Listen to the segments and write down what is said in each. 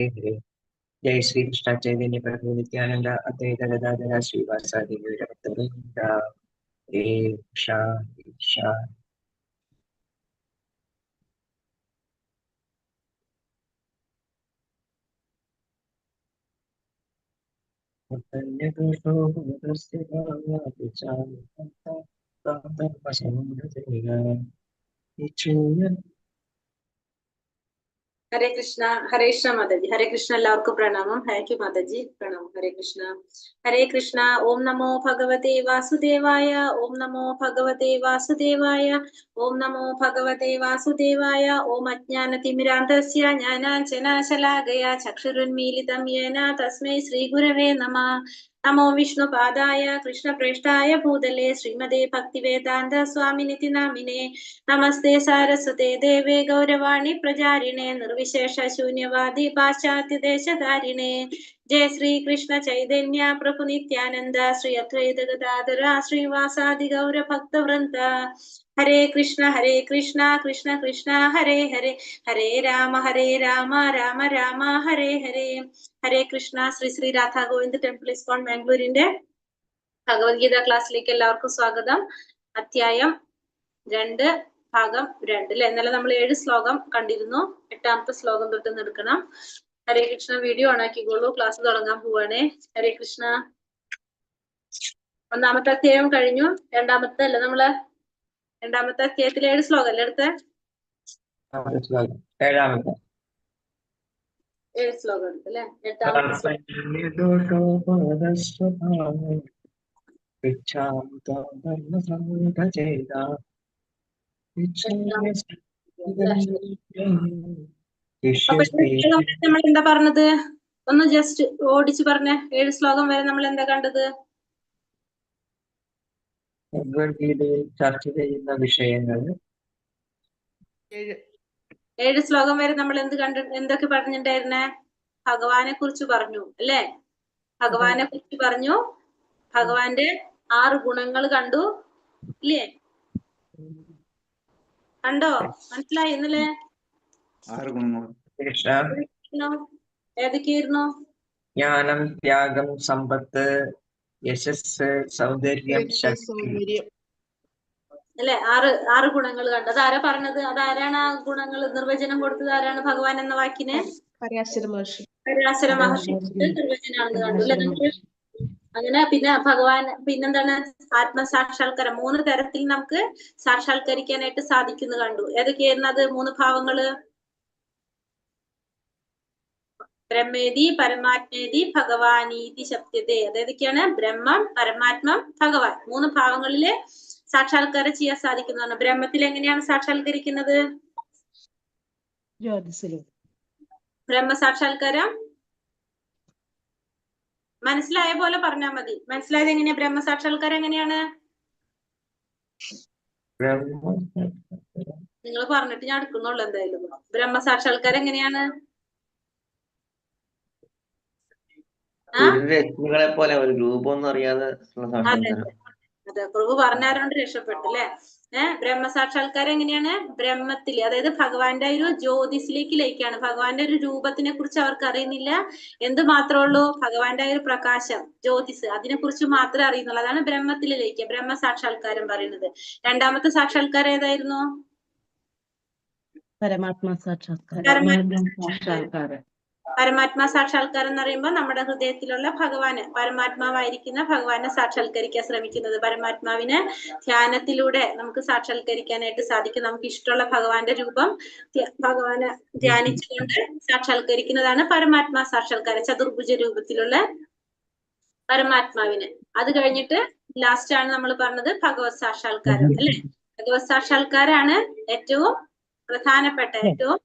जय श्री कृष्ण चैतन्य प्रभु नित्यानंद अद्वैत गदाधर श्रीवासादि गौरभक्तवृंद हरे कृष्ण कृष्ण हरे कृष्ण माताजी। हरे कृष्ण എല്ലാവർക്കും പ്രണാമം. Thank you Mataji. പ്രണാമം. ഹരേ കൃഷ്ണ. ഓം നമോ ഭഗവതേ വാസുദേവായ. ഓം നമോ ഭഗവതേ വാസുദേവായ. ഓം നമോ ഭഗവതേ വാസുദേവായ. ഓം അജ്ഞാനതിമിരാന്തസ്യ ജ്ഞാനാഞ്ജനശലാകയ ചക്ഷുരുന്മീലിതം യേന തസ്മൈ ശ്രീ ഗുരവേ നമഃ. നമോ വിഷ്ണുപാദായ കൃഷ്ണപ്രേഷ്ഠായ ഭൂതലേ ശ്രീമതേ ഭക്തിവേദാന്ത സ്വാമിനിതി നാമിനെ. നമസ്തേ സാരസ്വതേ ദേവേ ഗൗരവാണി പ്രചാരിണേ നിർവിശേഷ ശൂന്യവാദി പാശ്ചാത്യദേശധാരിണേ. ജയ ശ്രീ കൃഷ്ണ ചൈതന്യ പ്രഭു നിത്യാനന്ദ ശ്രീ അദ്വൈത ഗദാധര ശ്രീവാസാദി ഗൗരഭക്തവൃന്ദ. ഹരേ കൃഷ്ണ കൃഷ്ണ കൃഷ്ണ ഹരേ ഹരേ, ഹരേ രാമ രാമ രാമ ഹരേ ഹരേ. ഹരേ കൃഷ്ണ. ശ്രീ ശ്രീ രാധാ ഗോവിന്ദ് ടെമ്പിൾ ഇസ്കോൺ ബാംഗ്ലൂരിന്റെ ഭഗവത്ഗീത ക്ലാസ്സിലേക്ക് എല്ലാവർക്കും സ്വാഗതം. അധ്യായം 2 ഭാഗം 2 അല്ലെ. ഇന്നലെ നമ്മൾ 7 ശ്ലോകം കണ്ടിരുന്നു. 8ാമത്തെ ശ്ലോകം തൊട്ട് എടുക്കണം. ഹരേ കൃഷ്ണ. വീഡിയോ ഓൺ ആക്കിക്കോളൂ. ക്ലാസ് തുടങ്ങാൻ പോവാണേ. ഹരേ കൃഷ്ണ. 1ാമത്തെ അധ്യായം കഴിഞ്ഞു. 2ാമത്തെ അല്ല, നമ്മള് 2ാമത്തെ അധ്യായത്തിൽ 7 ശ്ലോകം അല്ലേ എടുത്തേ? 7 ശ്ലോകം എടുത്തല്ലേ. 8ാമത്തെ നമ്മൾ എന്താ പറഞ്ഞത്? ഒന്ന് ജസ്റ്റ് ഓടിച്ചു പറഞ്ഞേ. 7 ശ്ലോകം വരെ നമ്മൾ എന്താ കണ്ടത്? ഭഗവത്ഗീതയിൽ ചർച്ച ചെയ്യുന്ന വിഷയങ്ങൾ 7 ശ്ലോകം വരെ നമ്മൾ എന്തൊക്കെ പറഞ്ഞിട്ടുണ്ടായിരുന്നേ? ഭഗവാനെ കുറിച്ച് പറഞ്ഞു അല്ലേ? ഭഗവാനെ കുറിച്ച് പറഞ്ഞു. ഭഗവാന്റെ 6 ഗുണങ്ങൾ കണ്ടു ഇല്ലേ? കണ്ടോ? മനസ്സിലായി ഇന്നലെ? 6 ഗുണങ്ങൾ ഏതൊക്കെയായിരുന്നു? ജ്ഞാനം, ത്യാഗം, സമ്പത്ത്, യശസ്, സൗന്ദര്യം, ശക്തി അല്ലെ? 6 ഗുണങ്ങൾ കണ്ടു. അതാരാ പറഞ്ഞത്? അതാരാണ് ആ ഗുണങ്ങൾ നിർവചനം കൊടുത്തത്? ആരാണ് ഭഗവാൻ എന്ന വാക്കിന്? പരാശര മഹർഷി നിർവചനാണെന്ന് കണ്ടു അല്ലെ നമ്മള്. അങ്ങനെ പിന്നെ ഭഗവാൻ പിന്നെന്താണ്? ആത്മസാക്ഷാത്കാരം 3 തരത്തിൽ നമുക്ക് സാക്ഷാത്കരിക്കാനായിട്ട് സാധിക്കുന്നു കണ്ടു. ഏതൊക്കെയായിരുന്നു അത്? 3 ഭാവങ്ങള്. ബ്രഹ്മേതി പരമാത്മേതി ഭഗവാനീതി ശബ്ദത്തെ. അതേതൊക്കെയാണ്? ബ്രഹ്മം, പരമാത്മം, ഭഗവാൻ. 3 ഭാവങ്ങളില് സാക്ഷാത്കാരം ചെയ്യാൻ സാധിക്കുന്നതാണ്. ബ്രഹ്മത്തിൽ എങ്ങനെയാണ് സാക്ഷാത്കരിക്കുന്നത്? ബ്രഹ്മസാക്ഷാത്കാരം മനസ്സിലായ പോലെ പറഞ്ഞാൽ മതി. മനസ്സിലായത് എങ്ങനെയാ? ബ്രഹ്മസാക്ഷാത്കാരം എങ്ങനെയാണ്? നിങ്ങൾ പറഞ്ഞിട്ട് ഞാൻ എടുക്കുന്നുള്ളൂ. എന്തായാലും ബ്രഹ്മസാക്ഷാത്കാരം എങ്ങനെയാണ്? വ്യക്തികളെ പോലെ ഒരു രൂപമൊന്നും അറിയാതെ അതെ, പ്രഭു പറഞ്ഞാരോണ്ട് രക്ഷപ്പെട്ടു അല്ലെ. ബ്രഹ്മസാക്ഷാത്കാരം എങ്ങനെയാണ്? ബ്രഹ്മത്തില്, അതായത് ഭഗവാന്റെ ഒരു ജ്യോതിസിലേക്ക് ലയിക്കാണ്. ഭഗവാന്റെ ഒരു രൂപത്തിനെ കുറിച്ച് അവർക്ക് അറിയുന്നില്ല. എന്ത് മാത്രമേ ഉള്ളൂ? ഭഗവാന്റെ ഒരു പ്രകാശം, ജ്യോതിസ്, അതിനെ കുറിച്ച് മാത്രമേ അറിയുന്നുള്ളൂ. അതാണ് ബ്രഹ്മത്തില് ലയിക്കുക, ബ്രഹ്മസാക്ഷാത്കാരം പറയുന്നത്. 2ാമത്തെ സാക്ഷാത്കാരം ഏതായിരുന്നു? പരമാത്മാ സാക്ഷാത്കാരം. പരമാത്മാ സാക്ഷാത്കാരം എന്ന് പറയുമ്പോൾ നമ്മുടെ ഹൃദയത്തിലുള്ള ഭഗവാന്, പരമാത്മാവായിരിക്കുന്ന ഭഗവാനെ സാക്ഷാത്കരിക്കാൻ ശ്രമിക്കുന്നത്. പരമാത്മാവിനെ ധ്യാനത്തിലൂടെ നമുക്ക് സാക്ഷാത്കരിക്കാനായിട്ട് സാധിക്കും. നമുക്ക് ഇഷ്ടമുള്ള ഭഗവാന്റെ രൂപം ഭഗവാനെ ധ്യാനിച്ചുകൊണ്ട് സാക്ഷാത്കരിക്കുന്നതാണ് പരമാത്മാ സാക്ഷാത്കാരം, ചതുർഭുജ രൂപത്തിലുള്ള പരമാത്മാവിന്. അത് കഴിഞ്ഞിട്ട് ലാസ്റ്റ് ആണ് നമ്മൾ പറഞ്ഞത് ഭഗവത് സാക്ഷാത്കാരം അല്ലെ. ഭഗവത് സാക്ഷാത്കാരാണ് ഏറ്റവും പ്രധാനപ്പെട്ട, ഏറ്റവും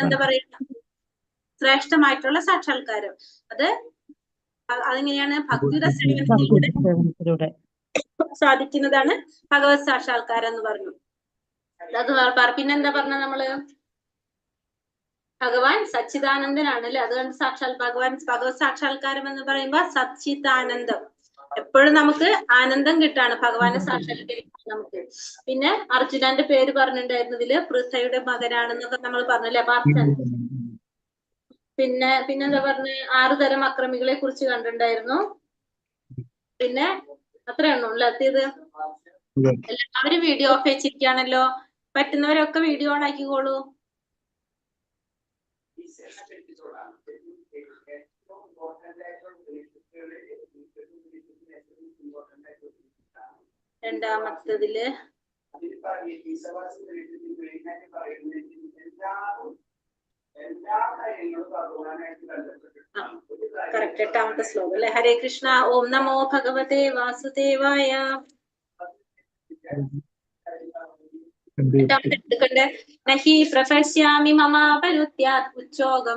എന്താ പറയുക, ശ്രേഷ്ഠമായിട്ടുള്ള സാക്ഷാത്കാരം. അതെങ്ങനെയാണ്? ഭക്തിയുടെ സേവനത്തിലൂടെ സാധിക്കുന്നതാണ് ഭഗവത് സാക്ഷാത്കാരം എന്ന് പറഞ്ഞു. അത് പിന്നെന്താ പറഞ്ഞ നമ്മള്? ഭഗവാൻ സച്ചിദാനന്ദനാണ് അല്ലെ. അതുകൊണ്ട് ഭഗവത് സാക്ഷാത്കാരം എന്ന് പറയുമ്പോ സച്ചിദാനന്ദം, എപ്പോഴും നമുക്ക് ആനന്ദം കിട്ടാണ് ഭഗവാനെ സാക്ഷാത്കരിക്കാൻ നമുക്ക്. പിന്നെ അർജുനന്റെ പേര് പറഞ്ഞിട്ടുണ്ടായിരുന്നു ഇതില്, പൃഥയുടെ മകനാണെന്നൊക്കെ നമ്മൾ പറഞ്ഞല്ലേ. പാർത്ഥൻ പിന്നെന്താ പറഞ്ഞ 6 തരം അക്രമികളെ കുറിച്ച് കണ്ടിട്ടുണ്ടായിരുന്നു. പിന്നെ അത്ര എണ്ണുള്ളൂ എത്തിയത്. എല്ലാവരും വീഡിയോ ഓഫ് വെച്ചിരിക്കുകയാണല്ലോ. പറ്റുന്നവരൊക്കെ വീഡിയോ ഓൺ ആക്കിക്കോളൂ. രണ്ടാമത്തതില് കറക്റ്റ് 8ാമത്തെ ശ്ലോകം അല്ലെ. ഹരേ കൃഷ്ണ. ഓം നമോ ഭഗവതേ വാസുദേവായ. എടുക്കണ്ടേ. നഹി പ്രപശ്യാമി മമാപരുത്യാത്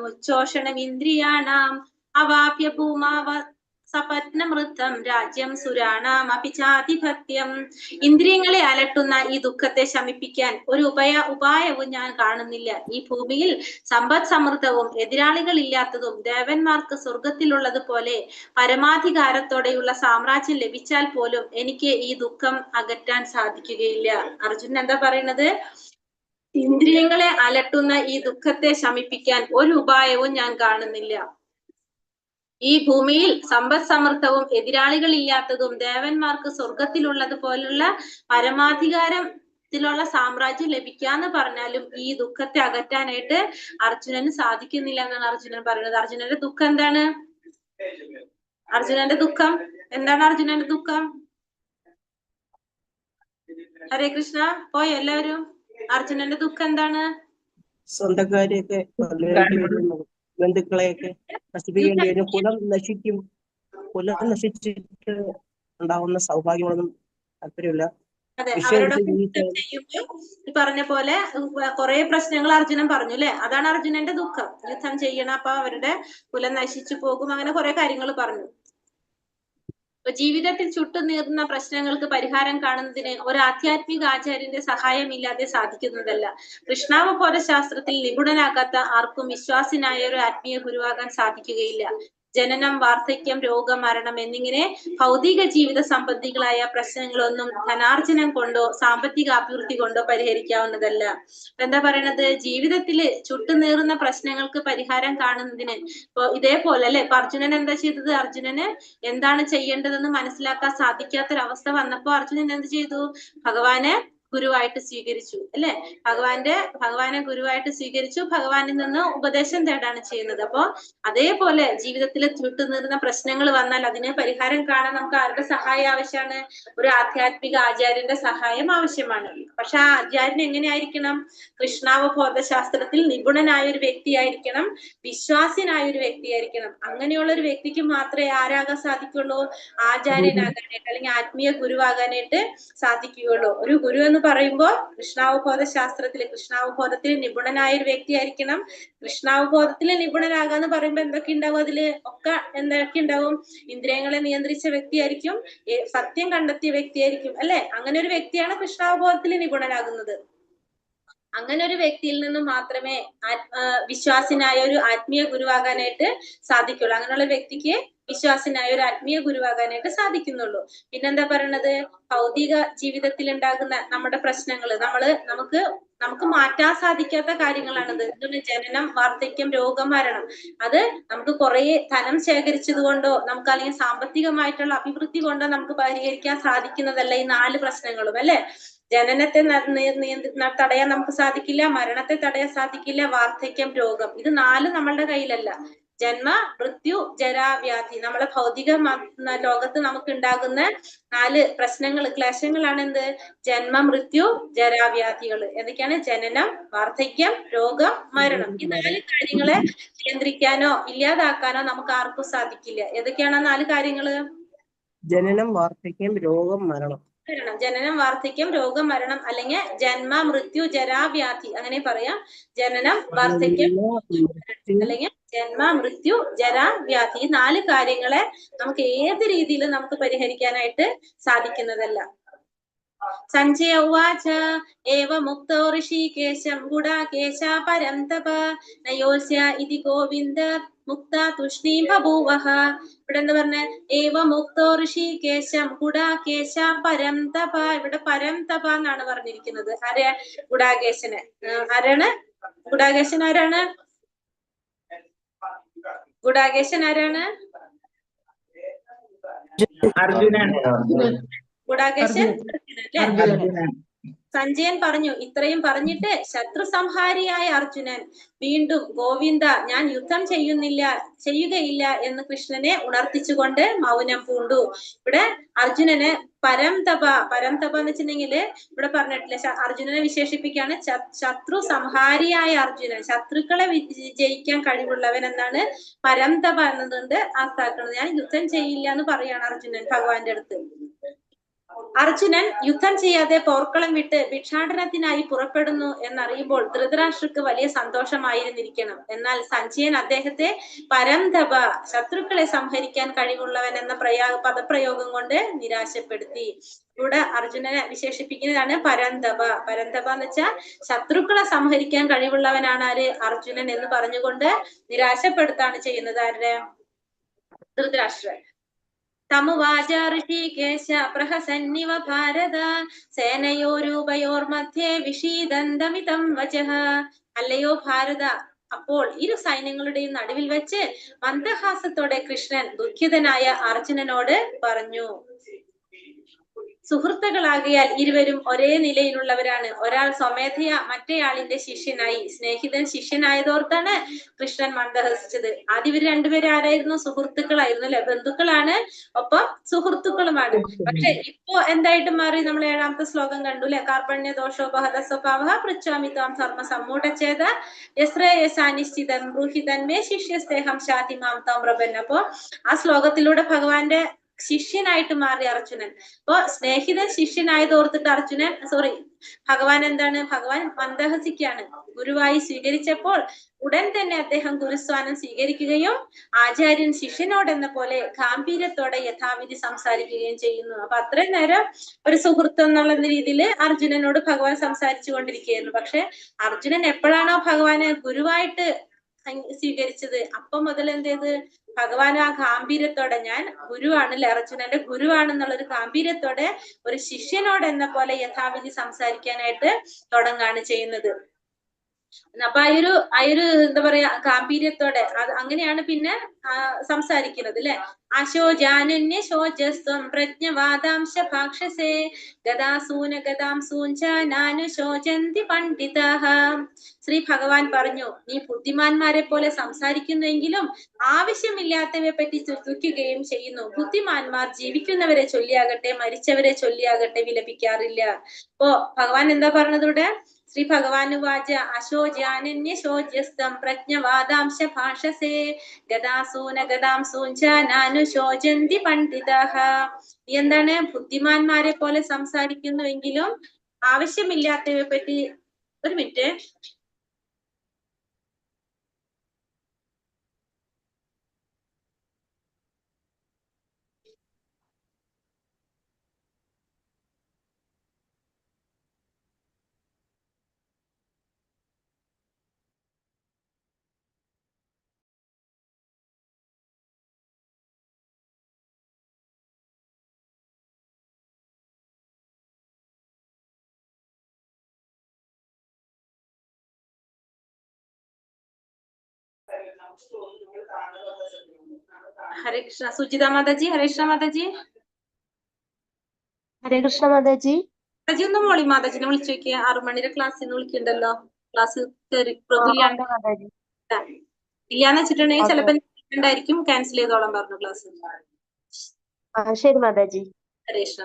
ഉച്ചോഷണമിന്ദ്രിയാണാം അവാപ്യ ഭൂമാവ സപത്നമൃത്തം രാജ്യം സുരാണാം അപിചാധിപത്യം. ഇന്ദ്രിയങ്ങളെ അലട്ടുന്ന ഈ ദുഃഖത്തെ ശമിപ്പിക്കാൻ ഒരു ഉപായവും ഞാൻ കാണുന്നില്ല. ഈ ഭൂമിയിൽ സമ്പദ് സമൃദ്ധവും എതിരാളികളില്ലാത്തതും ദേവന്മാർക്ക് സ്വർഗത്തിലുള്ളത് പോലെ പരമാധികാരത്തോടെയുള്ള സാമ്രാജ്യം ലഭിച്ചാൽ പോലും എനിക്ക് ഈ ദുഃഖം അകറ്റാൻ സാധിക്കുകയില്ല. അർജുനൻ എന്താ പറയുന്നത്? ഇന്ദ്രിയങ്ങളെ അലട്ടുന്ന ഈ ദുഃഖത്തെ ശമിപ്പിക്കാൻ ഒരു ഉപായവും ഞാൻ കാണുന്നില്ല. ഈ ഭൂമിയിൽ സമ്പദ് സമൃദ്ധവും എതിരാളികളില്ലാത്തതും ദേവന്മാർക്ക് സ്വർഗത്തിലുള്ളത് പോലുള്ള പരമാധികാരത്തിലുള്ള സാമ്രാജ്യം ലഭിക്കാന്ന് പറഞ്ഞാലും ഈ ദുഃഖത്തെ അകറ്റാനായിട്ട് അർജുനന് സാധിക്കുന്നില്ല എന്നാണ് അർജുനൻ പറയുന്നത്. അർജുനന്റെ ദുഃഖം എന്താണ്? അർജുനന്റെ ദുഃഖം എന്താണ്? അർജുനന്റെ ദുഃഖം. ഹരേ കൃഷ്ണ. പോയി എല്ലാവരും. അർജുനന്റെ ദുഃഖം എന്താണ്? സ്വന്തക്കാരെയൊക്കെ ബന്ധുക്കളെയൊക്കെ നശിപ്പിക്കേണ്ടി വരും. കുലം നശിക്കും. കുലം നശിച്ചിട്ട് ഉണ്ടാവുന്ന സൗഭാഗ്യമൊന്നും താല്പര്യമില്ല. അതെ, അവരോടൊക്കെ യുദ്ധം ചെയ്യുമ്പോൾ ഈ പറഞ്ഞ പോലെ കുറെ പ്രശ്നങ്ങൾ അർജുനൻ പറഞ്ഞു അല്ലെ. അതാണ് അർജുനന്റെ ദുഃഖം. യുദ്ധം ചെയ്യണം, അപ്പൊ അവരുടെ കുലം നശിച്ചു പോകും, അങ്ങനെ കുറെ കാര്യങ്ങൾ പറഞ്ഞു. ജീവിതത്തിൽ ചുട്ടുനീറുന്ന പ്രശ്നങ്ങൾക്ക് പരിഹാരം കാണുന്നതിന് ഒരു ആധ്യാത്മിക ആചാര്യന്റെ സഹായമില്ലാതെ സാധിക്കുന്നതല്ല. കൃഷ്ണാവബോധ ശാസ്ത്രത്തിൽ നിപുണനാകാത്ത ആർക്കും വിശ്വാസിനായ ഒരു ആത്മീയ ഗുരുവാകാൻ സാധിക്കുകയില്ല. ജനനം, വാർദ്ധക്യം, രോഗം, മരണം എന്നിങ്ങനെ ഭൗതിക ജീവിത സംബന്ധികളായ പ്രശ്നങ്ങളൊന്നും ധനാർജനം കൊണ്ടോ സാമ്പത്തിക അഭിവൃദ്ധി കൊണ്ടോ പരിഹരിക്കാവുന്നതല്ല. എന്താ പറയണത്? ജീവിതത്തില് ചുട്ടുനീറുന്ന പ്രശ്നങ്ങൾക്ക് പരിഹാരം കാണുന്നതിന് ഇപ്പൊ ഇതേപോലെ അല്ലെ. ഇപ്പൊ അർജുനൻ എന്താ ചെയ്തത്? അർജുനന് എന്താണ് ചെയ്യേണ്ടതെന്ന് മനസ്സിലാക്കാൻ സാധിക്കാത്തൊരവസ്ഥ വന്നപ്പോ അർജുനൻ എന്ത് ചെയ്തു? ഭഗവാനെ ഗുരുവായിട്ട് സ്വീകരിച്ചു അല്ലെ. ഭഗവാനെ ഗുരുവായിട്ട് സ്വീകരിച്ചു. ഭഗവാനിൽ നിന്ന് ഉപദേശം തേടാണ് ചെയ്യുന്നത്. അപ്പൊ അതേപോലെ ജീവിതത്തിൽ ചുട്ടുനീറുന്ന പ്രശ്നങ്ങൾ വന്നാൽ അതിനെ പരിഹാരം കാണാൻ നമുക്ക് ആരുടെ സഹായം ആവശ്യമാണ്? ഒരു ആധ്യാത്മിക ആചാര്യന്റെ സഹായം ആവശ്യമാണ്. പക്ഷെ ആ ആചാര്യൻ എങ്ങനെയായിരിക്കണം? കൃഷ്ണാവബോധ ശാസ്ത്രത്തിൽ നിപുണനായ ഒരു വ്യക്തിയായിരിക്കണം, വിശ്വാസിനായ ഒരു വ്യക്തിയായിരിക്കണം. അങ്ങനെയുള്ള ഒരു വ്യക്തിക്ക് മാത്രമേ ആരാകാൻ സാധിക്കുള്ളൂ? ആചാര്യനാകാനായിട്ട് അല്ലെങ്കിൽ ആത്മീയ ഗുരുവാകാനായിട്ട് സാധിക്കുകയുള്ളൂ. ഒരു ഗുരു എന്ന് പറയുമ്പോൾ കൃഷ്ണാവബോധ കൃഷ്ണാവബോധത്തിൽ നിപുണനായ ഒരു വ്യക്തിയായിരിക്കണം. കൃഷ്ണാവബോധത്തിൽ നിപുണനാകാന്ന് പറയുമ്പോ എന്തൊക്കെ ഉണ്ടാവും? അതില് ഒക്കെ എന്തൊക്കെ ഉണ്ടാവും? ഇന്ദ്രിയങ്ങളെ നിയന്ത്രിച്ച വ്യക്തിയായിരിക്കും, സത്യം കണ്ടെത്തിയ വ്യക്തിയായിരിക്കും അല്ലെ. അങ്ങനെ ഒരു വ്യക്തിയാണ് കൃഷ്ണാവബോധത്തിൽ നിപുണനാകുന്നത്. അങ്ങനെ ഒരു വ്യക്തിയിൽ നിന്നും മാത്രമേ വിശ്വാസിനായ ഒരു ആത്മീയ ഗുരുവാകാനായിട്ട് സാധിക്കുള്ളൂ. അങ്ങനെയുള്ള വ്യക്തിക്ക് വിശ്വാസിനായ ഒരു ആത്മീയ ഗുരുവാകാനായിട്ട് സാധിക്കുന്നുള്ളൂ. പിന്നെന്താ പറയണത്? ഭൗതിക ജീവിതത്തിൽ ഉണ്ടാകുന്ന നമ്മുടെ പ്രശ്നങ്ങൾ നമുക്ക് മാറ്റാൻ സാധിക്കാത്ത കാര്യങ്ങളാണിത്. ജനനം, വാർദ്ധക്യം, രോഗം, മരണം. അത് നമുക്ക് കുറെ ധനം ശേഖരിച്ചത് കൊണ്ടോ നമുക്ക് അല്ലെങ്കിൽ സാമ്പത്തികമായിട്ടുള്ള അഭിവൃദ്ധി കൊണ്ടോ നമുക്ക് പരിഹരിക്കാൻ സാധിക്കുന്നതല്ല ഈ 4 പ്രശ്നങ്ങളും അല്ലെ. ജനനത്തെ തടയാൻ നമുക്ക് സാധിക്കില്ല, മരണത്തെ തടയാൻ സാധിക്കില്ല, വാർദ്ധക്യം, രോഗം, ഇത് 4 നമ്മളുടെ കയ്യിലല്ല. ജന്മ, മൃത്യു, ജരാവ്യാധി. നമ്മളെ ഭൗതിക ലോകത്ത് നമുക്ക് ഉണ്ടാകുന്ന 4 പ്രശ്നങ്ങൾ, ക്ലേശങ്ങളാണ് എന്ത്? ജന്മ, മൃത്യു, ജരാവ്യാധികൾ. എന്തൊക്കെയാണ്? ജനനം, വാർദ്ധക്യം, രോഗം, മരണം. ഈ 4 കാര്യങ്ങളെ നിയന്ത്രിക്കാനോ ഇല്ലാതാക്കാനോ നമുക്ക് ആർക്കും സാധിക്കില്ല. ഏതൊക്കെയാണ് 4 കാര്യങ്ങള്? ജനനം, വാർദ്ധക്യം, രോഗം, മരണം. ജനനം, വാർദ്ധക്യം, രോഗം, മരണം, അല്ലെങ്കിൽ ജന്മ, മൃത്യു, ജരാവ്യാധി, അങ്ങനെ പറയാം. ജനനം, വാർദ്ധക്യം, അല്ലെങ്കിൽ ജന്മ, മൃത്യു, ജരാവ്യാധി. ഈ 4 കാര്യങ്ങളെ നമുക്ക് ഏത് രീതിയിലും നമുക്ക് പരിഹരിക്കാനായിട്ട് സാധിക്കുന്നതല്ല. സഞ്ജയ ഉവാച ഏവമുക്തോ ഋഷികേശം ഗുഡാകേശ പരം തപ നയോസ്യ ഇതി ഗോവിന്ദ മുക്ത തുഷ്ണീം ബഭൂവഃ. ഇവിടെ എന്താ പറഞ്ഞ? ഏവമുക്തോ ഋഷികേശം ഗുഡാകേശ പരം തപ. ഇവിടെ പരം തപ എന്നാണ് പറഞ്ഞിരിക്കുന്നത്. ആരെ? ഗുഡാകേശന്. ആരാണ് ഗുഡാകേശൻ? ആരാണ്? ഗുഡാകേശൻ ആരാണ്? അർജുനൻ. ഗുഡാകേശൻ അല്ലേ? അർജുനൻ. സഞ്ജയൻ പറഞ്ഞു. ഇത്രയും പറഞ്ഞിട്ട് ശത്രു സംഹാരിയായ അർജുനൻ വീണ്ടും ഗോവിന്ദ ഞാൻ യുദ്ധം ചെയ്യുകയില്ല എന്ന് കൃഷ്ണനെ ഉണർത്തിച്ചുകൊണ്ട് മൗനം പൂണ്ടു. ഇവിടെ അർജുനന് പരംതപ എന്ന് വെച്ചിട്ടുണ്ടെങ്കില് ഇവിടെ പറഞ്ഞിട്ടില്ല, അർജുനനെ വിശേഷിപ്പിക്കാണ് ശത്രു സംഹാരിയായ അർജുനൻ, ശത്രുക്കളെ ജയിക്കാൻ കഴിവുള്ളവൻ എന്നാണ് പരംതപ എന്നതുകൊണ്ട് അർത്ഥാക്കുന്നത്. ഞാൻ യുദ്ധം ചെയ്യില്ല എന്ന് പറയാണ് അർജുനൻ ഭഗവാന്റെ അടുത്ത്. അർജുനൻ യുദ്ധം ചെയ്യാതെ പോർക്കളം വിട്ട് ഭിക്ഷാടനത്തിനായി പുറപ്പെടുന്നു എന്നറിയുമ്പോൾ ധൃതരാഷ്ട്രക്ക് വലിയ സന്തോഷമായിരുന്നിരിക്കണം. എന്നാൽ സഞ്ജയൻ അദ്ദേഹത്തെ പരംതപ, ശത്രുക്കളെ സംഹരിക്കാൻ കഴിവുള്ളവൻ എന്ന പദപ്രയോഗം കൊണ്ട് നിരാശപ്പെടുത്തി. ഇവിടെ അർജുനനെ വിശേഷിപ്പിക്കുന്നതാണ് പരംതപ. പരംതപ എന്ന് വെച്ചാൽ ശത്രുക്കളെ സംഹരിക്കാൻ കഴിവുള്ളവനാണ് ആര്? അർജുനൻ എന്ന് പറഞ്ഞുകൊണ്ട് നിരാശപ്പെടുത്താണ് ചെയ്യുന്നത്. ആരുടെ? ധൃതരാഷ്ട്രൻ. തമുവാച ഋഷികേശ പ്രഹസന്നിവ ഭാരത സേനയോരുഭയോർമധ്യേ വിഷീദന്തമിതം വചഃ. അല്ലയോ ഭാരത, അപ്പോൾ ഇരു സൈന്യങ്ങളുടെയും നടുവിൽ വെച്ച് മന്ദഹാസത്തോടെ കൃഷ്ണൻ ദുഃഖിതനായ അർജുനനോട് പറഞ്ഞു. സുഹൃത്തുക്കളാകിയാൽ ഇരുവരും ഒരേ നിലയിലുള്ളവരാണ്. ഒരാൾ സ്വമേധയ മറ്റേയാളിന്റെ ശിഷ്യനായി, സ്നേഹിതൻ ശിഷ്യനായതോർത്താണ് കൃഷ്ണൻ മന്ദഹസിച്ചത്. ആദ്യം ഇവർ രണ്ടുപേരും ആരായിരുന്നു? സുഹൃത്തുക്കളായിരുന്നു അല്ലെ? ബന്ധുക്കളാണ്, ഒപ്പം സുഹൃത്തുക്കളുമാണ്. പക്ഷെ ഇപ്പോ എന്തായിട്ട് മാറി? നമ്മൾ 7ാമത്തെ ശ്ലോകം കണ്ടു അല്ലെ? കാർപ്പണ്യ ദോഷോപഹത സ്വഭാവ പൃച്ഛാമിത്വാം ധർമ്മ സമ്മൂഢച്ഛേദ യശ്രേയസാനിശ്ചിതം ബ്രൂഹി തന്മേ ശിഷ്യസ്തേഹം ശാതിമാം താം പ്രപന്ന. അപ്പോ ആ ശ്ലോകത്തിലൂടെ ഭഗവാന്റെ ശിഷ്യനായിട്ട് മാറി അർജുനൻ. അപ്പൊ സ്നേഹിതൻ ശിഷ്യനായത് ഓർത്തിട്ട് ഭഗവാൻ എന്താണ്? ഭഗവാൻ മന്ദഹസിക്കാണ്. ഗുരുവായി സ്വീകരിച്ചപ്പോൾ ഉടൻ തന്നെ അദ്ദേഹം ഗുരുസ്ഥാനം സ്വീകരിക്കുകയും ആചാര്യൻ ശിഷ്യനോടെന്ന പോലെ ഗാംഭീര്യത്തോടെ യഥാവിധി സംസാരിക്കുകയും ചെയ്യുന്നു. അപ്പൊ അത്രയും നേരം ഒരു സുഹൃത്ത് എന്നുള്ള രീതിയിൽ അർജുനനോട് ഭഗവാൻ സംസാരിച്ചു കൊണ്ടിരിക്കുകയായിരുന്നു. പക്ഷെ അർജുനൻ എപ്പോഴാണോ ഭഗവാനെ ഗുരുവായിട്ട് സ്വീകരിച്ചത്, അപ്പം മുതൽ എന്ത് ചെയ്ത് ഭഗവാൻ ആ ഗാംഭീര്യത്തോടെ, ഞാൻ ഗുരുവാണല്ലേ, അർജുനന്റെ ഗുരുവാണെന്നുള്ളൊരു ഗാംഭീര്യത്തോടെ ഒരു ശിഷ്യനോട് എന്ന പോലെ യഥാവിധി സംസാരിക്കാനായിട്ട് തുടങ്ങാണ് ചെയ്യുന്നത്. അപ്പൊ ആ ഒരു എന്താ പറയാ ഗാംഭീര്യത്തോടെ അങ്ങനെയാണ് പിന്നെ സംസാരിക്കുന്നത് അല്ലെ? അശോജാനന്യ ശോചസ്ത്വം പ്രജ്ഞവാദാംശ ഭാക്ഷസേ ഗദാസൂന ഗദാംസൂഞ്ച നാനു ശോചന്തി പണ്ഡിതഃ. ശ്രീ ഭഗവാൻ പറഞ്ഞു, നീ ബുദ്ധിമാന്മാരെ പോലെ സംസാരിക്കുന്നുവെങ്കിലും ആവശ്യമില്ലാത്തവയെ പറ്റി ദുഃഖിക്കുകയും ചെയ്യുന്നു. ബുദ്ധിമാന്മാർ ജീവിക്കുന്നവരെ ചൊല്ലിയാകട്ടെ മരിച്ചവരെ ചൊല്ലിയാകട്ടെ വിലപിക്കാറില്ല. അപ്പോ ഭഗവാൻ എന്താ പറഞ്ഞത് ഇവിടെ? ശ്രീ ഭഗവാനുവാച അശോചാനന്യ ശോച്യസ്തം പ്രജ്ഞവാദാംശ ഭാഷസേ ഗദാസൂന ഗദാംസൂഞ്ച നാനു ശോചന്തി പണ്ഡിതഃ. എന്താണ്? ബുദ്ധിമാന്മാരെ പോലെ സംസാരിക്കുന്നുവെങ്കിലും ആവശ്യമില്ലാത്തവയെ പറ്റി. ഒരു മിനിറ്റ്. ഹരേ കൃഷ്ണ. സുജിത മാതാജി. ഹരേ കൃഷ്ണ മാതാജി. ഹരേ കൃഷ്ണ മാതാജി. മാതാജി ഒന്ന് മോളി മാതാജിനെ വിളിച്ചു നോക്കിയ. 6 മണിയുടെ ക്ലാസ്സിന് വിളിക്കണ്ടല്ലോ. ക്ലാസ് ഇല്ലാന്ന് വെച്ചിട്ടുണ്ടെങ്കിൽ ചിലപ്പോ ഉണ്ടായിരിക്കും, ക്യാൻസൽ ചെയ്തോളാൻ പറഞ്ഞു ക്ലാസ്. ശരി മാതാജി. ഹരേ കൃഷ്ണ.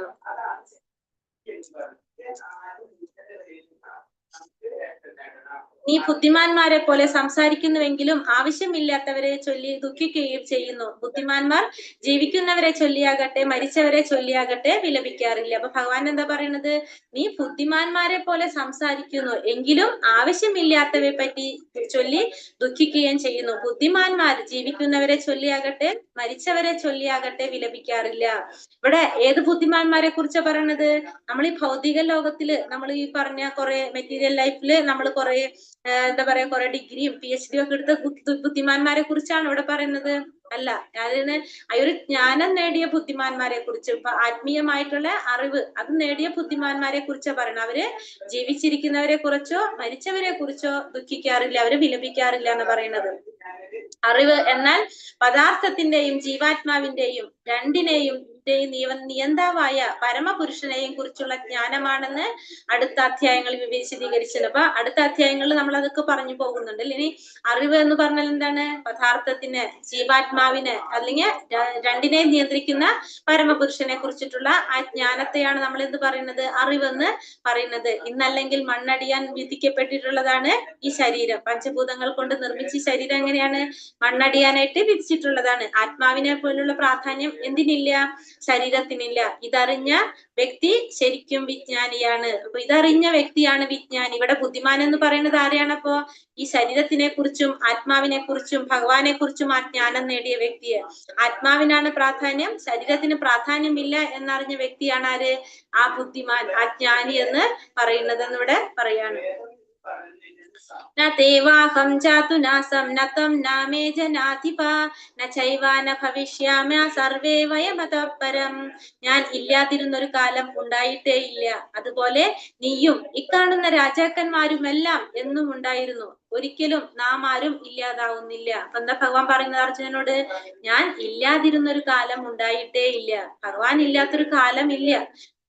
നീ ബുദ്ധിമാന്മാരെ പോലെ സംസാരിക്കുന്നുവെങ്കിലും ആവശ്യമില്ലാത്തവരെ ചൊല്ലി ദുഃഖിക്കുകയും ചെയ്യുന്നു. ബുദ്ധിമാന്മാർ ജീവിക്കുന്നവരെ ചൊല്ലിയാകട്ടെ മരിച്ചവരെ ചൊല്ലിയാകട്ടെ വിലപിക്കാറില്ല. അപ്പൊ ഭഗവാൻ എന്താ പറയുന്നത്? നീ ബുദ്ധിമാന്മാരെ പോലെ സംസാരിക്കുന്നു എങ്കിലും ആവശ്യമില്ലാത്തവയെ പറ്റി ചൊല്ലി ദുഃഖിക്കുകയും ചെയ്യുന്നു. ബുദ്ധിമാന്മാർ ജീവിക്കുന്നവരെ ചൊല്ലിയാകട്ടെ മരിച്ചവരെ ചൊല്ലിയാകട്ടെ വിലപിക്കാറില്ല. ഇവിടെ ഏത് ബുദ്ധിമാന്മാരെ കുറിച്ചാ പറയണത്? നമ്മൾ ഈ ഭൗതിക ലോകത്തില് നമ്മൾ ഈ പറഞ്ഞ കുറെ മെറ്റീരിയൽ ലൈഫില് നമ്മൾ കുറെ എന്താ പറയാ കുറെ ഡിഗ്രിയും PhD ഒക്കെ എടുത്ത ബുദ്ധിമാന്മാരെ കുറിച്ചാണ് ഇവിടെ പറയുന്നത്? അല്ല. അതിന് ഒരു ജ്ഞാനം നേടിയ ബുദ്ധിമാന്മാരെ കുറിച്ച്, ആത്മീയമായിട്ടുള്ള അറിവ് അത് നേടിയ ബുദ്ധിമാന്മാരെ കുറിച്ചാ പറയണത്. അവര് ജീവിച്ചിരിക്കുന്നവരെ കുറിച്ചോ മരിച്ചവരെ കുറിച്ചോ ദുഃഖിക്കാറില്ല, അവര് വിലപിക്കാറില്ല എന്ന് പറയുന്നത്. അറിവ് എന്നാൽ പദാർത്ഥത്തിന്റെയും ജീവാത്മാവിന്റെയും രണ്ടിനെയും നിയന്താവായ പരമപുരുഷനെയും കുറിച്ചുള്ള ജ്ഞാനമാണെന്ന് അടുത്ത അധ്യായങ്ങളിൽ വിശദീകരിച്ചത്. അപ്പൊ അടുത്ത അധ്യായങ്ങളിൽ നമ്മൾ അതൊക്കെ പറഞ്ഞു പോകുന്നുണ്ട്. ഇനി അറിവ് എന്ന് പറഞ്ഞാൽ എന്താണ്? പദാർത്ഥത്തിന്, ജീവാത്മാവിന്, അല്ലെങ്കിൽ രണ്ടിനെയും നിയന്ത്രിക്കുന്ന പരമപുരുഷനെ കുറിച്ചിട്ടുള്ള ആ ജ്ഞാനത്തെയാണ് നമ്മൾ എന്ത് പറയുന്നത്? അറിവെന്ന് പറയുന്നത്. ഇന്നല്ലെങ്കിൽ മണ്ണടിയാൻ വിധിക്കപ്പെട്ടിട്ടുള്ളതാണ് ഈ ശരീരം. പഞ്ചഭൂതങ്ങൾ കൊണ്ട് നിർമ്മിച്ച ശരീരം എങ്ങനെയാണ്? മണ്ണടിയാനായിട്ട് വിധിച്ചിട്ടുള്ളതാണ്. ആത്മാവിനെ പോലുള്ള പ്രാധാന്യം എന്തിനില്ല? ശരീരത്തിനില്ല. ഇതറിഞ്ഞ വ്യക്തി ശരിക്കും വിജ്ഞാനിയാണ്. അപ്പൊ ഇതറിഞ്ഞ വ്യക്തിയാണ് വിജ്ഞാനി. ഇവിടെ ബുദ്ധിമാൻ എന്ന് പറയുന്നത് ആരെയാണ്? അപ്പോ ഈ ശരീരത്തിനെ കുറിച്ചും ആത്മാവിനെ കുറിച്ചും ഭഗവാനെ കുറിച്ചും ആ ജ്ഞാനം നേടിയ വ്യക്തിയെ. ആത്മാവിനാണ് പ്രാധാന്യം, ശരീരത്തിന് പ്രാധാന്യമില്ല എന്നറിഞ്ഞ വ്യക്തിയാണ് ആര്? ആ ബുദ്ധിമാൻ, ആ ജ്ഞാനി എന്ന് പറയുന്നത് എന്നിവിടെ പറയാണ്. േവാഹം ജാതു നാസം നതം നാമേ ജനാധിപ നൈവാന ഭവിഷ്യാമ്യ സർവേ വയമതപരം. ഞാൻ ഇല്ലാതിരുന്നൊരു കാലം ഉണ്ടായിട്ടേ ഇല്ല, അതുപോലെ നീയും ഇക്കാണുന്ന രാജാക്കന്മാരുമെല്ലാം എന്നും ഉണ്ടായിരുന്നു, ഒരിക്കലും നാം ആരും ഇല്ലാതാവുന്നില്ല. അപ്പൊ എന്താ ഭഗവാൻ പറയുന്നത് അർജുനനോട്? ഞാൻ ഇല്ലാതിരുന്നൊരു കാലം ഉണ്ടായിട്ടേ ഇല്ല, ഭഗവാൻ ഇല്ലാത്തൊരു കാലം ഇല്ല.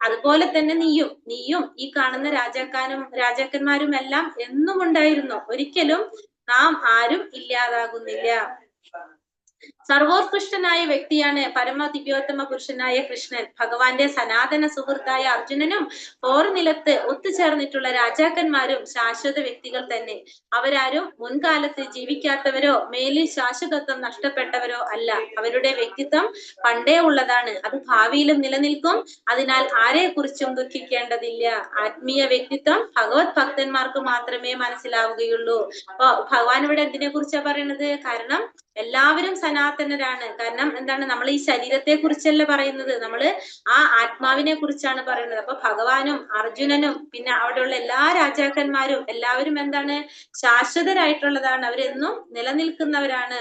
അതുപോലെ തന്നെ നീയും ഈ കാണുന്ന രാജാക്കന്മാരും എല്ലാം എന്നും ഉണ്ടായിരുന്നു, ഒരിക്കലും നാം ആരും ഇല്ലാതാകുന്നില്ല. സർവോത്കൃഷ്ടനായ വ്യക്തിയാണ് പരമദിവ്യോത്തമ പുരുഷനായ കൃഷ്ണൻ. ഭഗവാന്റെ സനാതന സുഹൃത്തായ അർജുനനും പോർനിലത്ത് ഒത്തുചേർന്നിട്ടുള്ള രാജാക്കന്മാരും ശാശ്വത വ്യക്തികൾ തന്നെ. അവരാരും മുൻകാലത്ത് ജീവിക്കാത്തവരോ മേലിൽ ശാശ്വതത്വം നഷ്ടപ്പെട്ടവരോ അല്ല. അവരുടെ വ്യക്തിത്വം പണ്ടേ ഉള്ളതാണ്, അത് ഭാവിയിലും നിലനിൽക്കും. അതിനാൽ ആരെ കുറിച്ചും ദുഃഖിക്കേണ്ടതില്ല. ആത്മീയ വ്യക്തിത്വം ഭഗവത് ഭക്തന്മാർക്ക് മാത്രമേ മനസ്സിലാവുകയുള്ളൂ. അപ്പൊ ഭഗവാൻ ഇവിടെ എന്തിനെ കുറിച്ചാ പറയുന്നത്? കാരണം എല്ലാവരും സനാതനരാണ്. കാരണം എന്താണ്? നമ്മൾ ഈ ശരീരത്തെ കുറിച്ചല്ല പറയുന്നത്, നമ്മള് ആ ആത്മാവിനെ കുറിച്ചാണ് പറയുന്നത്. അപ്പൊ ഭഗവാനും അർജുനനും പിന്നെ അവിടെയുള്ള എല്ലാ രാജാക്കന്മാരും എല്ലാവരും എന്താണ്? ശാശ്വതരായിട്ടുള്ളതാണ്. അവരെന്നും നിലനിൽക്കുന്നവരാണ്,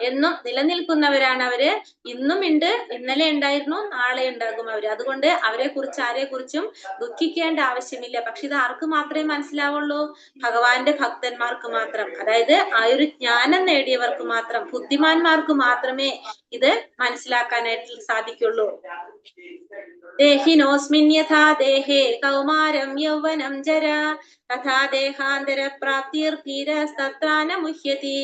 എന്നും നിലനിൽക്കുന്നവരാണ് അവര്. ഇന്നും ഉണ്ട്, ഇന്നലെ ഉണ്ടായിരുന്നു, നാളെ ഉണ്ടാകും അവര്. അതുകൊണ്ട് അവരെ കുറിച്ച് ആരെ കുറിച്ചും ദുഃഖിക്കേണ്ട ആവശ്യമില്ല. പക്ഷെ ഇത് ആർക്ക് മാത്രമേ മനസ്സിലാവുള്ളൂ? ഭഗവാന്റെ ഭക്തന്മാർക്ക് മാത്രം, അതായത് ആ ഒരു ജ്ഞാനം നേടിയവർക്ക് മാത്രം, ബുദ്ധിമാന്മാർക്ക് മാത്രമേ ഇത് മനസ്സിലാക്കാനായിട്ട് സാധിക്കുള്ളൂ. ദേഹിനോസ്മിൻ യഥാ ദേഹേ കൗമാരം യൗവനം ജരാ തഥാ ദേഹാന്തര പ്രാപ്തിർധീരസ്തത്രാന മുഹ്യതി.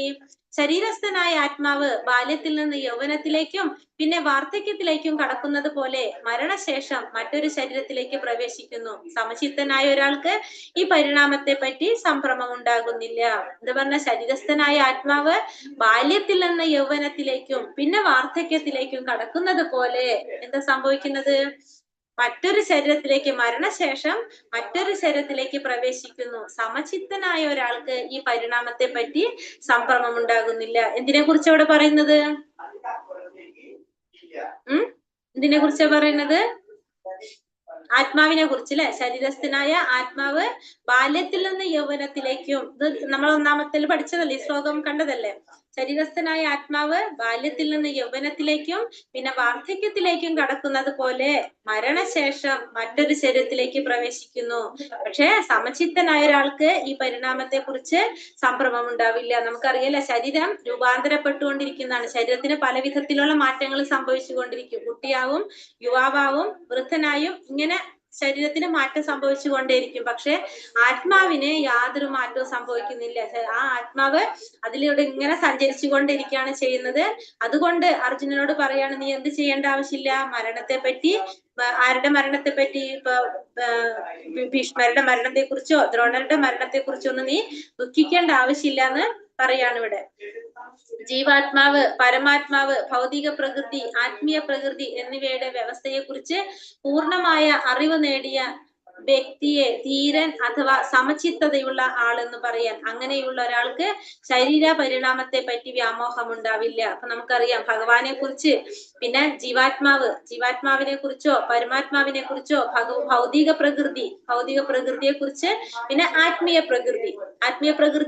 ശരീരസ്ഥനായ ആത്മാവ് ബാല്യത്തിൽ നിന്ന് യൗവനത്തിലേക്കും പിന്നെ വാർദ്ധക്യത്തിലേക്കും കടക്കുന്നത് പോലെ മരണശേഷം മറ്റൊരു ശരീരത്തിലേക്ക് പ്രവേശിക്കുന്നു. സമചിത്തനായ ഒരാൾക്ക് ഈ പരിണാമത്തെ പറ്റി സംഭ്രമം ഉണ്ടാകുന്നില്ല. എന്താ പറഞ്ഞ? ശരീരസ്ഥനായ ആത്മാവ് ബാല്യത്തിൽ നിന്ന് യൗവനത്തിലേക്കും പിന്നെ വാർദ്ധക്യത്തിലേക്കും കടക്കുന്നത് പോലെ എന്താ സംഭവിക്കുന്നത്? മറ്റൊരു ശരീരത്തിലേക്ക്, മരണശേഷം മറ്റൊരു ശരീരത്തിലേക്ക് പ്രവേശിക്കുന്നു. സമചിത്തനായ ഒരാൾക്ക് ഈ പരിണാമത്തെ പറ്റി സംഭ്രമം ഉണ്ടാകുന്നില്ല. എന്തിനെ കുറിച്ച് അവിടെ പറയുന്നത്? എന്തിനെ കുറിച്ചാ പറയുന്നത്? ആത്മാവിനെ കുറിച്ച് അല്ലെ? ശരീരസ്ഥനായ ആത്മാവ് ബാല്യത്തിൽ നിന്ന് യൗവനത്തിലേക്കും, ഇത് നമ്മൾ ഒന്നാമത്തിൽ പഠിച്ചതല്ലേ, ഈ ശ്ലോകം കണ്ടതല്ലേ? ശരീരസ്ഥനായ ആത്മാവ് ബാല്യത്തിൽ നിന്ന് യൗവനത്തിലേക്കും പിന്നെ വാർദ്ധക്യത്തിലേക്കും കടക്കുന്നത് പോലെ മരണശേഷം മറ്റൊരു ശരീരത്തിലേക്ക് പ്രവേശിക്കുന്നു. പക്ഷെ സമചിത്തനായ ഒരാൾക്ക് ഈ പരിണാമത്തെ കുറിച്ച് സംഭ്രമം ഉണ്ടാവില്ല. നമുക്കറിയാലോ, ശരീരം രൂപാന്തരപ്പെട്ടുകൊണ്ടിരിക്കുന്നതാണ്. ശരീരത്തിന് പല വിധത്തിലുള്ള മാറ്റങ്ങൾ സംഭവിച്ചുകൊണ്ടിരിക്കും. കുട്ടിയാവും, യുവാവാവും, വൃദ്ധനായും, ഇങ്ങനെ ശരീരത്തിന് മാറ്റം സംഭവിച്ചു കൊണ്ടേയിരിക്കും. പക്ഷെ ആത്മാവിന് യാതൊരു മാറ്റവും സംഭവിക്കുന്നില്ല. ആ ആത്മാവ് അതിലൂടെ ഇങ്ങനെ സഞ്ചരിച്ചു കൊണ്ടിരിക്കുകയാണ് ചെയ്യുന്നത്. അതുകൊണ്ട് അർജുനനോട് പറയാണ്, നീ എന്ത് ചെയ്യേണ്ട ആവശ്യമില്ല. മരണത്തെ പറ്റി, ആരുടെ മരണത്തെ പറ്റി? ഇപ്പൊ ഭീഷ്മരുടെ മരണത്തെ കുറിച്ചോ ദ്രോണരുടെ മരണത്തെ കുറിച്ചോ ഒന്നും നീ ദുഃഖിക്കേണ്ട ആവശ്യമില്ല എന്ന് പറയാണ് ഇവിടെ. ജീവാത്മാവ്, പരമാത്മാവ്, ഭൗതിക പ്രകൃതി, ആത്മീയ പ്രകൃതി എന്നിവയുടെ വ്യവസ്ഥയെ കുറിച്ച് പൂർണ്ണമായ അറിവ് നേടിയ വ്യക്തിയെ ധീരൻ അഥവാ സമചിത്തതയുള്ള ആളെന്ന് പറയാൻ. അങ്ങനെയുള്ള ഒരാൾക്ക് ശരീര പരിണാമത്തെ പറ്റി വ്യാമോഹം ഉണ്ടാവില്ല. അപ്പൊ നമുക്കറിയാം ഭഗവാനെ കുറിച്ച്, പിന്നെ ജീവാത്മാവിനെ കുറിച്ചോ പരമാത്മാവിനെ കുറിച്ചോ, ഭൗതിക പ്രകൃതിയെ കുറിച്ച്, പിന്നെ ആത്മീയ പ്രകൃതി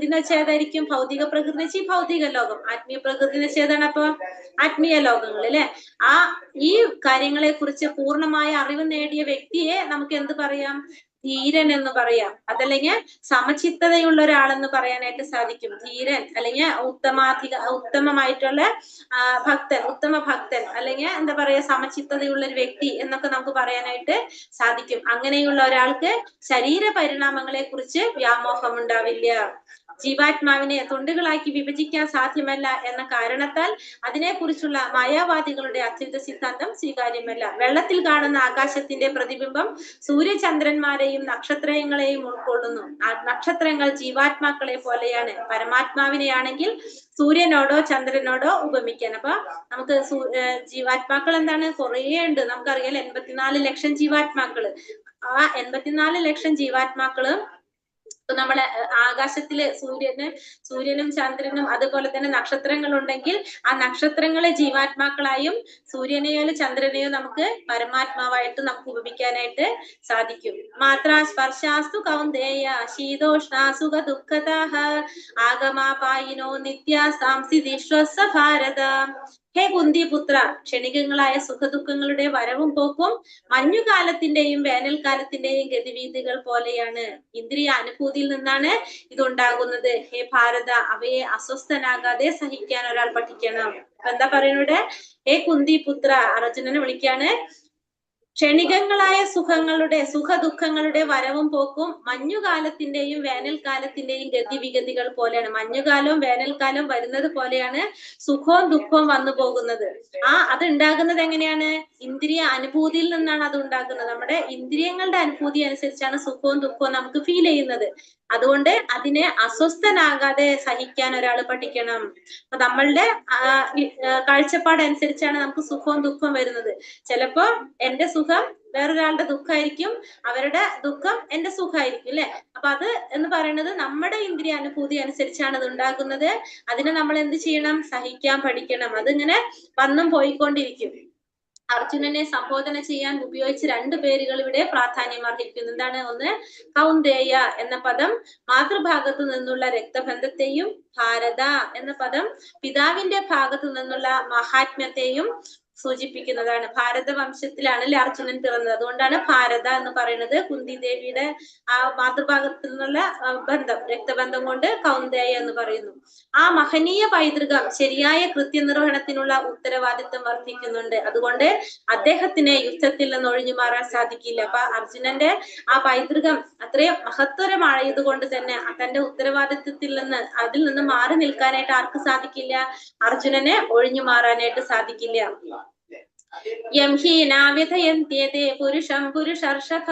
എന്ന് വെച്ചാൽ ഏതായിരിക്കും? ഭൗതിക പ്രകൃതി വെച്ചാൽ ഭൗതിക ലോകം, ആത്മീയ പ്രകൃതി എന്ന് വെച്ചാൽ ഏതാണ്? അപ്പൊ ആത്മീയ ലോകങ്ങൾ അല്ലെ? ഈ കാര്യങ്ങളെ കുറിച്ച് പൂർണ്ണമായ അറിവ് നേടിയ വ്യക്തിയെ നമുക്ക് എന്ത് പറയാം? ധീരൻ എന്ന് പറയാം. അതല്ലെങ്കിൽ സമചിത്തതയുള്ള ഒരാളെന്ന് പറയാനായിട്ട് സാധിക്കും. ധീരൻ അല്ലെങ്കിൽ ഉത്തമമായിട്ടുള്ള ഭക്തൻ, ഉത്തമ ഭക്തൻ, അല്ലെങ്കിൽ എന്താ പറയാ സമചിത്തതയുള്ള ഒരു വ്യക്തി എന്നൊക്കെ നമുക്ക് പറയാനായിട്ട് സാധിക്കും. അങ്ങനെയുള്ള ഒരാൾക്ക് ശരീര പരിണാമങ്ങളെ കുറിച്ച് വ്യാമോഹം ഉണ്ടാവില്ല. ജീവാത്മാവിനെ തുണ്ടുകളാക്കി വിഭജിക്കാൻ സാധ്യമല്ല എന്ന കാരണത്താൽ അതിനെക്കുറിച്ചുള്ള മായാവാദികളുടെ അദ്വൈത സിദ്ധാന്തം സ്വീകാര്യമല്ല. വെള്ളത്തിൽ കാണുന്ന ആകാശത്തിന്റെ പ്രതിബിംബം സൂര്യചന്ദ്രന്മാരെയും നക്ഷത്രങ്ങളെയും ഉൾക്കൊള്ളുന്നു. നക്ഷത്രങ്ങൾ ജീവാത്മാക്കളെ പോലെയാണ്. പരമാത്മാവിനെയാണെങ്കിൽ സൂര്യനോടോ ചന്ദ്രനോടോ ഉപമിക്കാൻ. അപ്പൊ നമുക്ക് ജീവാത്മാക്കൾ എന്താണ്? കുറേ ഉണ്ട്. നമുക്കറിയാം 84 ലക്ഷം ജീവാത്മാക്കള്. ആ 84 ലക്ഷം ജീവാത്മാക്കള് ഇപ്പൊ നമ്മളെ ആകാശത്തില് സൂര്യനും ചന്ദ്രനും അതുപോലെ തന്നെ നക്ഷത്രങ്ങൾ ഉണ്ടെങ്കിൽ ആ നക്ഷത്രങ്ങളെ ജീവാത്മാക്കളായും സൂര്യനെയോ ചന്ദ്രനെയോ നമുക്ക് പരമാത്മാവായിട്ട് നമുക്ക് ഉപമിക്കാനായിട്ട് സാധിക്കും. മാത്ര സ്പർശാസ്തു കൗന്ദേയ ശീതോഷ്ണ സുഖ ദുഃഖതാഃ ആഗമാപായിനോ നിത്യാസാംസി വിശ്വസ ഭാരത. ഹേ കുന്തിപുത്ര, ക്ഷണികങ്ങളായ സുഖദുഃഖങ്ങളുടെ വരവും പോക്കും മഞ്ഞുകാലത്തിന്റെയും വേനൽക്കാലത്തിന്റെയും ഗതിവീതികൾ പോലെയാണ്. ഇന്ദ്രിയ അനുഭൂതിയിൽ നിന്നാണ് ഇതുണ്ടാകുന്നത്. ഹേ ഭാരത, അവയെ അസ്വസ്ഥനാകാതെ സഹിക്കാൻ ഒരാൾ പഠിക്കണം. എന്താ പറയുന്നത്? ഹേ കുന്തിപുത്ര, അർജുനനെ വിളിക്കാണ്. ക്ഷണികങ്ങളായ സുഖദുഃഖങ്ങളുടെ വരവും പോക്കും മഞ്ഞുകാലത്തിന്റെയും വേനൽക്കാലത്തിന്റെയും ഗതിവിഗതികൾ പോലെയാണ്. മഞ്ഞുകാലവും വേനൽക്കാലവും വരുന്നത് പോലെയാണ് സുഖവും ദുഃഖവും വന്നു പോകുന്നത്. അത് ഉണ്ടാകുന്നത് എങ്ങനെയാണ്? ഇന്ദ്രിയ അനുഭൂതിയിൽ നിന്നാണ് അത് ഉണ്ടാകുന്നത്. നമ്മുടെ ഇന്ദ്രിയങ്ങളുടെ അനുഭൂതി അനുസരിച്ചാണ് സുഖവും ദുഃഖവും നമുക്ക് ഫീൽ ചെയ്യുന്നത്. അതുകൊണ്ട് അതിനെ അസ്വസ്ഥനാകാതെ സഹിക്കാൻ ഒരാൾ പഠിക്കണം. അപ്പൊ നമ്മളുടെ കാഴ്ചപ്പാടനുസരിച്ചാണ് നമുക്ക് സുഖവും ദുഃഖവും വരുന്നത്. ചിലപ്പോ എന്റെ സുഖം വേറൊരാളുടെ ദുഃഖമായിരിക്കും, അവരുടെ ദുഃഖം എന്റെ സുഖമായിരിക്കും, അല്ലെ? അപ്പൊ അത് എന്ന് പറയുന്നത് നമ്മുടെ ഇന്ദ്രിയ അനുഭൂതി അനുസരിച്ചാണ് അത് ഉണ്ടാകുന്നത്. അതിനെ നമ്മൾ എന്ത് ചെയ്യണം? സഹിക്കാൻ പഠിക്കണം. അതിങ്ങനെ വന്നും പോയിക്കൊണ്ടിരിക്കും. അർജുനനെ സംബോധന ചെയ്യാൻ ഉപയോഗിച്ച 2 പേരുകൾ ഇവിടെ പ്രാധാന്യം അർഹിക്കുന്നു. എന്താണ്? ഒന്ന് കൗന്ദേയ എന്ന പദം മാതൃഭാഗത്തു നിന്നുള്ള രക്തബന്ധത്തെയും ഭാരത എന്ന പദം പിതാവിന്റെ ഭാഗത്തു നിന്നുള്ള മഹാത്മ്യത്തെയും സൂചിപ്പിക്കുന്നതാണ്. ഭാരത വംശത്തിലാണല്ലേ അർജുനൻ പിറന്നത്. അതുകൊണ്ടാണ് ഭാരത എന്ന് പറയുന്നത്. കുന്തി ദേവിയുടെ ആ മാതൃഭാഗത്തു നിന്നുള്ള ബന്ധം, രക്തബന്ധം കൊണ്ട് കൗന്ദേയ എന്ന് പറയുന്നു. ആ മഹനീയ പൈതൃകം ശരിയായ കൃത്യനിർവഹണത്തിനുള്ള ഉത്തരവാദിത്വം വർദ്ധിക്കുന്നുണ്ട്. അതുകൊണ്ട് അദ്ദേഹത്തിന് യുദ്ധത്തിൽ നിന്ന് ഒഴിഞ്ഞു മാറാൻ സാധിക്കില്ല. അപ്പൊ അർജുനന്റെ ആ പൈതൃകം അത്രയും മഹത്വരമായത് കൊണ്ട് തന്നെ തന്റെ ഉത്തരവാദിത്വത്തിൽ നിന്ന് അതിൽ നിന്ന് മാറി നിൽക്കാനായിട്ട് ആർക്ക് സാധിക്കില്ല? അർജുനനെ ഒഴിഞ്ഞു മാറാനായിട്ട് സാധിക്കില്ല. യം ഹി നാവ്യഥയന്ത്യതേ പുരുഷം പുരുഷർഷഭ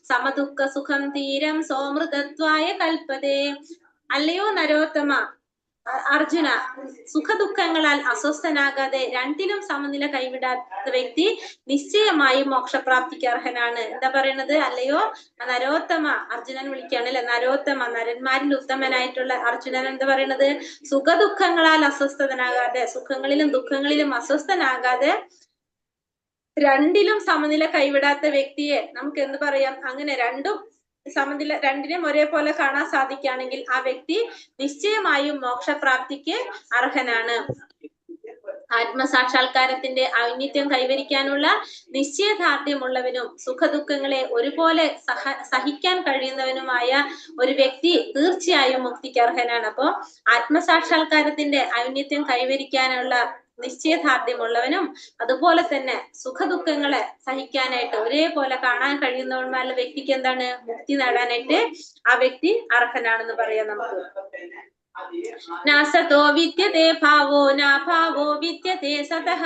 സമദുഃഖ സുഖം തീരം സോമൃതത്വായ കൽപ്പതേ. അല്ലയോ നരോത്തമ അർജുന, സുഖദുഃഖങ്ങളാൽ അസ്വസ്ഥനാകാതെ രണ്ടിലും സമനില കൈവിടാത്ത വ്യക്തി നിശ്ചയമായും മോക്ഷപ്രാപ്തിക്ക് അർഹനാണ്. എന്താ പറയുന്നത്? അല്ലയോ നരോത്തമ, അർജുനൻ വിളിക്കുകയാണ് അല്ലെ, നരോത്തമ, നരന്മാരിൽ ഉത്തമനായിട്ടുള്ള അർജുനൻ എന്താ പറയുന്നത്? സുഖദുഃഖങ്ങളാൽ അസ്വസ്ഥനാകാതെ, സുഖങ്ങളിലും ദുഃഖങ്ങളിലും അസ്വസ്ഥനാകാതെ രണ്ടിലും സമനില കൈവിടാത്ത വ്യക്തിയെ നമുക്ക് എന്ത് പറയാം? അങ്ങനെ രണ്ടിനും ഒരേപോലെ കാണാൻ സാധിക്കുകയാണെങ്കിൽ ആ വ്യക്തി നിശ്ചയമായും മോക്ഷപ്രാപ്തിക്ക് അർഹനാണ്. ആത്മസാക്ഷാത്കാരത്തിന്റെ ഔന്നിത്യം കൈവരിക്കാനുള്ള നിശ്ചയദാർഢ്യമുള്ളവനും സുഖദുഃഖങ്ങളെ ഒരുപോലെ സഹിക്കാൻ കഴിയുന്നവനുമായ ഒരു വ്യക്തി തീർച്ചയായും മുക്തിക്ക് അർഹനാണ്. അപ്പോ ആത്മസാക്ഷാത്കാരത്തിന്റെ ഔന്നിത്യം കൈവരിക്കാനുള്ള നിശ്ചയദാർഢ്യമുള്ളവനും അതുപോലെ തന്നെ സുഖദുഃഖങ്ങളെ സഹിക്കാനായിട്ട് ഒരേപോലെ കാണാൻ കഴിയുന്നവനുമായ വ്യക്തിക്ക് എന്താണ്? മുക്തി നേടാനായിട്ട് ആ വ്യക്തി അർഹനാണെന്ന് പറയാം നമുക്ക്. നാസതോ വിദ്യതേ ഭാവോ നാഭാവോ വിദ്യതേ സതഃ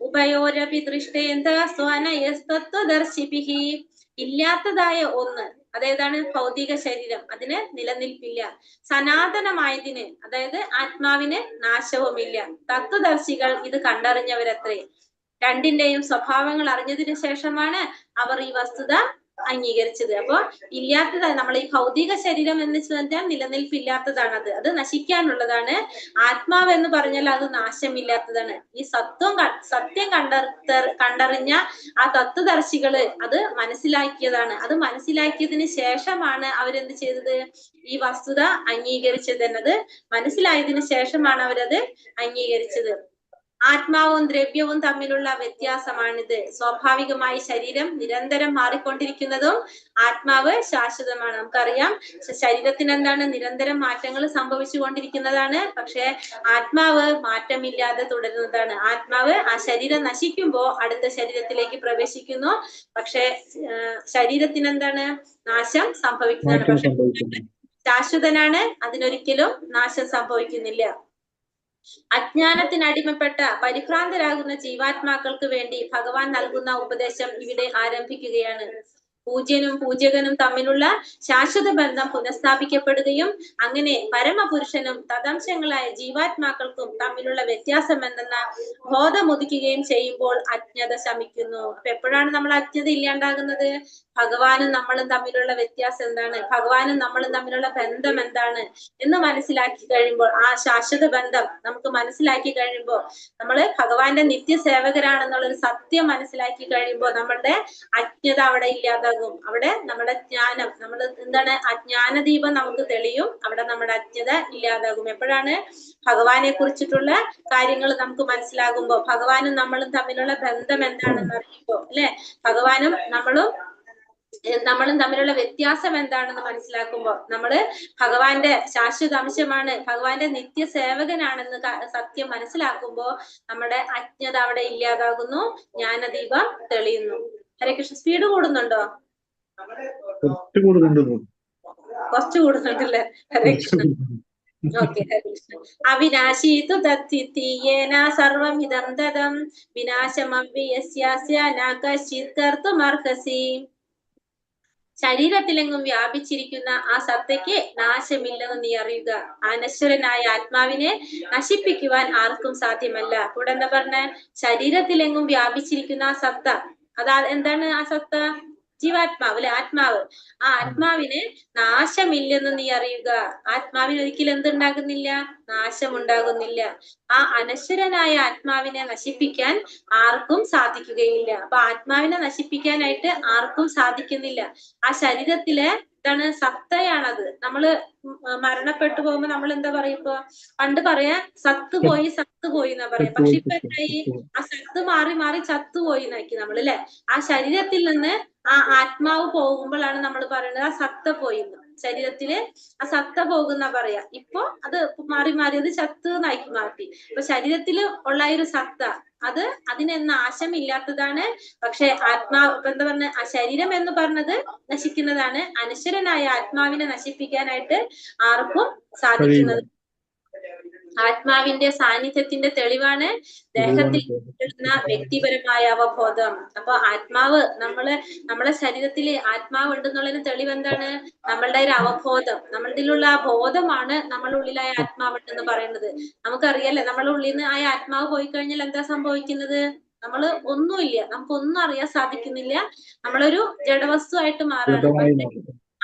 ഉഭയോരപി ദൃഷ്ടേന്ദ സ്വനയസ്തത്വദർശിഭിഃ. ഇല്ലാത്തതായ ഒന്ന്, അതേതാണ്? ഭൗതിക ശരീരം, അതിന് നിലനിൽപ്പില്ല. സനാതനമായതിന്, അതായത് ആത്മാവിന് നാശവുമില്ല. തത്വദർശികൾ ഇത് കണ്ടറിഞ്ഞവരത്രേ. രണ്ടിന്റെയും സ്വഭാവങ്ങൾ അറിഞ്ഞതിനു ശേഷമാണ് അവർ ഈ വസ്തുത അംഗീകരിച്ചത്. അപ്പൊ ഇല്ലാത്തതാണ് നമ്മൾ ഈ ഭൗതിക ശരീരം എന്ന് വെച്ചാൽ നിലനിൽപ്പില്ലാത്തതാണ്. അത് നശിക്കാനുള്ളതാണ്. ആത്മാവ് എന്ന് പറഞ്ഞാൽ അത് നാശമില്ലാത്തതാണ്. ഈ സത്യം കണ്ടറിഞ്ഞ ആ തത്വദർശികള് അത് മനസ്സിലാക്കിയതാണ്. അത് മനസ്സിലാക്കിയതിന് ശേഷമാണ് അവരെന്ത് ചെയ്തത്? ഈ വസ്തുത അംഗീകരിച്ചത്. എന്നത് മനസ്സിലായതിനു ശേഷമാണ് അവരത് അംഗീകരിച്ചത്. ആത്മാവും ദ്രവ്യവും തമ്മിലുള്ള വ്യത്യാസമാണിത്. സ്വാഭാവികമായി ശരീരം നിരന്തരം മാറിക്കൊണ്ടിരിക്കുന്നതും ആത്മാവ് ശാശ്വതമാണ്. നമുക്കറിയാം ശരീരത്തിന് എന്താണ് നിരന്തരം മാറ്റങ്ങൾ സംഭവിച്ചു കൊണ്ടിരിക്കുന്നതാണ്. പക്ഷെ ആത്മാവ് മാറ്റമില്ലാതെ തുടരുന്നതാണ്. ആത്മാവ് ആ ശരീരം നശിക്കുമ്പോ അടുത്ത ശരീരത്തിലേക്ക് പ്രവേശിക്കുന്നു. പക്ഷെ ശരീരത്തിന് എന്താണ് നാശം സംഭവിക്കുന്നതാണ്. പക്ഷെ ശാശ്വതനാണ്, അതിനൊരിക്കലും നാശം സംഭവിക്കുന്നില്ല. അജ്ഞാനത്തിന് അടിമപ്പെട്ട പരിഭ്രാന്തരാകുന്ന ജീവാത്മാക്കൾക്ക് വേണ്ടി ഭഗവാൻ നൽകുന്ന ഉപദേശം ഇവിടെ ആരംഭിക്കുകയാണ്. പൂജ്യനും പൂജകനും തമ്മിലുള്ള ശാശ്വത ബന്ധം പുനഃസ്ഥാപിക്കപ്പെടുകയും അങ്ങനെ പരമപുരുഷനും തദംശങ്ങളായ ജീവാത്മാക്കൾക്കും തമ്മിലുള്ള വ്യത്യാസം എന്തെന്ന ബോധമുദിക്കുകയും ചെയ്യുമ്പോൾ അജ്ഞത ശമിക്കുന്നു. അപ്പൊ എപ്പോഴാണ് നമ്മൾ അജ്ഞത ഇല്ലാണ്ടാകുന്നത്? ഭഗവാനും നമ്മളും തമ്മിലുള്ള വ്യത്യാസം എന്താണ്, ഭഗവാനും നമ്മളും തമ്മിലുള്ള ബന്ധം എന്താണ് എന്ന് മനസ്സിലാക്കി കഴിയുമ്പോൾ, ആ ശാശ്വത ബന്ധം നമുക്ക് മനസ്സിലാക്കി കഴിയുമ്പോൾ, നമ്മള് ഭഗവാന്റെ നിത്യസേവകരാണെന്നുള്ളൊരു സത്യം മനസ്സിലാക്കി കഴിയുമ്പോൾ നമ്മളുടെ അജ്ഞത അവിടെ ഇല്ലാതാകും. അവിടെ നമ്മുടെ ജ്ഞാനം, നമ്മൾ എന്താണ് അജ്ഞാനദീപം നമുക്ക് തെളിയും. അവിടെ നമ്മുടെ അജ്ഞത ഇല്ലാതാകും. എപ്പോഴാണ്? ഭഗവാനെ കുറിച്ചിട്ടുള്ള കാര്യങ്ങൾ നമുക്ക് മനസ്സിലാകുമ്പോൾ, ഭഗവാനും നമ്മളും തമ്മിലുള്ള ബന്ധം എന്താണെന്ന് അറിയുമ്പോൾ, അല്ലെ, ഭഗവാനും നമ്മളും തമ്മിലുള്ള വ്യത്യാസം എന്താണെന്ന് മനസ്സിലാക്കുമ്പോൾ, നമ്മള് ഭഗവാന്റെ ശാശ്വത അംശമാണ്, ഭഗവാന്റെ നിത്യസേവകനാണെന്ന് സത്യം മനസ്സിലാക്കുമ്പോൾ നമ്മുടെ അജ്ഞത അവിടെ ഇല്ലാതാകുന്നു, ജ്ഞാനദീപം തെളിയുന്നു. ഹരേ കൃഷ്ണ. സ്പീഡ് കൂടുന്നുണ്ടോ? കുറച്ച് കൂടുന്നുണ്ടല്ലേ? ഹരേ കൃഷ്ണ. ഓക്കെ, ഹരേ കൃഷ്ണ. അവിനാശീ തു തദ്ധിതീയേന സർവമിദം തദം വിനാശമവ്യയസ്യാസ്യ ന കശ്ചിത് കർത്തുമർഹസി. ശരീരത്തിലെങ്ങും വ്യാപിച്ചിരിക്കുന്ന ആ സത്തയ്ക്ക് നാശമില്ലെന്ന് നീ അറിയുക. അനശ്വരനായ ആത്മാവിനെ നശിപ്പിക്കുവാൻ ആർക്കും സാധ്യമല്ല. ഇവിടെ എന്താ പറഞ്ഞ? ശരീരത്തിലെങ്ങും വ്യാപിച്ചിരിക്കുന്ന ആ സത്ത, അതാ എന്താണ് ആ സത്ത? ജീവാത്മാവ്, അല്ലെ, ആത്മാവ്. ആ ആത്മാവിന് നാശമില്ലെന്ന് നീ അറിയുക. ആത്മാവിന് ഒരിക്കലും എന്തുണ്ടാകുന്നില്ല? നാശം ഉണ്ടാകുന്നില്ല. ആ അനശ്വരനായ ആത്മാവിനെ നശിപ്പിക്കാൻ ആർക്കും സാധിക്കുകയില്ല. അപ്പൊ ആത്മാവിനെ നശിപ്പിക്കാനായിട്ട് ആർക്കും സാധിക്കുന്നില്ല. ആ ശരീരത്തിലെ എന്താണ് സത്തയാണത്. നമ്മള് മരണപ്പെട്ടു പോകുമ്പോ നമ്മൾ എന്താ പറയാ? ഇപ്പൊ പണ്ട് പറയാ സത്ത് പോയി എന്നാ പറയാ. പക്ഷെ ഇപ്പൊ എന്തായി? ആ സത്ത് മാറി മാറി ചത്തുപോയി എന്നാക്കി നമ്മൾ, അല്ലെ. ആ ശരീരത്തിൽ നിന്ന് ആ ആത്മാവ് പോകുമ്പോഴാണ് നമ്മൾ പറയുന്നത് ആ സത്ത പോയി. ശരീരത്തില് ആ സത്ത പോകുന്ന പറയാ. ഇപ്പൊ അത് മാറി മാറി അത് ചത്ത് എന്നാക്കി മാറ്റി. ഇപ്പൊ ശരീരത്തില് ഉള്ള ഒരു സത്ത, അത് അതിന് നാശമില്ലാത്തതാണ്. പക്ഷെ ആത്മാവ് ഇപ്പൊ എന്താ പറഞ്ഞ? ആ ശരീരം എന്ന് പറഞ്ഞത് നശിക്കുന്നതാണ്. അനശ്വരനായ ആത്മാവിനെ നശിപ്പിക്കാനായിട്ട് ആർക്കും സാധിക്കുന്നത്. ആത്മാവിന്റെ സാന്നിധ്യത്തിന്റെ തെളിവാണ് ദേഹത്തിൽ കിട്ടുന്ന വ്യക്തിപരമായ അവബോധം. അപ്പൊ ആത്മാവ് നമ്മളെ ശരീരത്തിൽ ആത്മാവ് ഉണ്ടെന്നുള്ളതിന് തെളിവ് എന്താണ്? നമ്മളുടെ ഒരു അവബോധം, നമ്മളുടെ ആ ബോധമാണ് നമ്മളുടെ ഉള്ളിലായ ആത്മാവുണ്ടെന്ന് പറയുന്നത്. നമുക്കറിയാലേ, നമ്മളുടെ ഉള്ളിൽ നിന്ന് ആ ആത്മാവ് പോയി കഴിഞ്ഞാൽ എന്താ സംഭവിക്കുന്നത്? നമ്മള് ഒന്നുമില്ല, നമുക്കൊന്നും അറിയാൻ സാധിക്കുന്നില്ല. നമ്മളൊരു ജഡവസ്തു ആയിട്ട് മാറാണ്.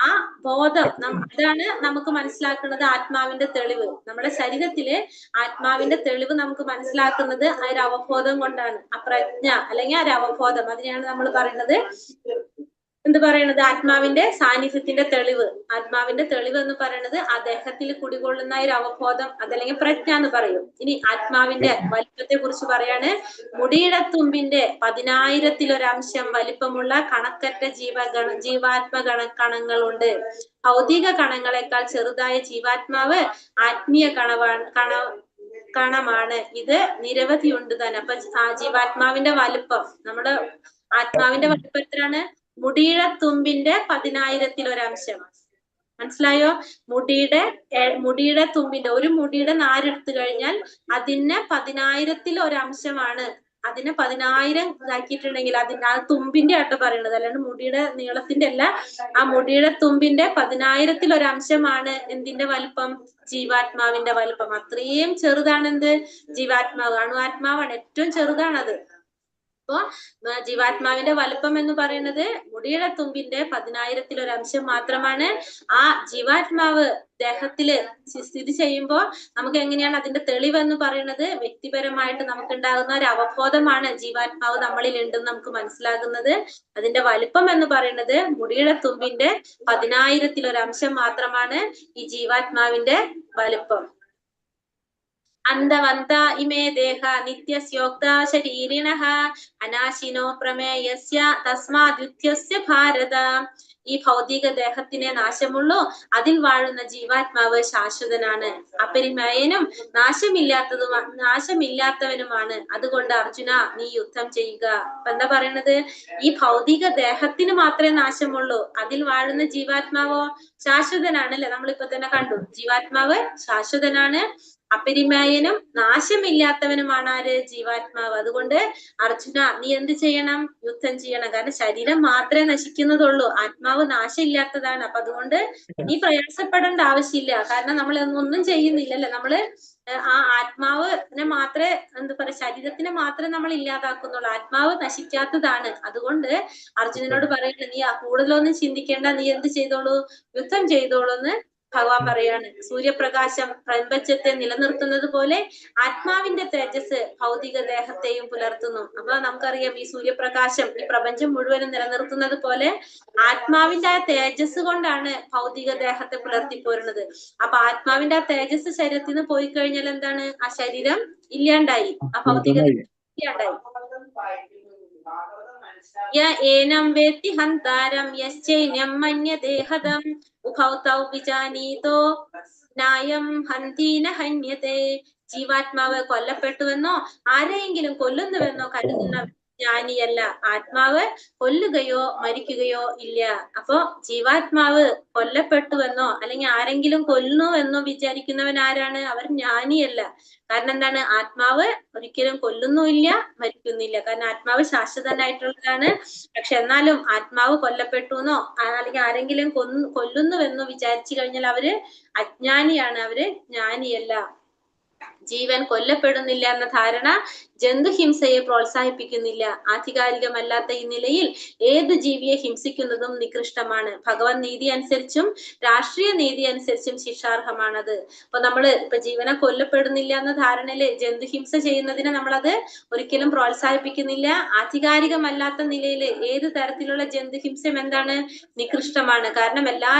ആ ബോധം അതാണ് നമുക്ക് മനസ്സിലാക്കുന്നത് ആത്മാവിന്റെ തെളിവ്. നമ്മുടെ ശരീരത്തില് ആത്മാവിന്റെ തെളിവ് നമുക്ക് മനസ്സിലാക്കുന്നത് ആ ഒരു അവബോധം കൊണ്ടാണ്. ആ പ്രജ്ഞ അല്ലെങ്കിൽ ആ ഒരു അവബോധം, അതിനെയാണ് നമ്മൾ പറയുന്നത് എന്ത് പറയണത്? ആത്മാവിന്റെ സാന്നിധ്യത്തിന്റെ തെളിവ്. ആത്മാവിന്റെ തെളിവ് എന്ന് പറയുന്നത് ആ ദേഹത്തിൽ കുടികൊള്ളുന്ന ഒരു അവബോധം, അതല്ലെങ്കിൽ പ്രജ്ഞ എന്ന് പറയും. ഇനി ആത്മാവിന്റെ വലിപ്പത്തെ കുറിച്ച് പറയാണ്. മുടിയുടെ തുമ്പിന്റെ 10,000-ലൊരംശം വലിപ്പമുള്ള കണക്കറ്റ ജീവാത്മകണങ്ങളുണ്ട്. ഭൗതിക കണങ്ങളെക്കാൾ ചെറുതായ ജീവാത്മാവ് ആത്മീയ കണമാണ്. ഇത് നിരവധി ഉണ്ട് തന്നെ. അപ്പൊ ആ ജീവാത്മാവിന്റെ വലിപ്പം, നമ്മുടെ ആത്മാവിന്റെ വലിപ്പം എത്രയാണ്? മുടിയുടെ തുമ്പിന്റെ 10,000-ലൊരംശം. മനസ്സിലായോ? മുടിയുടെ തുമ്പിന്റെ ഒരു മുടിയുടെ നാരെടുത്തു കഴിഞ്ഞാൽ അതിന് 10,000-ലൊരംശമാണ്. അതിനെ 10,000 ഇതാക്കിയിട്ടുണ്ടെങ്കിൽ അതിന്റെ ആ തുമ്പിന്റെ ആട്ടോ പറയണത്, അല്ലാണ്ട് മുടിയുടെ നീളത്തിന്റെ അല്ല. ആ മുടിയുടെ തുമ്പിന്റെ 10,000-ലൊരംശമാണ് എന്തിന്റെ വലിപ്പം? ജീവാത്മാവിന്റെ വലിപ്പം. അത്രയും ചെറുതാണ് എന്ത്? ജീവാത്മാവ്. അണുആത്മാവാണ്, ഏറ്റവും ചെറുതാണത്. അപ്പൊ ജീവാത്മാവിന്റെ വലുപ്പം എന്ന് പറയുന്നത് മുടിയുടെ തുമ്പിന്റെ 10,000-ലൊരംശം മാത്രമാണ്. ആ ജീവാത്മാവ് ദേഹത്തില് സ്ഥിതി ചെയ്യുമ്പോൾ നമുക്ക് എങ്ങനെയാണ് അതിന്റെ തെളിവെന്ന് പറയുന്നത്? വ്യക്തിപരമായിട്ട് നമുക്കുണ്ടാകുന്ന ഒരു അവബോധമാണ് ജീവാത്മാവ് നമ്മളിൽ ഉണ്ടെന്ന് നമുക്ക് മനസ്സിലാകുന്നത്. അതിന്റെ വലിപ്പം എന്ന് പറയുന്നത് മുടിയുടെ തുമ്പിന്റെ 10,000-ലൊരംശം മാത്രമാണ് ഈ ജീവാത്മാവിന്റെ വലിപ്പം. അന്തവന്ത ഇമേ ദേഹ നിത്യസ്യോക്ത ശരീരിണഃ അനാശിനോ പ്രമേയസ്യ തസ്മാദ്യുത്യസ്യ ഭാരത. ഈ ഭൗതിക ദേഹത്തിനെ നാശമുള്ളൂ, അതിൽ വാഴുന്ന ജീവാത്മാവ് ശാശ്വതനാണ്, അപരിമേയനും നാശമില്ലാത്തവനുമാണ്. അതുകൊണ്ട് അർജുന നീ യുദ്ധം ചെയ്യുക. അപ്പൊ എന്താ പറയണത്? ഈ ഭൗതിക ദേഹത്തിന് മാത്രമേ നാശമുള്ളൂ, അതിൽ വാഴുന്ന ജീവാത്മാവോ ശാശ്വതനാണ്. അല്ലെ, നമ്മളിപ്പോ തന്നെ കണ്ടു, ജീവാത്മാവ് ശാശ്വതനാണ്, അപരിമേയനും നാശമില്ലാത്തവനുമാണ് ആര്? ജീവാത്മാവ്. അതുകൊണ്ട് അർജുന നീ എന്ത് ചെയ്യണം? യുദ്ധം ചെയ്യണം. കാരണം ശരീരം മാത്രമേ നശിക്കുന്നതുള്ളൂ, ആത്മാവ് നാശമില്ലാത്തതാണ്. അപ്പൊ അതുകൊണ്ട് നീ പ്രയാസപ്പെടേണ്ട ആവശ്യമില്ല. കാരണം നമ്മൾ ഒന്നും ചെയ്യുന്നില്ലല്ലേ, നമ്മള് ആ ആത്മാവിനെ മാത്രമേ എന്താ പറയാ, ശരീരത്തിനെ മാത്രമേ നമ്മൾ ഇല്ലാതാക്കുന്നുള്ളൂ, ആത്മാവ് നശിക്കാത്തതാണ്. അതുകൊണ്ട് അർജുനനോട് പറയുന്നത്, നീ കൂടുതലൊന്നും ചിന്തിക്കേണ്ട, നീ എന്ത് ചെയ്തോളൂ? യുദ്ധം ചെയ്തോളൂ എന്ന് ഭഗവാൻ പറയാണ്. സൂര്യപ്രകാശം പ്രപഞ്ചത്തെ നിലനിർത്തുന്നത് പോലെ ആത്മാവിന്റെ തേജസ് ഭൗതിക ദേഹത്തെയും പുലർത്തുന്നു. അപ്പൊ നമുക്കറിയാം, ഈ സൂര്യപ്രകാശം ഈ പ്രപഞ്ചം മുഴുവനും നിലനിർത്തുന്നത് പോലെ ആത്മാവിന്റെ ആ തേജസ് കൊണ്ടാണ് ഭൗതിക ദേഹത്തെ പുലർത്തിപ്പോരുന്നത്. അപ്പൊ ആത്മാവിന്റെ ആ തേജസ് ശരീരത്തിൽ നിന്ന് പോയി കഴിഞ്ഞാൽ എന്താണ്? ആ ശരീരം ഇല്ലാണ്ടായി, ആ ഭൗതിക ഇല്ലാണ്ടായി. ഏനം വേത്തി ഹന്താരം യശ്ചൈനം മന്യദേഹദം ഉഭൗ തൗ വിജാനീതോ നായം ഹന്തീന ഹന്യതേ. ജീവാത്മാവ് കൊല്ലപ്പെട്ടുവെന്നോ ആരെയെങ്കിലും കൊല്ലുന്നുവെന്നോ കരുതുന്ന ജ്ഞാനിയല്ല. ആത്മാവ് കൊല്ലുകയോ മരിക്കുകയോ ഇല്ല. അപ്പോ ജീവാത്മാവ് കൊല്ലപ്പെട്ടുവെന്നോ അല്ലെങ്കിൽ ആരെങ്കിലും കൊല്ലുന്നുവെന്നോ വിചാരിക്കുന്നവൻ ആരാണ്? അവർ ജ്ഞാനിയല്ല. കാരണം എന്താണ്? ആത്മാവ് ഒരിക്കലും കൊല്ലുന്നുമില്ല, മരിക്കുന്നില്ല. കാരണം ആത്മാവ് ശാശ്വതനായിട്ടുള്ളതാണ്. പക്ഷെ എന്നാലും ആത്മാവ് കൊല്ലപ്പെട്ടു എന്നോ അല്ലെങ്കിൽ ആരെങ്കിലും കൊല്ലുന്നുവെന്നോ വിചാരിച്ചു കഴിഞ്ഞാൽ അവര് അജ്ഞാനിയാണ്, അവര് ജ്ഞാനിയല്ല. ജീവൻ കൊല്ലപ്പെടുന്നില്ല എന്ന ധാരണ ജന്തുഹിംസയെ പ്രോത്സാഹിപ്പിക്കുന്നില്ല. ആധികാരികമല്ലാത്ത ഈ നിലയിൽ ഏത് ജീവിയെ ഹിംസിക്കുന്നതും നികൃഷ്ടമാണ്. ഭഗവത് നീതി അനുസരിച്ചും രാഷ്ട്രീയ നീതി അനുസരിച്ചും ശിക്ഷാർഹമാണത്. അപ്പൊ നമ്മള് ഇപ്പൊ ജീവനെ കൊല്ലപ്പെടുന്നില്ല എന്ന ധാരണയില് ജന്തുഹിംസ ചെയ്യുന്നതിനെ നമ്മളത് ഒരിക്കലും പ്രോത്സാഹിപ്പിക്കുന്നില്ല. ആധികാരികമല്ലാത്ത നിലയിൽ ഏത് തരത്തിലുള്ള ജന്തുഹിംസയും എന്താണ്? നികൃഷ്ടമാണ്. കാരണം എല്ലാ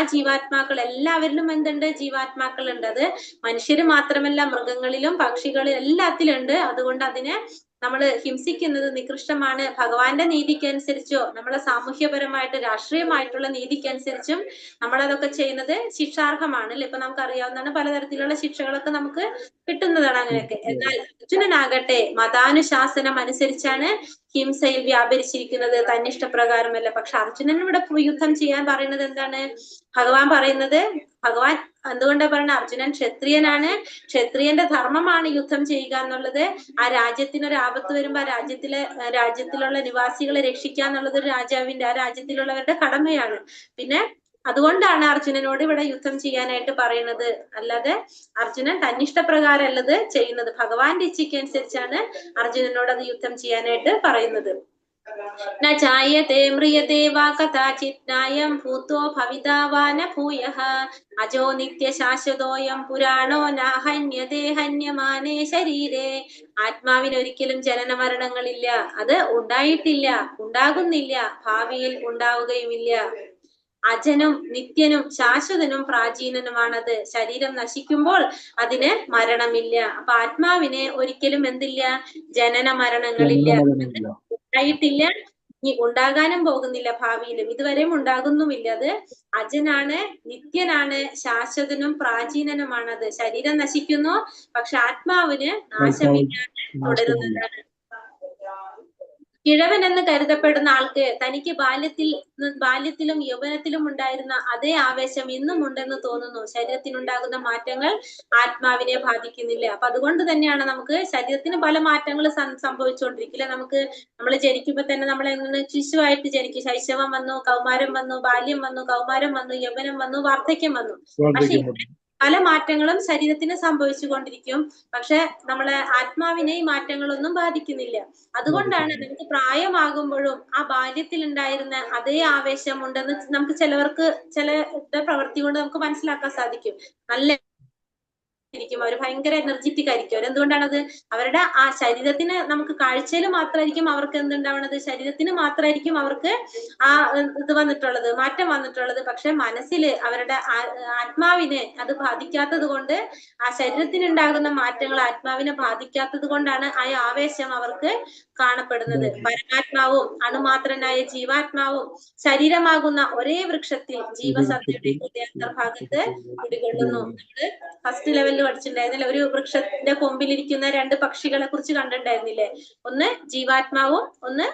എല്ലാവരിലും എന്തുണ്ട്? ജീവാത്മാക്കളുണ്ട്. അത് മനുഷ്യര് മാത്രമല്ല, മൃഗങ്ങളിലും പക്ഷികളിലും എല്ലാത്തിലും ഉണ്ട്. അതുകൊണ്ട് അതിനെ നമ്മള് ഹിംസിക്കുന്നത് നികൃഷ്ടമാണ്. ഭഗവാന്റെ നീതിക്കനുസരിച്ചോ നമ്മളെ സാമൂഹ്യപരമായിട്ട് രാഷ്ട്രീയമായിട്ടുള്ള നീതിക്കനുസരിച്ചും നമ്മളതൊക്കെ ചെയ്യുന്നത് ശിക്ഷാർഹമാണ്. അല്ലെ, ഇപ്പൊ നമുക്ക് അറിയാവുന്നതാണ്, പലതരത്തിലുള്ള ശിക്ഷകളൊക്കെ നമുക്ക് കിട്ടുന്നതാണ് അങ്ങനെയൊക്കെ. എന്നാൽ അർജുനനാകട്ടെ മതാനുശാസനം അനുസരിച്ചാണ് ഹിംസയിൽ വ്യാപരിച്ചിരിക്കുന്നത്, തന്നിഷ്ടപ്രകാരമല്ല. പക്ഷെ അർജുനൻ ഇവിടെ യുദ്ധം ചെയ്യാൻ പറയുന്നത് എന്താണ്? ഭഗവാൻ എന്തുകൊണ്ടാ പറയുന്നത്? അർജുനൻ ക്ഷത്രിയനാണ്, ക്ഷത്രിയന്റെ ധർമ്മമാണ് യുദ്ധം ചെയ്യുക എന്നുള്ളത്. ആ രാജ്യത്തിനൊരു ആപത്ത് വരുമ്പോ ആ രാജ്യത്തിലുള്ള നിവാസികളെ രക്ഷിക്കുക എന്നുള്ളത് ഒരു രാജാവിന്റെ, ആ രാജ്യത്തിലുള്ളവരുടെ കടമയാണ്. പിന്നെ അതുകൊണ്ടാണ് അർജുനനോട് ഇവിടെ യുദ്ധം ചെയ്യാനായിട്ട് പറയുന്നത്. അല്ലാതെ അർജുനൻ തന്നിഷ്ടപ്രകാരം അല്ലത് ചെയ്യുന്നത്, ഭഗവാന്റെ ഇച്ഛയ്ക്ക് അനുസരിച്ചാണ് അർജുനനോട് അത് യുദ്ധം ചെയ്യാനായിട്ട് പറയുന്നത്. ന ചായത്തെ മ്രിയത്തെ വാ കഥാചിത് നായം ഭൂതോ ഭവിതാ വാ ന ഭൂയഃ അജോ നിത്യശാശ്വതോയം പുരാണോ ന ഹന്യതേ ഹന്യമാനേ ശരീരേ. ആത്മാവിന് ഒരിക്കലും ജനന മരണങ്ങളില്ല, അത് ഉണ്ടായിട്ടില്ല, ഉണ്ടാകുന്നില്ല, ഭാവിയിൽ ഉണ്ടാവുകയുമില്ല. അജനും നിത്യനും ശാശ്വതനും പ്രാചീനനുമാണത്. ശരീരം നശിക്കുമ്പോൾ അതിന് മരണമില്ല. അപ്പൊ ആത്മാവിന് ഒരിക്കലും എന്തില്ല? ജനന മരണങ്ങളില്ല, ഉണ്ടായിട്ടില്ല, ഇനി ഉണ്ടാകാനും പോകുന്നില്ല, ഭാവിയിലും ഇതുവരെയും ഉണ്ടാകുന്നുമില്ല. അത് അജനാണ്, നിത്യനാണ്, ശാശ്വതനും പ്രാചീനനുമാണത്. ശരീരം നശിക്കുന്നു, പക്ഷെ ആത്മാവിന് നാശമില്ലാതെ തുടരുന്നതാണ്. കിഴവൻ എന്ന് കരുതപ്പെടുന്ന ആൾക്ക് തനിക്ക് ബാല്യത്തിലും യൗവനത്തിലും ഉണ്ടായിരുന്ന അതേ ആവേശം ഇന്നും ഉണ്ടെന്ന് തോന്നുന്നു. ശരീരത്തിനുണ്ടാകുന്ന മാറ്റങ്ങൾ ആത്മാവിനെ ബാധിക്കുന്നില്ല. അപ്പൊ അതുകൊണ്ട് തന്നെയാണ് നമുക്ക് ശരീരത്തിന് പല മാറ്റങ്ങൾ സംഭവിച്ചുകൊണ്ടിരിക്കില്ല. നമ്മൾ ജനിക്കുമ്പോ തന്നെ നമ്മൾ എങ്ങനെ ശിശുവായിട്ട് ജനിക്കും, ശൈശവം വന്നു, കൗമാരം വന്നു, ബാല്യം വന്നു, കൗമാരം വന്നു, യൗവനം വന്നു, വാർദ്ധക്യം വന്നു. പക്ഷെ പല മാറ്റങ്ങളും ശരീരത്തിന് സംഭവിച്ചു കൊണ്ടിരിക്കും. പക്ഷെ നമ്മളെ ആത്മാവിനെ ഈ മാറ്റങ്ങളൊന്നും ബാധിക്കുന്നില്ല. അതുകൊണ്ടാണ് നമുക്ക് പ്രായമാകുമ്പോഴും ആ ബാല്യത്തിൽ ഉണ്ടായിരുന്ന അതേ ആവേശം ഉണ്ടെന്ന് നമുക്ക് ചില പ്രവൃത്തി കൊണ്ട് നമുക്ക് മനസ്സിലാക്കാൻ സാധിക്കും. നല്ല ഇരിക്കും, അവർ ഭയങ്കര എനർജറ്റിക് ആയിരിക്കും. അവരെന്തുകൊണ്ടാണത്? അവരുടെ ആ ശരീരത്തിന് നമുക്ക് കാഴ്ചയിൽ മാത്രമായിരിക്കും അവർക്ക് എന്തുണ്ടാവണത്, ശരീരത്തിന് മാത്രമായിരിക്കും അവർക്ക് ആ ഇത് വന്നിട്ടുള്ളത്, മാറ്റം വന്നിട്ടുള്ളത്. പക്ഷെ മനസ്സിൽ അവരുടെ ആത്മാവിനെ അത് ബാധിക്കാത്തത് കൊണ്ട്, ആ ശരീരത്തിന് ഉണ്ടാകുന്ന മാറ്റങ്ങൾ ആത്മാവിനെ ബാധിക്കാത്തത് കൊണ്ടാണ് ആ ആവേശം അവർക്ക് കാണപ്പെടുന്നത്. പരമാത്മാവും അണുമാത്രനായ ജീവാത്മാവും ശരീരമാകുന്ന ഒരേ വൃക്ഷത്തിൽ ജീവസത്തയുടെ ഹൃദയാന്തർഭാഗത്ത് കുടികൊള്ളുന്നു. നമ്മള് ഫസ്റ്റ് ലെവലിൽ പഠിച്ചിട്ടുണ്ടായിരുന്നില്ല, ഒരു വൃക്ഷത്തിന്റെ കൊമ്പിലിരിക്കുന്ന രണ്ട് പക്ഷികളെ കുറിച്ച് കണ്ടിട്ടുണ്ടായിരുന്നില്ലേ? ഒന്ന് ജീവാത്മാവും ഒന്ന്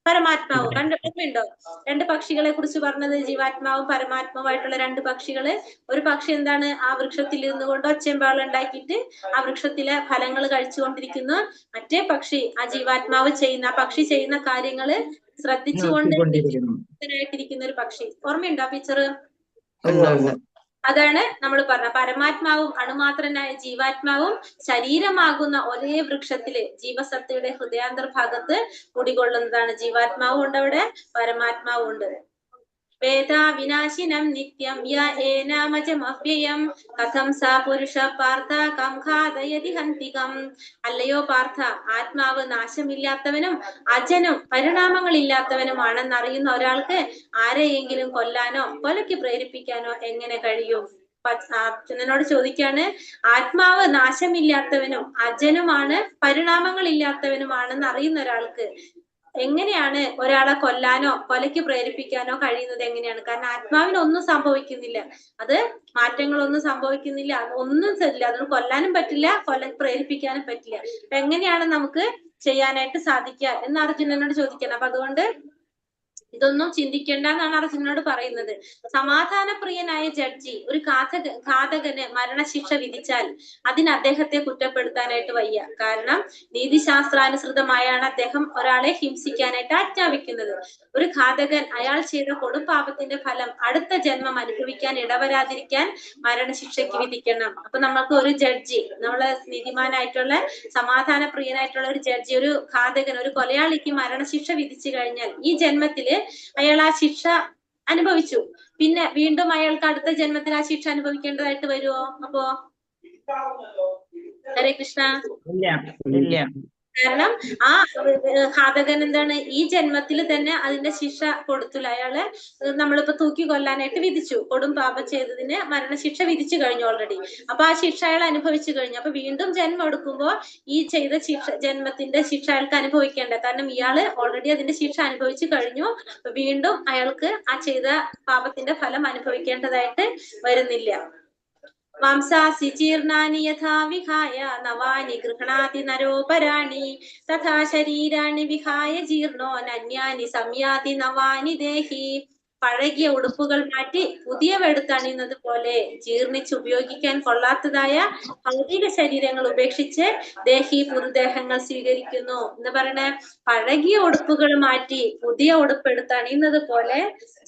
പരമാത്മാവും. ഓർമ്മയുണ്ടോ? രണ്ട് പക്ഷികളെ കുറിച്ച് പറഞ്ഞത് ജീവാത്മാവും പരമാത്മാവുമായിട്ടുള്ള രണ്ട് പക്ഷികള്. ഒരു പക്ഷി എന്താണ്, ആ വൃക്ഷത്തിൽ ഇരുന്നു കൊണ്ട് ഒച്ചമ്പാളം ഉണ്ടാക്കിയിട്ട് ആ വൃക്ഷത്തിലെ ഫലങ്ങൾ കഴിച്ചുകൊണ്ടിരിക്കുന്നു. മറ്റേ പക്ഷി ആ ജീവാത്മാവ് ചെയ്യുന്ന, ആ പക്ഷി ചെയ്യുന്ന കാര്യങ്ങള് ശ്രദ്ധിച്ചുകൊണ്ട് ായിട്ടിരിക്കുന്ന ഒരു പക്ഷി. ഓർമ്മയുണ്ടോ പിക്ചർ? അതാണ് നമ്മൾ പറഞ്ഞ പരമാത്മാവും അണുമാത്രനായ ജീവാത്മാവും ശരീരമാകുന്ന ഒരേ വൃക്ഷത്തില് ജീവസത്തയുടെ ഹൃദയാന്തർഭാഗത്ത് കുടികൊള്ളുന്നതാണ്. ജീവാത്മാവും ഉണ്ട് അവിടെ, പരമാത്മാവും ഉണ്ട്. വേദാ വിനാശിനം നിത്യം യ ഏനാമജമവ്യയം കഥം സാ പുരുഷ പാർത്ഥ കം ഘാതയതി ഹന്തികം. അല്ലയോ പാർത്ഥ, ആത്മാവ് നാശമില്ലാത്തവനും അജനും പരിണാമങ്ങളില്ലാത്തവനുമാണെന്നറിയുന്ന ഒരാൾക്ക് ആരെയെങ്കിലും കൊല്ലാനോ കൊലയ്ക്ക് പ്രേരിപ്പിക്കാനോ എങ്ങനെ കഴിയും? അർജുനനോട് ചോദിക്കാണ്, ആത്മാവ് നാശമില്ലാത്തവനും അജനുമാണ് പരിണാമങ്ങളില്ലാത്തവനുമാണെന്ന് അറിയുന്ന ഒരാൾക്ക് എങ്ങനെയാണ് ഒരാളെ കൊല്ലാനോ കൊലയ്ക്ക് പ്രേരിപ്പിക്കാനോ കഴിയുന്നത്? എങ്ങനെയാണ്? കാരണം ആത്മാവിന് ഒന്നും സംഭവിക്കുന്നില്ല, അത് മാറ്റങ്ങളൊന്നും സംഭവിക്കുന്നില്ല, ഒന്നും ഇല്ല. അതിന് കൊല്ലാനും പറ്റില്ല, പ്രേരിപ്പിക്കാനും പറ്റില്ല. അപ്പൊ എങ്ങനെയാണ് നമുക്ക് ചെയ്യാനായിട്ട് സാധിക്കുക എന്ന് അർജുനനോട് ചോദിക്കണം. അപ്പൊ അതുകൊണ്ട് ഇതൊന്നും ചിന്തിക്കേണ്ട എന്നാണ് അർജുനനോട് പറയുന്നത്. സമാധാനപ്രിയനായ ജഡ്ജി ഒരു ഘാതകന് മരണശിക്ഷ വിധിച്ചാൽ അതിന് അദ്ദേഹത്തെ കുറ്റപ്പെടുത്താനായിട്ട് വയ്യ. കാരണം നീതിശാസ്ത്രാനുസൃതമായാണ് അദ്ദേഹം ഒരാളെ ഹിംസിക്കാനായിട്ട് ആജ്ഞാപിക്കുന്നത്. ഒരു ഘാതകൻ അയാൾ ചെയ്ത കൊടുപാപത്തിന്റെ ഫലം അടുത്ത ജന്മം അനുഭവിക്കാൻ ഇടവരാതിരിക്കാൻ മരണശിക്ഷയ്ക്ക് വിധിക്കണം. അപ്പൊ നമുക്ക് ഒരു ജഡ്ജി, നമ്മളെ നീതിമാനായിട്ടുള്ള സമാധാനപ്രിയനായിട്ടുള്ള ഒരു ജഡ്ജി ഒരു ഘാതകൻ, ഒരു കൊലയാളിക്ക് മരണശിക്ഷ വിധിച്ചു കഴിഞ്ഞാൽ ഈ ജന്മത്തില് അയാൾ ആ ശിക്ഷ അനുഭവിച്ചു, പിന്നെ വീണ്ടും അയാൾക്ക് അടുത്ത ജന്മത്തിൽ ആ ശിക്ഷ അനുഭവിക്കേണ്ടതായിട്ട് വരുമോ? അപ്പോ ഹരേ കൃഷ്ണ. കാരണം ആ ഘാതകൻ എന്താണ്, ഈ ജന്മത്തിൽ തന്നെ അതിന്റെ ശിക്ഷ കൊടുത്തില്ല. അയാള് നമ്മളിപ്പോ തൂക്കി കൊല്ലാനായിട്ട് വിധിച്ചു, കൊടും പാപം ചെയ്തതിന് മരണശിക്ഷ വിധിച്ചു കഴിഞ്ഞു ഓൾറെഡി. അപ്പൊ ആ ശിക്ഷ അയാൾ അനുഭവിച്ചു കഴിഞ്ഞു. അപ്പൊ വീണ്ടും ജന്മം എടുക്കുമ്പോ ഈ ചെയ്ത ജന്മത്തിന്റെ ശിക്ഷ അയാൾക്ക് അനുഭവിക്കേണ്ട, കാരണം ഇയാള് ഓൾറെഡി അതിന്റെ ശിക്ഷ അനുഭവിച്ചു കഴിഞ്ഞു. വീണ്ടും അയാൾക്ക് ആ ചെയ്ത പാപത്തിന്റെ ഫലം അനുഭവിക്കേണ്ടതായിട്ട് വരുന്നില്ല. മാംസാസി ജീർണാനി യഥാ വിഹായ നവാനി ഗൃഹണാതി നരോപരാണി തഥാ ശരീരാണി വിഹായ ജീർണോ നന്യാനി സംയാതി നവാനി ദേഹി. പഴകിയ ഉടുപ്പുകൾ മാറ്റി പുതിയവെടുത്തണിയുന്നത് പോലെ ജീർണിച്ച് ഉപയോഗിക്കാൻ കൊള്ളാത്തതായ ഭൗതിക ശരീരങ്ങൾ ഉപേക്ഷിച്ച് ദേഹി പുതുദേഹങ്ങൾ സ്വീകരിക്കുന്നു എന്ന് പറയണേ. പഴകിയ ഉടുപ്പുകൾ മാറ്റി പുതിയ ഉടുപ്പ് എടുത്തണിയുന്നത് പോലെ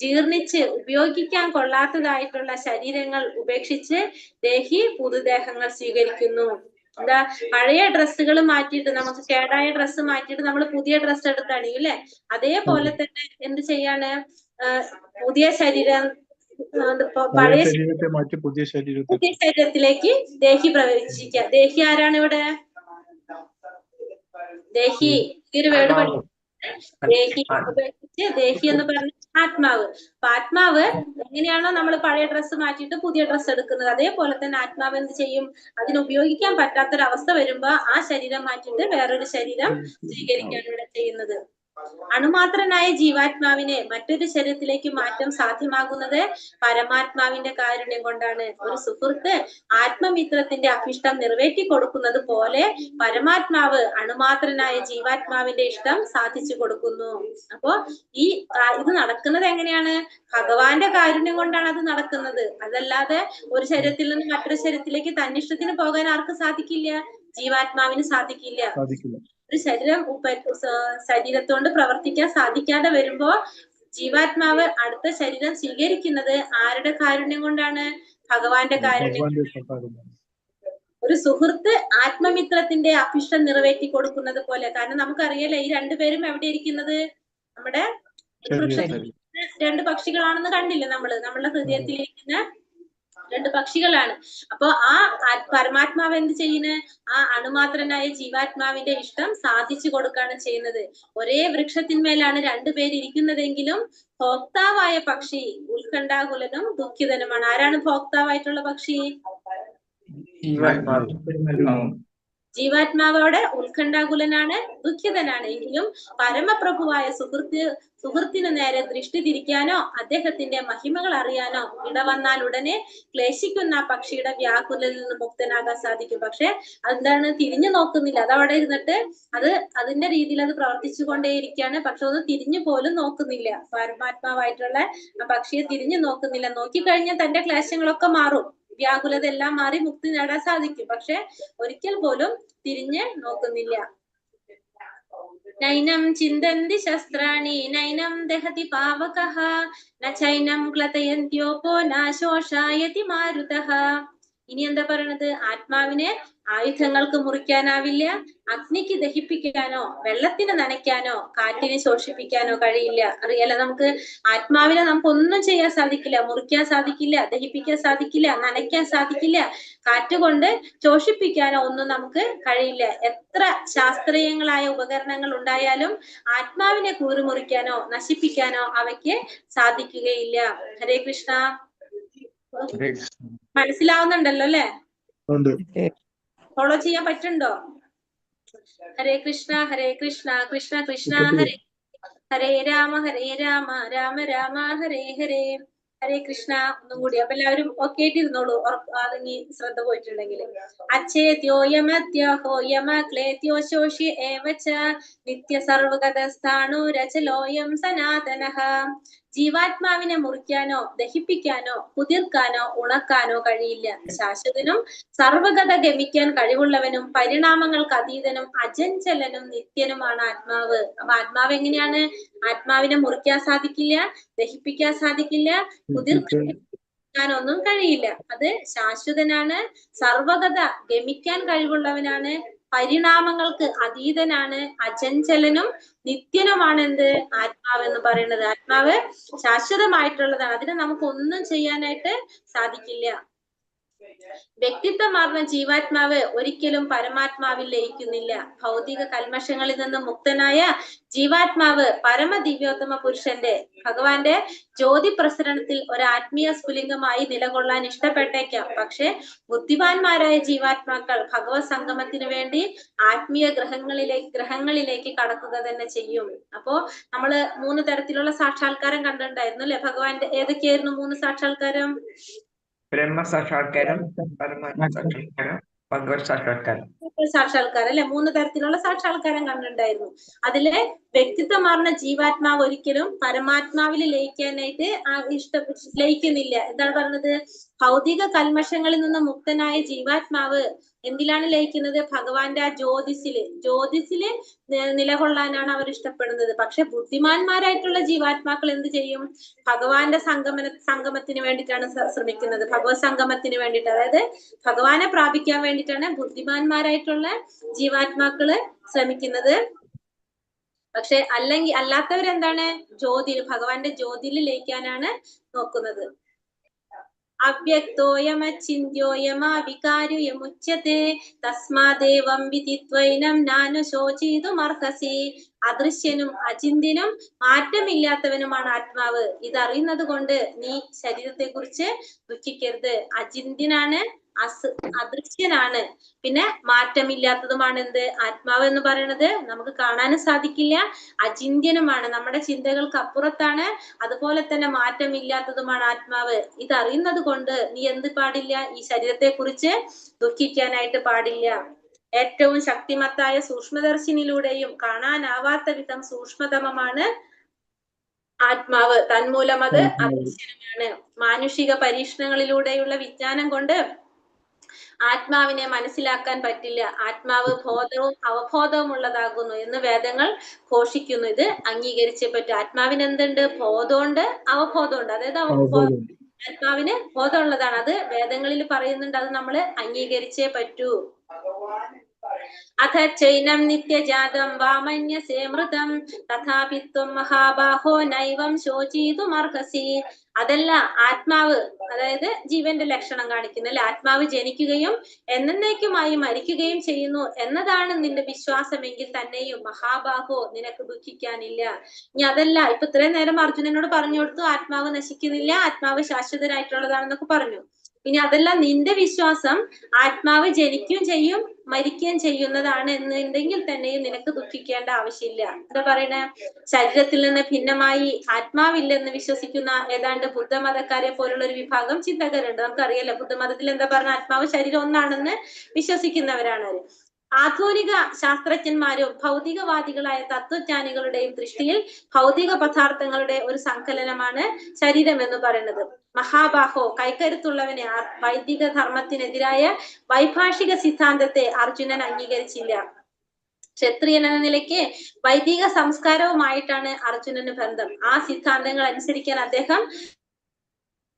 ജീർണിച്ച് ഉപയോഗിക്കാൻ കൊള്ളാത്തതായിട്ടുള്ള ശരീരങ്ങൾ ഉപേക്ഷിച്ച് ദേഹി പുതുദേഹങ്ങൾ സ്വീകരിക്കുന്നു. എന്താ, പഴയ ഡ്രസ്സുകൾ മാറ്റിയിട്ട്, നമുക്ക് കേടായ ഡ്രസ്സ് മാറ്റിയിട്ട് നമ്മൾ പുതിയ ഡ്രസ്സ് എടുത്തണിയും അല്ലെ? അതേപോലെ തന്നെ എന്ത് ചെയ്യാണ്, പുതിയ ശരീരം പഴയ ശരീരത്തെ മാറ്റി പുതിയ ശരീരത്തിലേക്ക് ദേഹി പ്രവേശിക്കുക. ദേഹി ആരാണ് ഇവിടെ? ദേഹി ഈ ഒരു വേർഡ് പഠിക്കും. ദേഹി ഉപേക്ഷിച്ച് ദേഹി എന്ന് പറഞ്ഞ ആത്മാവ്. അപ്പൊ ആത്മാവ് എങ്ങനെയാണോ നമ്മൾ പഴയ ഡ്രസ്സ് മാറ്റിയിട്ട് പുതിയ ഡ്രസ്സ് എടുക്കുന്നത്, അതേപോലെ തന്നെ ആത്മാവ് എന്ത് ചെയ്യും, അതിന് ഉപയോഗിക്കാൻ പറ്റാത്തൊരവസ്ഥ വരുമ്പോ ആ ശരീരം മാറ്റിയിട്ട് വേറൊരു ശരീരം സ്വീകരിക്കുകയാണ് ഇവിടെ ചെയ്യുന്നത്. അണുമാത്രനായ ജീവാത്മാവിനെ മറ്റൊരു ശരീരത്തിലേക്ക് മാറ്റം സാധ്യമാകുന്നത് പരമാത്മാവിന്റെ കാരുണ്യം കൊണ്ടാണ്. ഒരു സുഹൃത്ത് ആത്മമിത്രത്തിന്റെ അഭിഷ്ടം നിറവേറ്റി കൊടുക്കുന്നത് പോലെ പരമാത്മാവ് അണുമാത്രനായ ജീവാത്മാവിന്റെ ഇഷ്ടം സാധിച്ചു കൊടുക്കുന്നു. അപ്പോ ഇത് നടക്കുന്നത് എങ്ങനെയാണ്? ഭഗവാന്റെ കാരുണ്യം കൊണ്ടാണ് അത് നടക്കുന്നത്. അതല്ലാതെ ഒരു ശരീരത്തിൽ നിന്ന് മറ്റൊരു ശരീരത്തിലേക്ക് തന്നിഷ്ടത്തിന് പോകാൻ ആർക്ക് സാധിക്കില്ല? ജീവാത്മാവിന് സാധിക്കില്ല. ഒരു ശരീരത്തോണ്ട് പ്രവർത്തിക്കാൻ സാധിക്കാതെ വരുമ്പോ ജീവാത്മാവ് അടുത്ത ശരീരം സ്വീകരിക്കുന്നത് ആരുടെ കാരുണ്യം കൊണ്ടാണ്? ഭഗവാന്റെ കാരുണ്യം. ഒരു സുഹൃത്ത് ആത്മമിത്രത്തിന്റെ അഭിഷ്ടം നിറവേറ്റി കൊടുക്കുന്നത് പോലെ. കാരണം നമുക്കറിയാലോ ഈ രണ്ടുപേരും എവിടെ ഇരിക്കുന്നത്? നമ്മുടെ വൃക്ഷത്തിൽ രണ്ട് പക്ഷികളാണെന്ന് കണ്ടില്ലേ നമ്മള്? നമ്മളുടെ ഹൃദയത്തിലിരിക്കുന്ന രണ്ട് പക്ഷികളാണ്. അപ്പൊ ആ പരമാത്മാവ് എന്ത് ചെയ്യുന്നത്? ആ അണുമാത്രനായ ജീവാത്മാവിന്റെ ഇഷ്ടം സാധിച്ചു കൊടുക്കുകയാണ് ചെയ്യുന്നത്. ഒരേ വൃക്ഷത്തിന്മേലാണ് രണ്ടുപേര് ഇരിക്കുന്നതെങ്കിലും ഭോക്താവായ പക്ഷി ഉത്കണ്ഠാകുലനും ദുഃഖിതനുമാണ്. ആരാണ് ഭോക്താവായിട്ടുള്ള പക്ഷി? ജീവാത്മാവോടെ ഉത്കണ്ഠാകുലനാണ്, ദുഃഖിതനാണ്. എങ്കിലും പരമപ്രഭുവായ സുഹൃത്തിന് നേരെ ദൃഷ്ടി തിരിക്കാനോ അദ്ദേഹത്തിന്റെ മഹിമകൾ അറിയാനോ ഇടവന്നാൽ ഉടനെ ക്ലേശിക്കുന്ന പക്ഷിയുടെ വ്യാകുലയിൽ നിന്ന് മുക്തനാകാൻ സാധിക്കും. പക്ഷെ അതെന്താണ്? തിരിഞ്ഞു നോക്കുന്നില്ല. അതവിടെ ഇരുന്നിട്ട് അതിന്റെ രീതിയിൽ അത് പ്രവർത്തിച്ചു കൊണ്ടേയിരിക്കുകയാണ്. പക്ഷെ ഒന്ന് തിരിഞ്ഞു പോലും നോക്കുന്നില്ല. പരമാത്മാവായിട്ടുള്ള ആ പക്ഷിയെ തിരിഞ്ഞു നോക്കുന്നില്ല. നോക്കിക്കഴിഞ്ഞാൽ തന്റെ ക്ലേശങ്ങളൊക്കെ മാറും, വ്യാകുലത എല്ലാം മാറി മുക്തി നേടാൻ സാധിക്കും. പക്ഷെ ഒരിക്കൽ പോലും തിരിഞ്ഞ് നോക്കുന്നില്ല. നൈനം ചിന്തന്തി ശസ്ത്രാണി നൈനം ദഹതി പാവകഃ ന ചൈനം ക്ലതയന്ത്യോപോ ന ശോഷായതി മാരുതഃ. ഇനി എന്താ പറയണത്? ആത്മാവിനെ ആയുധങ്ങൾക്ക് മുറിക്കാനാവില്ല, അഗ്നിക്ക് ദഹിപ്പിക്കാനോ വെള്ളത്തിന് നനയ്ക്കാനോ കാറ്റിനെ ശോഷിപ്പിക്കാനോ കഴിയില്ല. അറിയാലോ, നമുക്ക് ആത്മാവിനെ നമുക്ക് ഒന്നും ചെയ്യാൻ സാധിക്കില്ല, മുറിക്കാൻ സാധിക്കില്ല, ദഹിപ്പിക്കാൻ സാധിക്കില്ല, നനയ്ക്കാൻ സാധിക്കില്ല, കാറ്റുകൊണ്ട് ശോഷിപ്പിക്കാനോ ഒന്നും നമുക്ക് കഴിയില്ല. എത്ര ശാസ്ത്രീയങ്ങളായ ഉപകരണങ്ങൾ ഉണ്ടായാലും ആത്മാവിനെ കൂറുമുറിക്കാനോ നശിപ്പിക്കാനോ അവയ്ക്ക് സാധിക്കുകയില്ല. ഹരേ കൃഷ്ണ. മനസ്സിലാവുന്നുണ്ടല്ലോ അല്ലെ? ഫോളോ ചെയ്യാൻ പറ്റുണ്ടോ? ഹരേ കൃഷ്ണ ഹരേ കൃഷ്ണ കൃഷ്ണ കൃഷ്ണ ഹരേ ഹരേ രാമ രാമ രാമ ഹരേ ഹരേ. ഹരേ കൃഷ്ണ. ഒന്നും കൂടി. അപ്പൊ എല്ലാവരും ഒക്കെ ആയിട്ടിരുന്നോളൂ, അതെങ്കിൽ ശ്രദ്ധ പോയിട്ടുണ്ടെങ്കിൽ. അച്ഛേദ്യോ യമദ്യോ യമ ക്ലേദ്യോ ശോഷ്യ ഏവച നിത്യ സർവഗതസ്ഥാണു രചലോയം സനാതനഃ. ജീവാത്മാവിനെ മുറിക്കാനോ ദഹിപ്പിക്കാനോ കുതിർക്കാനോ ഉണക്കാനോ കഴിയില്ല. ശാശ്വതനും സർവഗത ഗമിക്കാൻ കഴിവുള്ളവനും പരിണാമങ്ങൾക്ക് അതീതനും അജഞ്ചലനും നിത്യനുമാണ് ആത്മാവ്. അപ്പൊ ആത്മാവ് എങ്ങനെയാണ്? ആത്മാവിനെ മുറിക്കാൻ സാധിക്കില്ല, ദഹിപ്പിക്കാൻ സാധിക്കില്ല, കുതിർക്കാനൊന്നും കഴിയില്ല. അത് ശാശ്വതനാണ്, സർവഗത ഗമിക്കാൻ കഴിവുള്ളവനാണ്, പരിണാമങ്ങൾക്ക് അതീതനാണ്, അചഞ്ചലനും നിത്യനുമാണ് എന്ത്? ആത്മാവ് എന്ന് പറയുന്നത്. ആത്മാവ് ശാശ്വതമായിട്ടുള്ളതാണ്, അതിനെ നമുക്ക് ഒന്നും ചെയ്യാനായിട്ട് സാധിക്കില്ല. വ്യക്തിത്വമാർന്ന ജീവാത്മാവ് ഒരിക്കലും പരമാത്മാവിൽ ലയിക്കുന്നില്ല. ഭൗതിക കൽമഷങ്ങളിൽ നിന്നും മുക്തനായ ജീവാത്മാവ് പരമദിവ്യോത്തമ പുരുഷന്റെ ഭഗവാന്റെ ജ്യോതി പ്രസരണത്തിൽ ഒരു ആത്മീയ സ്ഫുലിംഗമായി നിലകൊള്ളാൻ ഇഷ്ടപ്പെട്ടേക്കാം. പക്ഷെ ബുദ്ധിമാന്മാരായ ജീവാത്മാക്കൾ ഭഗവത് സംഗമത്തിന് വേണ്ടി ആത്മീയ ഗ്രഹങ്ങളിലേക്ക് കടക്കുക തന്നെ ചെയ്യും. അപ്പോ നമ്മള് 3 തരത്തിലുള്ള സാക്ഷാത്കാരം കണ്ടിട്ടുണ്ടായിരുന്നു അല്ലെ? ഭഗവാന്റെ ഏതൊക്കെയായിരുന്നു 3 സാക്ഷാത്കാരം? ബ്രഹ്മസാക്ഷാത്കാരം, പരമാത്മ സാക്ഷാത്കാരം, ഭഗവത് സാക്ഷാത്കാരം. സാക്ഷാത്കാരം അല്ലെ? 3 തരത്തിലുള്ള സാക്ഷാത്കാരം കണ്ടിട്ടുണ്ടായിരുന്നു. അതിലെ വ്യക്തിത്വമാർന്ന ജീവാത്മാവ് ഒരിക്കലും പരമാത്മാവിൽ ലയിക്കാനായിട്ട് ലയിക്കുന്നില്ല. എന്താണ് പറഞ്ഞത്? ഭൗതിക കൽമഷങ്ങളിൽ നിന്ന് മുക്തനായ ജീവാത്മാവ് എന്തിലാണ് ലയിക്കുന്നത്? ഭഗവാന്റെ ആ ജ്യോതിസില് നിലകൊള്ളാനാണ് അവർ ഇഷ്ടപ്പെടുന്നത്. പക്ഷെ ബുദ്ധിമാന്മാരായിട്ടുള്ള ജീവാത്മാക്കൾ എന്ത് ചെയ്യും? ഭഗവാന്റെ സംഗമത്തിന് വേണ്ടിയിട്ടാണ് ശ്രമിക്കുന്നത്, ഭഗവത് സംഗമത്തിന് വേണ്ടിയിട്ട്, അതായത് ഭഗവാനെ പ്രാപിക്കാൻ വേണ്ടിയിട്ടാണ് ബുദ്ധിമാന്മാരായിട്ടുള്ള ജീവാത്മാക്കള് ശ്രമിക്കുന്നത്. പക്ഷെ അല്ലാത്തവരെന്താണ്? ഭഗവാന്റെ ജ്യോതിയിൽ ലയിക്കാനാണ് നോക്കുന്നത്. അവ്യക്തോയമചിന്യോയമാവികാര്യമുച്യത്തെ തസ്മാദേവം വിദിത്വൈനം നാനുശോചിതുമർഹസി. അദൃശ്യനും അചിന്ത്യനും മാറ്റമില്ലാത്തവനുമാണ് ആത്മാവ്. ഇതറിയുന്നത് കൊണ്ട് നീ ശരീരത്തെ കുറിച്ച് ദുഃഖിക്കരുത്. അചിന്ത്യനാണ്, അദൃശ്യനാണ്, പിന്നെ മാറ്റമില്ലാത്തതുമാണ് എന്ത്? ആത്മാവ് എന്ന് പറയുന്നത്. നമുക്ക് കാണാനും സാധിക്കില്ല, അചിന്ത്യനുമാണ്, നമ്മുടെ ചിന്തകൾക്ക് അപ്പുറത്താണ്, അതുപോലെ തന്നെ മാറ്റമില്ലാത്തതുമാണ് ആത്മാവ്. ഇതറിയുന്നത് കൊണ്ട് നീ എന്ത് പാടില്ല? ഈ ശരീരത്തെ കുറിച്ച് ദുഃഖിക്കാനായിട്ട് പാടില്ല. ഏറ്റവും ശക്തിമത്തായ സൂക്ഷ്മദർശിനിലൂടെയും കാണാനാവാത്ത വിധം സൂക്ഷ്മതമമാണ് ആത്മാവ്. തന്മൂലം അത് അദൃശ്യമാണ്. മാനുഷിക പരീക്ഷണങ്ങളിലൂടെയുള്ള വിജ്ഞാനം കൊണ്ട് ആത്മാവിനെ മനസ്സിലാക്കാൻ പറ്റില്ല. ആത്മാവ് ബോധവും അവബോധവും ഉള്ളതാകുന്നു എന്ന് വേദങ്ങൾ ഘോഷിക്കുന്നു. ഇത് അംഗീകരിച്ചേ പറ്റൂ. ആത്മാവിന് എന്തുണ്ട്? ബോധമുണ്ട്, അവബോധമുണ്ട്. അതായത് ആത്മാവിന് ബോധമുള്ളതാണ്. അത് വേദങ്ങളിൽ പറയുന്നുണ്ട്, അത് നമ്മൾ അംഗീകരിച്ചേ പറ്റൂ. അഥ ചൈനം നിത്യജാതം വാമന്യസേ മൃതം തഥാപി ത്വം മഹാബാഹോ നൈവം ശോചിതുമർഹസി. അതല്ല ആത്മാവ്, അതായത് ജീവന്റെ ലക്ഷണം കാണിക്കുന്ന അല്ലെ, ആത്മാവ് ജനിക്കുകയും എന്നേക്കുമായി മരിക്കുകയും ചെയ്യുന്നു എന്നതാണ് നിന്റെ വിശ്വാസമെങ്കിൽ തന്നെയും മഹാബാഹോ നിനക്ക് ദുഃഖിക്കാനില്ല. ഇനി അതല്ല, ഇപ്പൊ ഇത്രയും നേരം അർജുനനോട് പറഞ്ഞു കൊടുത്തു ആത്മാവ് നശിക്കുന്നില്ല, ആത്മാവ് ശാശ്വതരായിട്ടുള്ളതാണെന്നൊക്കെ പറഞ്ഞു. ഇനി അതല്ല നിന്റെ വിശ്വാസം ആത്മാവ് ജനിക്കുകയും ചെയ്യും മരിക്കുകയും ചെയ്യുന്നതാണ് എന്നുണ്ടെങ്കിൽ തന്നെയും നിനക്ക് ദുഃഖിക്കേണ്ട ആവശ്യമില്ല. എന്താ പറയണേ, ശരീരത്തിൽ നിന്ന് ഭിന്നമായി ആത്മാവില്ലെന്ന് വിശ്വസിക്കുന്ന ഏതാണ്ട് ബുദ്ധമതക്കാരെ പോലുള്ള ഒരു വിഭാഗം ചിന്തകരുണ്ട്. നമുക്കറിയാലോ ബുദ്ധമതത്തിൽ എന്താ പറഞ്ഞ, ആത്മാവ് ശരീരം ഒന്നാണെന്ന് വിശ്വസിക്കുന്നവരാണ് അവര്. ആധുനിക ശാസ്ത്രജ്ഞന്മാരും ഭൗതികവാദികളായ തത്വജ്ഞാനികളുടെയും ദൃഷ്ടിയിൽ ഭൗതിക പദാർത്ഥങ്ങളുടെ ഒരു സങ്കലനമാണ് ശരീരം എന്ന് പറയുന്നത്. മഹാബാഹോ, കൈക്കരുത്തുള്ളവനെ, വൈദിക ധർമ്മത്തിനെതിരായ വൈഭാഷിക സിദ്ധാന്തത്തെ അർജുനൻ അംഗീകരിച്ചില്ല. ക്ഷത്രിയൻ എന്ന നിലയ്ക്ക് വൈദിക സംസ്കാരവുമായിട്ടാണ് അർജുനന് ബന്ധം. ആ സിദ്ധാന്തങ്ങൾ അനുസരിക്കാൻ അദ്ദേഹം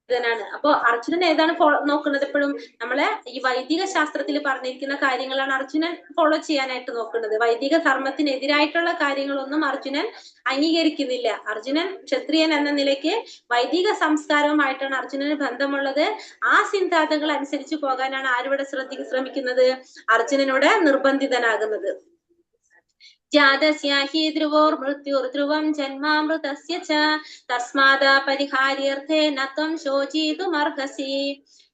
ാണ്. അപ്പോ അർജുനൻ ഏതാണ് നോക്കുന്നത്? എപ്പോഴും നമ്മളെ ഈ വൈദിക ശാസ്ത്രത്തിൽ പറഞ്ഞിരിക്കുന്ന കാര്യങ്ങളാണ് അർജുനൻ ഫോളോ ചെയ്യാനായിട്ട് നോക്കുന്നത്. വൈദിക ധർമ്മത്തിനെതിരായിട്ടുള്ള കാര്യങ്ങളൊന്നും അർജുനൻ അംഗീകരിക്കുന്നില്ല. അർജുനൻ ക്ഷത്രിയൻ എന്ന നിലയ്ക്ക് വൈദിക സംസ്കാരവുമായിട്ടാണ് അർജുനന് ബന്ധമുള്ളത്. ആ സിദ്ധാന്തങ്ങൾ അനുസരിച്ച് പോകാനാണ് ആരിവിടെ ശ്രമിക്കുന്നത്? അർജുനനോട് നിർബന്ധിതനാകുന്നത്. ജാതസ്യാഹി ധ്രുവോർ മൃത്യുർധ്രുവം ജന്മാമൃതസ്യ ച തസ്മാദാ പരിഹാര്യർത്ഥേ നത്വം ശോചിതുമർഹസി.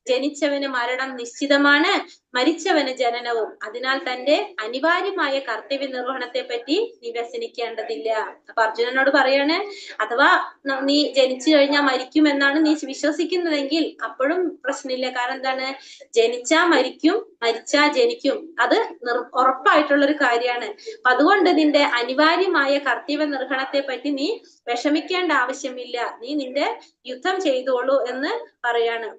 ജനിച്ചവന് മരണം നിശ്ചിതമാണ്, മരിച്ചവന് ജനനവും. അതിനാൽ തന്റെ അനിവാര്യമായ കർത്തവ്യ നിർവഹണത്തെ പറ്റി നീ വ്യസനിക്കേണ്ടതില്ല. അപ്പൊ അർജുനനോട് പറയാണ്, അഥവാ നീ ജനിച്ചു കഴിഞ്ഞാൽ മരിക്കുമെന്നാണ് നീ വിശ്വസിക്കുന്നതെങ്കിൽ അപ്പോഴും പ്രശ്നമില്ല. കാരണം എന്താണ്, ജനിച്ചാ മരിക്കും, മരിച്ചാ ജനിക്കും. അത് ഉറപ്പായിട്ടുള്ള ഒരു കാര്യമാണ്. അപ്പൊ അതുകൊണ്ട് നിന്റെ അനിവാര്യമായ കർത്തവ്യ നിർവഹണത്തെ പറ്റി നീ വിഷമിക്കേണ്ട ആവശ്യമില്ല, നീ നിന്റെ യുദ്ധം ചെയ്തോളൂ എന്ന് പറയാണ്.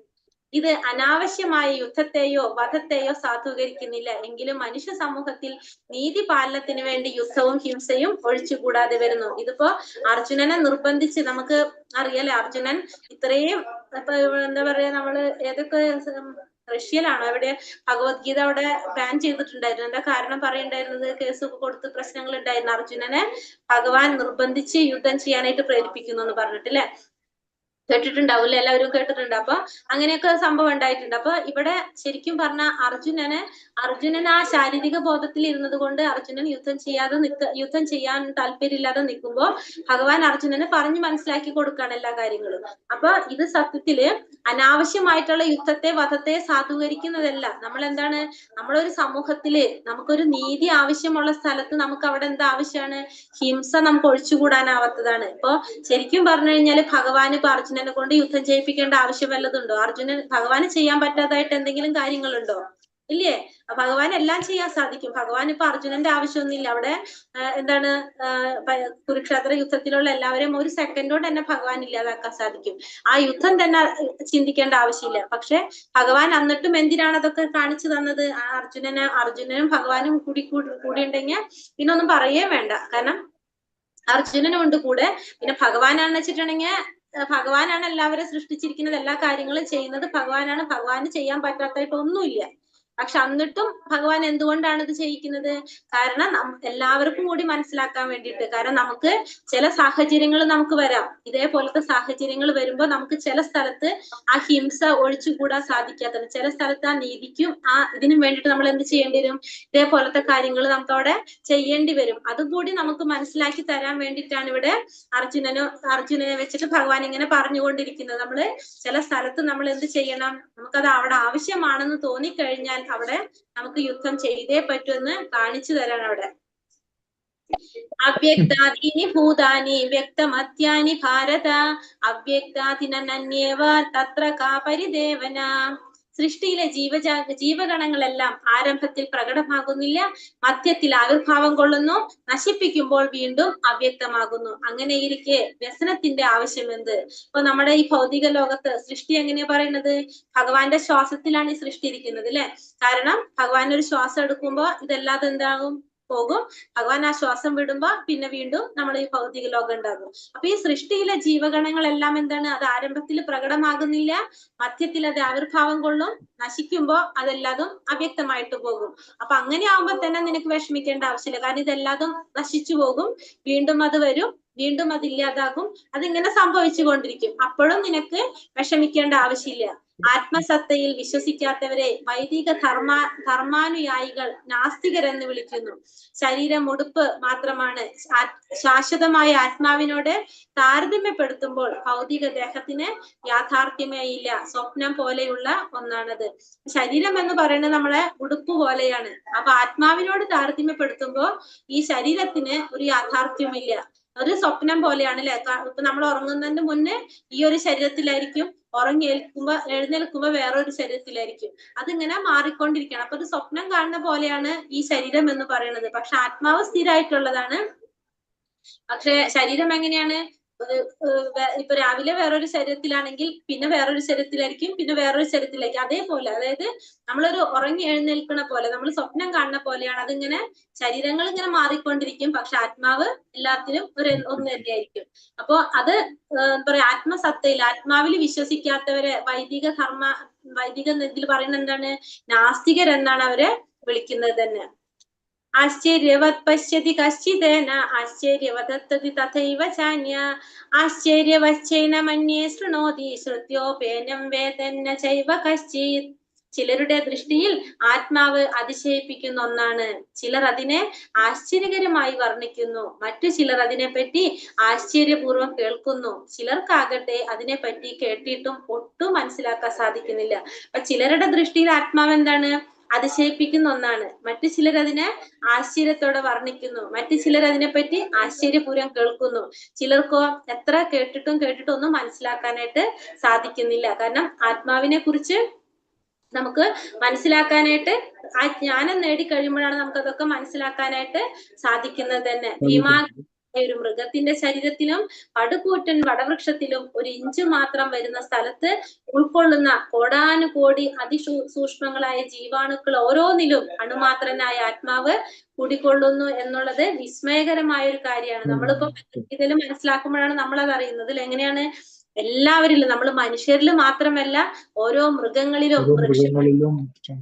ഇത് അനാവശ്യമായ യുദ്ധത്തെയോ വധത്തെയോ സാധൂകരിക്കുന്നില്ല. എങ്കിലും മനുഷ്യ സമൂഹത്തിൽ നീതി പാലനത്തിന് വേണ്ടി യുദ്ധവും ഹിംസയും ഒഴിച്ചുകൂടാതെ വരുന്നു. ഇതിപ്പോ അർജുനനെ നിർബന്ധിച്ച്, നമുക്ക് അറിയാലേ അർജുനൻ ഇത്രയും എന്താ പറയാ, നമ്മള് ഏതൊക്കെ റഷ്യയിലാണോ എവിടെ ഭഗവത്ഗീത അവിടെ ബാൻ ചെയ്തിട്ടുണ്ടായിരുന്നു. എന്താ കാരണം പറയണ്ടായിരുന്നത്? കേസ് കൊടുത്ത് പ്രശ്നങ്ങൾ ഉണ്ടായിരുന്നു. അർജുനനെ ഭഗവാൻ നിർബന്ധിച്ച് യുദ്ധം ചെയ്യാനായിട്ട് പ്രേരിപ്പിക്കുന്നു എന്ന് പറഞ്ഞിട്ടില്ലേ? കേട്ടിട്ടുണ്ടാവില്ല, എല്ലാവരും കേട്ടിട്ടുണ്ട്. അപ്പൊ അങ്ങനെയൊക്കെ സംഭവം ഉണ്ടായിട്ടുണ്ട്. അപ്പൊ ഇവിടെ ശരിക്കും പറഞ്ഞ അർജുനൻ ആ ശാരീരിക ബോധത്തിൽ ഇരുന്നത് കൊണ്ട് അർജുനൻ യുദ്ധം ചെയ്യാൻ താല്പര്യമില്ലാതെ നിൽക്കുമ്പോ ഭഗവാൻ അർജുനന് പറഞ്ഞു മനസ്സിലാക്കി കൊടുക്കാണ് എല്ലാ കാര്യങ്ങളും. അപ്പൊ ഇത് സത്യത്തില് അനാവശ്യമായിട്ടുള്ള യുദ്ധത്തെ വധത്തെ സാധൂകരിക്കുന്നതല്ല. നമ്മൾ എന്താണ്, നമ്മളൊരു സമൂഹത്തില് നമുക്കൊരു നീതി ആവശ്യമുള്ള സ്ഥലത്ത് നമുക്ക് അവിടെ എന്താ ആവശ്യമാണ്? ഹിംസ നമുക്ക് ഒഴിച്ചുകൂടാനാവാത്തതാണ്. ഇപ്പൊ ശരിക്കും പറഞ്ഞു കഴിഞ്ഞാല് ഭഗവാന് ഇപ്പൊ അർജുനനെ കൊണ്ട് യുദ്ധം ചെയ്യിപ്പിക്കേണ്ട ആവശ്യം വല്ലതുണ്ടോ? ഭഗവാന് ചെയ്യാൻ പറ്റാതായിട്ട് എന്തെങ്കിലും കാര്യങ്ങളുണ്ടോ? ഇല്ലേ? ഭഗവാൻ എല്ലാം ചെയ്യാൻ സാധിക്കും. ഭഗവാൻ ഇപ്പൊ അർജുനന്റെ ആവശ്യമൊന്നുമില്ല. അവിടെ എന്താണ്, കുരുക്ഷേത്ര യുദ്ധത്തിലുള്ള എല്ലാവരെയും ഒരു സെക്കൻഡ് കൊണ്ട് തന്നെ ഭഗവാൻ ഇല്ലാതാക്കാൻ സാധിക്കും. ആ യുദ്ധം തന്നെ ചിന്തിക്കേണ്ട ആവശ്യമില്ല. പക്ഷെ ഭഗവാൻ എന്നിട്ടും എന്തിനാണ് അതൊക്കെ കാണിച്ചു തന്നത്? അർജുനനും ഭഗവാനും കൂടി ഉണ്ടെങ്കിൽ പിന്നെ ഒന്നും പറയേ വേണ്ട. കാരണം അർജുനനും ഉണ്ട് കൂടെ. പിന്നെ ഭഗവാനാണെന്ന് വെച്ചിട്ടുണ്ടെങ്കിൽ ഭഗവാനാണ് എല്ലാവരെയും സൃഷ്ടിച്ചിരിക്കുന്നത്, എല്ലാ കാര്യങ്ങളും ചെയ്യുന്നത് ഭഗവാനാണ്. ഭഗവാന് ചെയ്യാൻ പറ്റാത്തായിട്ട് ഒന്നുമില്ല. പക്ഷെ എന്നിട്ടും ഭഗവാൻ എന്തുകൊണ്ടാണ് ഇത് ചെയ്യിക്കുന്നത്? കാരണം എല്ലാവർക്കും കൂടി മനസ്സിലാക്കാൻ വേണ്ടിയിട്ട്. കാരണം നമുക്ക് ചില സാഹചര്യങ്ങൾ നമുക്ക് വരാം. ഇതേപോലത്തെ സാഹചര്യങ്ങൾ വരുമ്പോൾ നമുക്ക് ചില സ്ഥലത്ത് ആ ഹിംസ ഒഴിച്ചുകൂടാൻ സാധിക്കാത്തത്, ചില സ്ഥലത്ത് ആ നീതിക്കും ഇതിനും വേണ്ടിയിട്ട് നമ്മൾ എന്ത് ചെയ്യേണ്ടി വരും? ഇതേപോലത്തെ കാര്യങ്ങൾ നമുക്ക് അവിടെ ചെയ്യേണ്ടി വരും. അതുകൂടി നമുക്ക് മനസ്സിലാക്കി തരാൻ വേണ്ടിയിട്ടാണ് ഇവിടെ അർജുനനെ വെച്ചിട്ട് ഭഗവാൻ ഇങ്ങനെ പറഞ്ഞുകൊണ്ടിരിക്കുന്നത്. നമ്മള് ചില സ്ഥലത്ത് നമ്മൾ എന്ത് ചെയ്യണം? നമുക്കത് അവിടെ ആവശ്യമാണെന്ന് തോന്നിക്കഴിഞ്ഞാൽ അവിടെ നമുക്ക് യുദ്ധം ചെയ്തേ പറ്റുമെന്ന് കാണിച്ചു തരാണ് അവിടെ. അവ്യക്താദീനി ഭൂതാനി വ്യക്തമത്യാനി ഭാരത അവ്യക്താദിനന്യേവ തത്ര കാ പരിദേവന. സൃഷ്ടിയിലെ ജീവഗണങ്ങളെല്ലാം ആരംഭത്തിൽ പ്രകടമാകുന്നില്ല, മധ്യത്തിൽ ആവിർഭാവം കൊള്ളുന്നു, നശിപ്പിക്കുമ്പോൾ വീണ്ടും അവ്യക്തമാകുന്നു. അങ്ങനെയിരിക്കെ വ്യസനത്തിന്റെ ആവശ്യമെന്ത്? ഇപ്പൊ നമ്മുടെ ഈ ഭൗതിക ലോകത്ത് സൃഷ്ടി എങ്ങനെയാ പറയുന്നത്? ഭഗവാന്റെ ശ്വാസത്തിലാണ് ഈ സൃഷ്ടി ഇരിക്കുന്നത് അല്ലെ? കാരണം ഭഗവാൻ ഒരു ശ്വാസം എടുക്കുമ്പോ ഇതെല്ലാം എന്താകും? പോകും. ഭഗവാൻ ആ ശ്വാസം വിടുമ്പോ പിന്നെ വീണ്ടും നമ്മൾ ഈ ഭൗതിക ലോകം ഉണ്ടാകും. അപ്പൊ ഈ സൃഷ്ടിയിലെ ജീവഗണങ്ങളെല്ലാം എന്താണ്, അത് ആരംഭത്തിൽ പ്രകടമാകുന്നില്ല, മധ്യത്തിൽ അത് ആവിർഭാവം കൊള്ളും, നശിക്കുമ്പോ അതെല്ലാതും അവ്യക്തമായിട്ട് പോകും. അപ്പൊ അങ്ങനെ ആവുമ്പോ തന്നെ നിനക്ക് വിഷമിക്കേണ്ട ആവശ്യമില്ല. കാരണം ഇതെല്ലാതും നശിച്ചു പോകും, വീണ്ടും അത് വരും, വീണ്ടും അത് ഇല്ലാതാകും, അതിങ്ങനെ സംഭവിച്ചു കൊണ്ടിരിക്കും. അപ്പോഴും നിനക്ക് വിഷമിക്കേണ്ട ആവശ്യമില്ല. ആത്മസത്തയിൽ വിശ്വസിക്കാത്തവരെ വൈദിക ധർമാനുയായികൾ നാസ്തികരെന്ന് വിളിക്കുന്നു. ശരീരം ഉടുപ്പ് മാത്രമാണ്. ശാശ്വതമായ ആത്മാവിനോട് താരതമ്യപ്പെടുത്തുമ്പോൾ ഭൗതിക ദേഹത്തിന് യാഥാർത്ഥ്യമേ ഇല്ല, സ്വപ്നം പോലെയുള്ള ഒന്നാണത്. ശരീരം എന്ന് പറയുന്നത് നമ്മളെ ഉടുപ്പ് പോലെയാണ്. അപ്പൊ ആത്മാവിനോട് താരതമ്യപ്പെടുത്തുമ്പോൾ ഈ ശരീരത്തിന് ഒരു യാഥാർത്ഥ്യമില്ല, ഒരു സ്വപ്നം പോലെയാണ് അല്ലെ. ഇപ്പൊ നമ്മൾ ഉറങ്ങുന്നതിന് മുന്നേ ഈ ഒരു ശരീരത്തിലായിരിക്കും, എഴുന്നേൽക്കുമ്പോ വേറൊരു ശരീരത്തിലായിരിക്കും. അതിങ്ങനെ മാറിക്കൊണ്ടിരിക്കണം. അപ്പൊ ഒരു സ്വപ്നം കാണുന്ന പോലെയാണ് ഈ ശരീരം എന്ന് പറയുന്നത്. പക്ഷെ ആത്മാവ് സ്ഥിരമായിട്ടുള്ളതാണ്. പക്ഷെ ശരീരം എങ്ങനെയാണ്, ഇപ്പൊ രാവിലെ വേറൊരു ശരീരത്തിലാണെങ്കിൽ പിന്നെ വേറൊരു ശരീരത്തിലായിരിക്കും, പിന്നെ വേറൊരു ശരീരത്തിലായിരിക്കും. അതേപോലെ, അതായത് നമ്മളൊരു ഉറങ്ങി എഴുന്നേൽക്കുന്ന പോലെ, നമ്മൾ സ്വപ്നം കാണുന്ന പോലെയാണ്. അതിങ്ങനെ ശരീരങ്ങൾ ഇങ്ങനെ മാറിക്കൊണ്ടിരിക്കും, പക്ഷെ ആത്മാവ് എല്ലാത്തിലും ഒന്ന് തന്നെയായിരിക്കും. അപ്പൊ അത് എന്താ പറയാ, ആത്മസത്തയിൽ ആത്മാവിൽ വിശ്വസിക്കാത്തവരെ വൈദിക ഇതിൽ പറയുന്നത് എന്താണ്, നാസ്തികർ എന്നാണ് അവരെ വിളിക്കുന്നത് തന്നെ. ആശ്ചര്യവത് പശ്യതി കശ്ചിദേന ആശ്ചര്യവദത്തതി തഥൈവ ചാന്യ ആശ്ചര്യവശ്ചൈന മന്യേ ശൃണോതി ശ്രുത്യോപേനം വേദന്ന ചൈവ കശ്ചിത്. ചിലരുടെ ദൃഷ്ടിയിൽ ആത്മാവ് അതിശയിപ്പിക്കുന്ന ഒന്നാണ്. ചിലർ അതിനെ ആശ്ചര്യകരമായി വർണ്ണിക്കുന്നു, മറ്റു ചിലർ അതിനെപ്പറ്റി ആശ്ചര്യപൂർവ്വം കേൾക്കുന്നു. ചിലർക്കാകട്ടെ അതിനെപ്പറ്റി കേട്ടിട്ടും ഒട്ടും മനസ്സിലാക്കാൻ സാധിക്കുന്നില്ല. അപ്പൊ ചിലരുടെ ദൃഷ്ടിയിൽ ആത്മാവ് എന്താണ്, അതിശയിപ്പിക്കുന്ന ഒന്നാണ്. മറ്റു ചിലർ അതിനെ ആശ്ചര്യത്തോടെ വർണ്ണിക്കുന്നു, മറ്റു ചിലർ അതിനെപ്പറ്റി ആശ്ചര്യപൂർവ്വം കേൾക്കുന്നു. ചിലർക്കോ എത്ര കേട്ടിട്ടും ഒന്നും മനസ്സിലാക്കാനായിട്ട് സാധിക്കുന്നില്ല. കാരണം ആത്മാവിനെ കുറിച്ച് നമുക്ക് മനസ്സിലാക്കാനായിട്ട് ആ ജ്ഞാനം നേടിക്കഴിയുമ്പോഴാണ് നമുക്ക് അതൊക്കെ മനസ്സിലാക്കാനായിട്ട് സാധിക്കുന്നത് തന്നെ. ഒരു മൃഗത്തിന്റെ ശരീരത്തിലും പടുകൂറ്റൻ വടവൃക്ഷത്തിലും ഒരു ഇഞ്ച് മാത്രം വരുന്ന സ്ഥലത്ത് ഉൾക്കൊള്ളുന്ന കോടാനുകോടി അതിസൂക്ഷ്മങ്ങളായ ജീവാണുക്കൾ ഓരോന്നിലും അണുമാത്രനായ ആത്മാവ് കുടികൊള്ളുന്നു എന്നുള്ളത് വിസ്മയകരമായ ഒരു കാര്യമാണ്. നമ്മളിപ്പോ ഇതിൽ മനസ്സിലാക്കുമ്പോഴാണ് നമ്മളത് അറിയുന്നത്. എങ്ങനെയാണ് എല്ലാവരിലും, നമ്മൾ മനുഷ്യരിൽ മാത്രമല്ല, ഓരോ മൃഗങ്ങളിലും